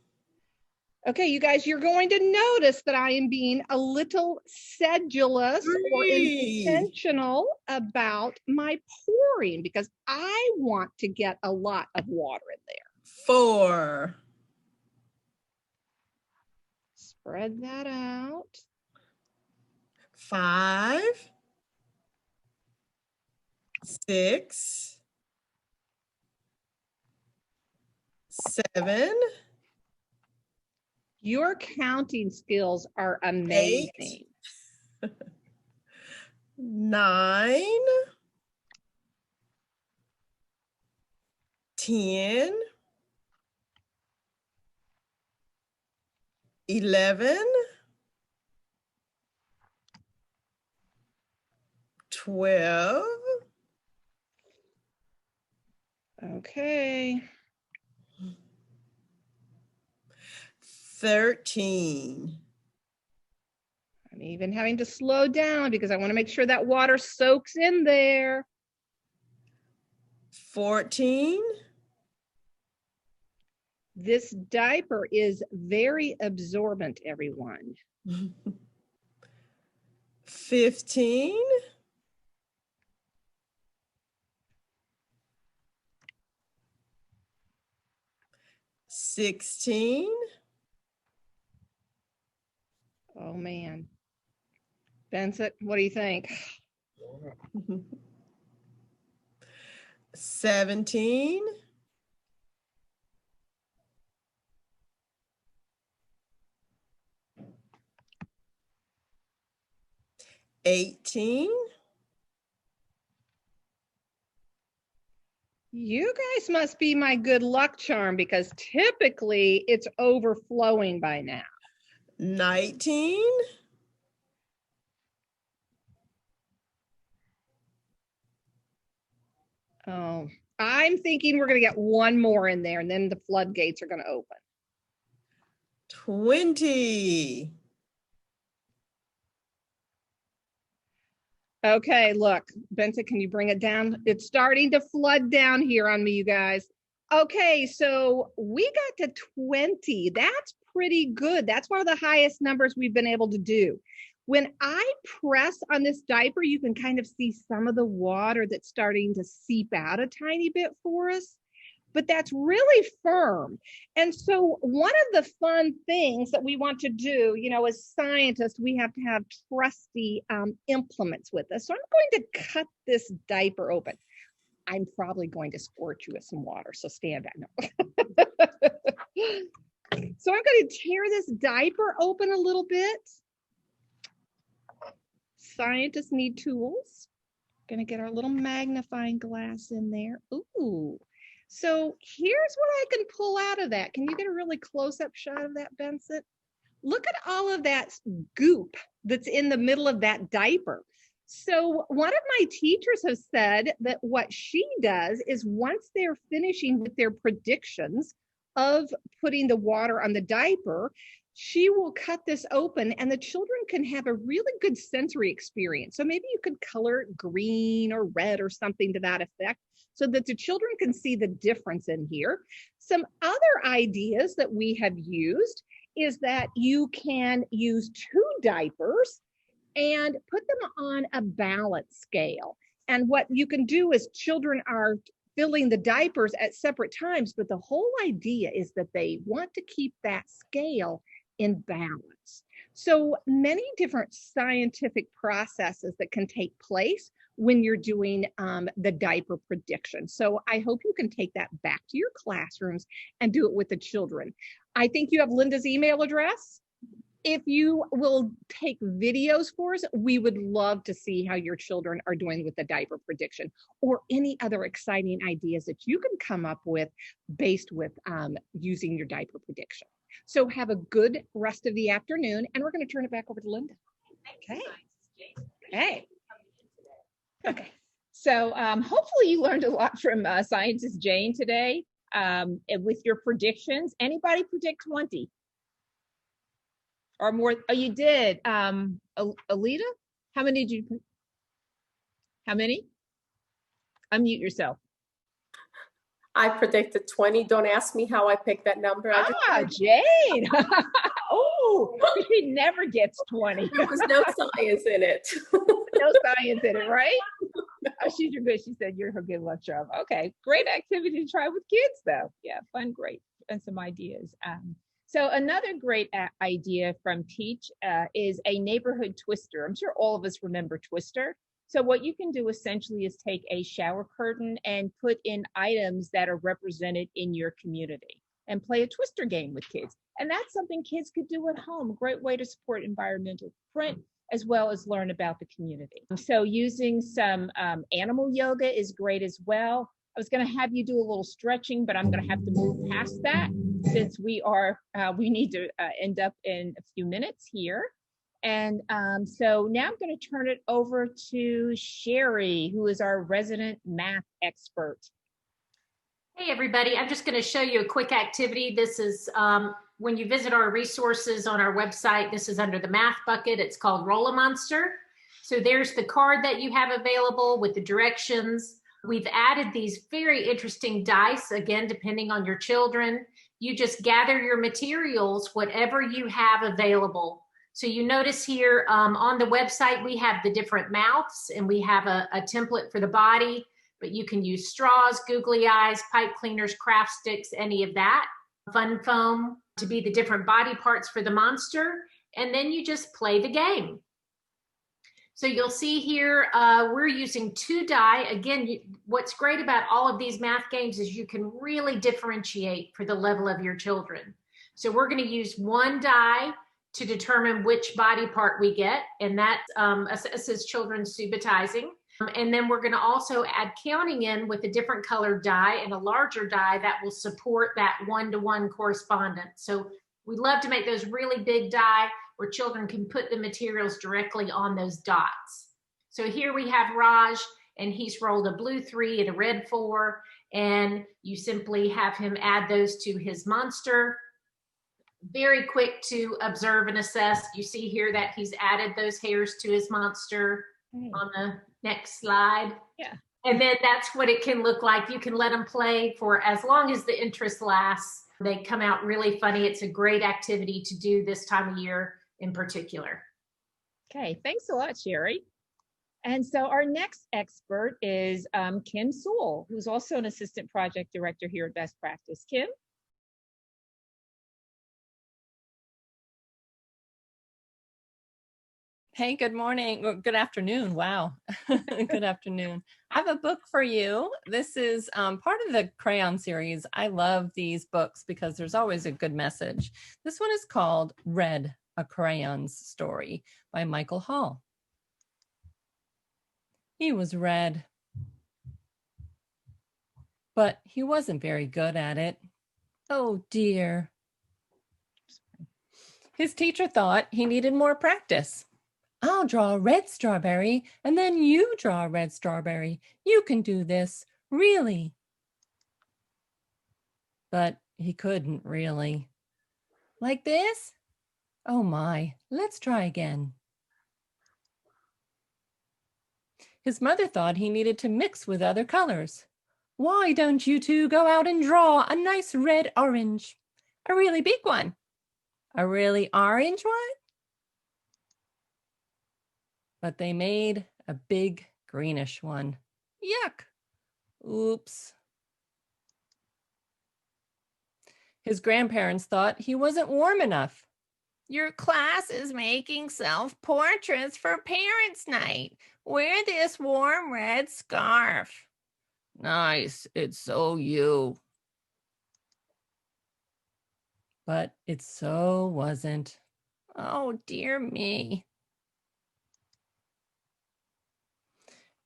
Okay, you guys, you're going to notice that I am being a little sedulous or intentional about my pouring because I want to get a lot of water in there. 4. Spread that out. 5. 6. 7. Your counting skills are amazing. 9, 10, 11, 12. Okay. 13. I'm even having to slow down because I want to make sure that water soaks in there. 14. This diaper is very absorbent, everyone. 15. 16. Oh man. Vincent, what do you think? 17. 18. You guys must be my good luck charm because typically it's overflowing by now. 19. 'Oh, I'm thinking we're going to get one more in there and then the floodgates are going to open. 20. Okay, look, Vincent, can you bring it down? It's starting to flood down here on me, you guys. Okay, so we got to 20. That's pretty good. That's one of the highest numbers we've been able to do. When I press on this diaper, you can kind of see some of the water that's starting to seep out a tiny bit for us, but that's really firm. And so one of the fun things that we want to do, you know, as scientists, we have to have trusty implements with us. So I'm going to cut this diaper open. I'm probably going to squirt you with some water, so stand back. No. So I'm going to tear this diaper open a little bit. Scientists need tools. Going to get our little magnifying glass in there. Ooh. So here's what I can pull out of that. Can you get a really close-up shot of that, Benson? Look at all of that goop that's in the middle of that diaper. So one of my teachers has said that what she does is once they're finishing with their predictions of putting the water on the diaper, she will cut this open and the children can have a really good sensory experience. So maybe you could color it green or red or something to that effect so that the children can see the difference in here. Some other ideas that we have used is that you can use 2 diapers and put them on a balance scale. And what you can do is children are filling the diapers at separate times, but the whole idea is that they want to keep that scale in balance. So many different scientific processes that can take place when you're doing the diaper prediction. So I hope you can take that back to your classrooms and do it with the children. I think you have Linda's email address. If you will take videos for us, we would love to see how your children are doing with the diaper prediction or any other exciting ideas that you can come up with based with using your diaper prediction. So have a good rest of the afternoon, and we're going to turn it back over to Linda. Okay. Okay. Okay. So hopefully you learned a lot from Scientist Jane today with your predictions. Anybody predict 20? Or more? Oh, you did. Alita, how many did you? How many? Unmute yourself. I predicted 20. Don't ask me how I picked that number. Jane. Oh, she never gets 20. There was no science in it. No science in it, right? Oh, she's your good. She said you're her good luck charm. Okay, great activity to try with kids, though. Yeah, fun, great, and some ideas. So another great idea from Teach is a neighborhood twister. I'm sure all of us remember Twister. So what you can do essentially is take a shower curtain and put in items that are represented in your community and play a Twister game with kids. And that's something kids could do at home. Great way to support environmental footprint as well as learn about the community. So using some animal yoga is great as well. I was going to have you do a little stretching, but I'm going to have to move past that since we need to end up in a few minutes here. And so now I'm going to turn it over to Sherry, who is our resident math expert. Hey, everybody. I'm just going to show you a quick activity. This is when you visit our resources on our website, this is under the math bucket. It's called Roll-A-Monster. So there's the card that you have available with the directions. We've added these very interesting dice, again, depending on your children. You just gather your materials, whatever you have available. So you notice here on the website, we have the different mouths and we have a template for the body, but you can use straws, googly eyes, pipe cleaners, craft sticks, any of that. Fun foam to be the different body parts for the monster. And then you just play the game. So you'll see here, we're using 2 die. Again, what's great about all of these math games is you can really differentiate for the level of your children. So we're going to use 1 die to determine which body part we get, and that assesses children's subitizing. And then we're going to also add counting in with a different colored die and a larger die that will support that 1-to-1 correspondence. So we love to make those really big die where children can put the materials directly on those dots. So here we have Raj, and he's rolled a blue 3 and a red 4, and you simply have him add those to his monster. Very quick to observe and assess. You see here that he's added those hairs to his monster on the next slide. Yeah. And then that's what it can look like. You can let them play for as long as the interest lasts. They come out really funny. It's a great activity to do this time of year in particular. Okay, thanks a lot, Sherry. And so our next expert is Kim Sewell, who's also an assistant project director here at Best Practice. Kim? Hey, good morning, or good afternoon. Wow. Good afternoon. I have a book for you. This is part of the crayon series. I love these books because there's always a good message. This one is called Red, A Crayon's Story by Michael Hall. He was red, but he wasn't very good at it. Oh dear. His teacher thought he needed more practice. I'll draw a red strawberry, and then you draw a red strawberry. You can do this, really. But he couldn't really. Like this? Oh my, let's try again. His mother thought he needed to mix with other colors. Why don't you two go out and draw a nice red orange? A really big one. A really orange one? But they made a big greenish one. Yuck. Oops. His grandparents thought he wasn't warm enough. Your class is making self-portraits for parents' night. Wear this warm red scarf. Nice, it's so you. But it so wasn't. Oh, dear me.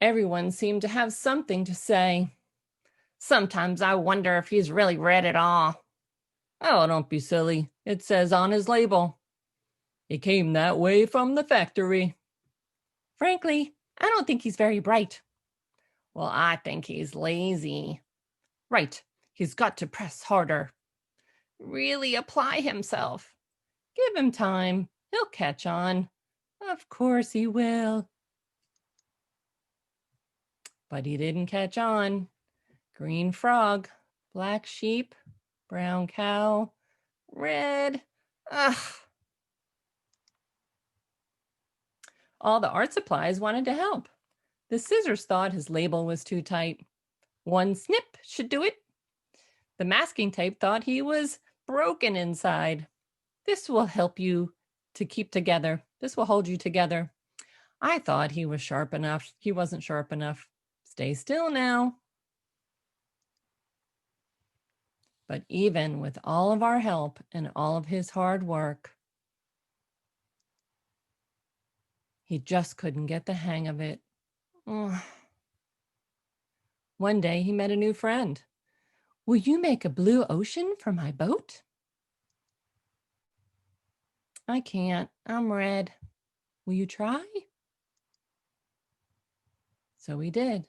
Everyone seemed to have something to say. Sometimes I wonder if he's really red at all. Oh, don't be silly. It says on his label. He came that way from the factory. Frankly, I don't think he's very bright. Well, I think he's lazy. Right, he's got to press harder. Really apply himself. Give him time. He'll catch on. Of course he will. But he didn't catch on. Green frog, black sheep, brown cow, red. Ugh. All the art supplies wanted to help. The scissors thought his label was too tight. One snip should do it. The masking tape thought he was broken inside. This will help you to keep together. This will hold you together. I thought he was sharp enough. He wasn't sharp enough. Stay still now. But even with all of our help and all of his hard work, He just couldn't get the hang of it. Ugh. One day he met a new friend. Will you make a blue ocean for my boat? I can't. I'm red. Will you try? So he did.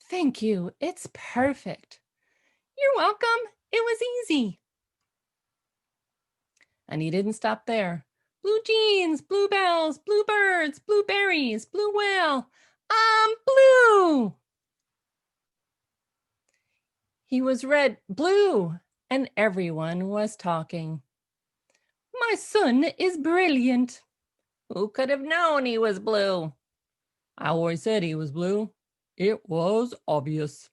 Thank you. It's perfect. You're welcome. It was easy. And he didn't stop there. Blue jeans, blue bells, blue birds, blue berries, blue whale. I'm blue. He was red, blue, and everyone was talking. My son is brilliant. Who could have known he was blue? I always said he was blue. It was obvious.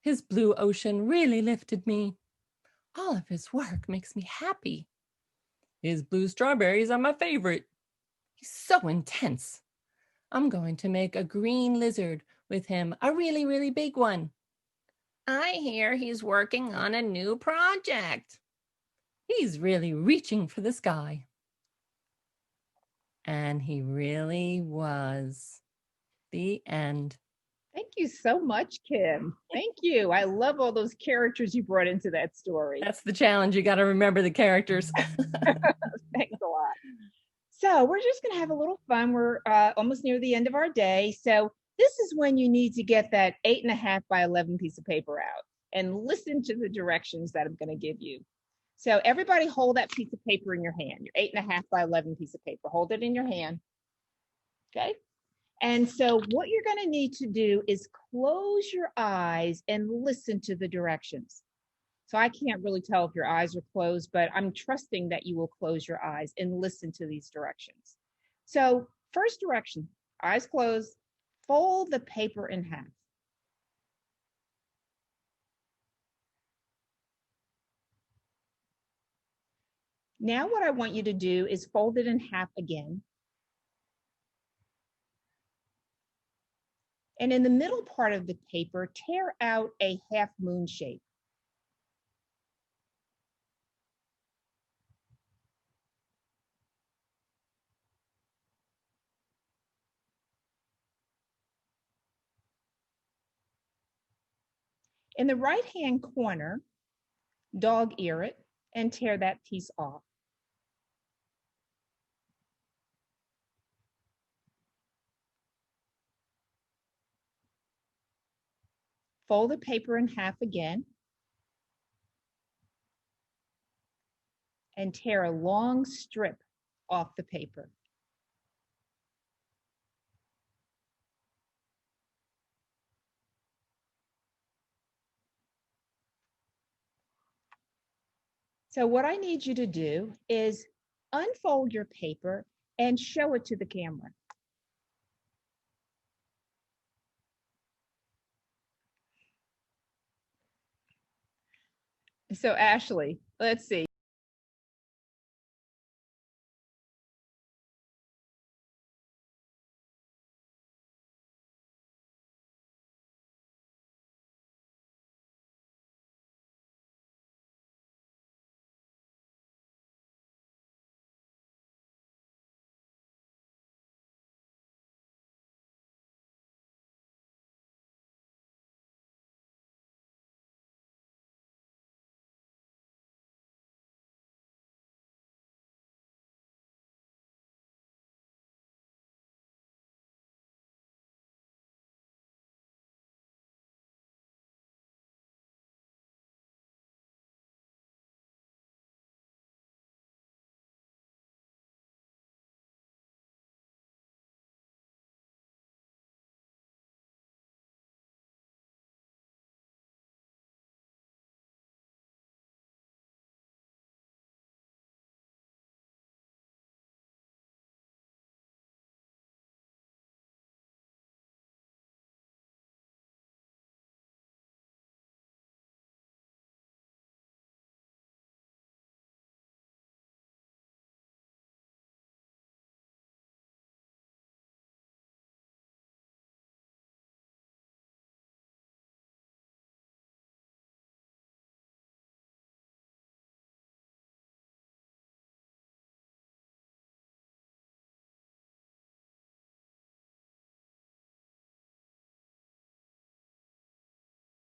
His blue ocean really lifted me. All of his work makes me happy. His blue strawberries are my favorite. He's so intense. I'm going to make a green lizard with him, a really, really big one. I hear he's working on a new project. He's really reaching for the sky. And he really was. The end. Thank you so much, Kim. Thank you. I love all those characters you brought into that story. That's the challenge. You got to remember the characters. Thanks a lot. So we're just going to have a little fun. We're almost near the end of our day. So this is when you need to get that 8.5 by 11 piece of paper out and listen to the directions that I'm going to give you. So everybody hold that piece of paper in your hand, your 8.5 by 11 piece of paper. Hold it in your hand. Okay. And so what you're going to need to do is close your eyes and listen to the directions. So I can't really tell if your eyes are closed, but I'm trusting that you will close your eyes and listen to these directions. So first direction, eyes closed, fold the paper in half. Now what I want you to do is fold it in half again. And in the middle part of the paper, tear out a half moon shape. In the right-hand corner, dog ear it and tear that piece off. Fold the paper in half again and tear a long strip off the paper. So what I need you to do is unfold your paper and show it to the camera. So Ashley, let's see.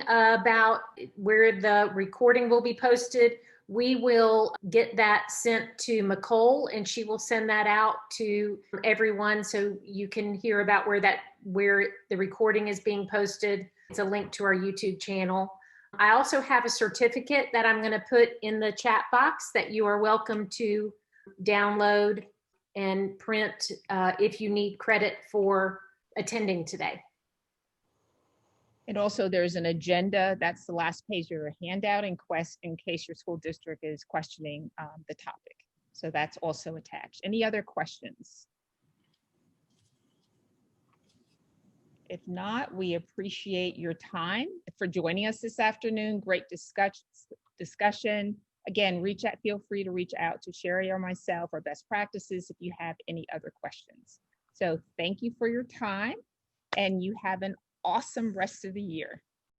about where the recording will be posted, we will get that sent to Nicole and she will send that out to everyone so you can hear about where the recording is being posted. It's a link to our YouTube channel. I also have a certificate that I'm going to put in the chat box that you are welcome to download and print if you need credit for attending today. And also there's an agenda. That's the last page of your handout in case your school district is questioning the topic. So that's also attached. Any other questions? If not, we appreciate your time for joining us this afternoon. Great discussion. Again, feel free to reach out to Sherry or myself or best practices if you have any other questions. So thank you for your time and you have an awesome rest of the year.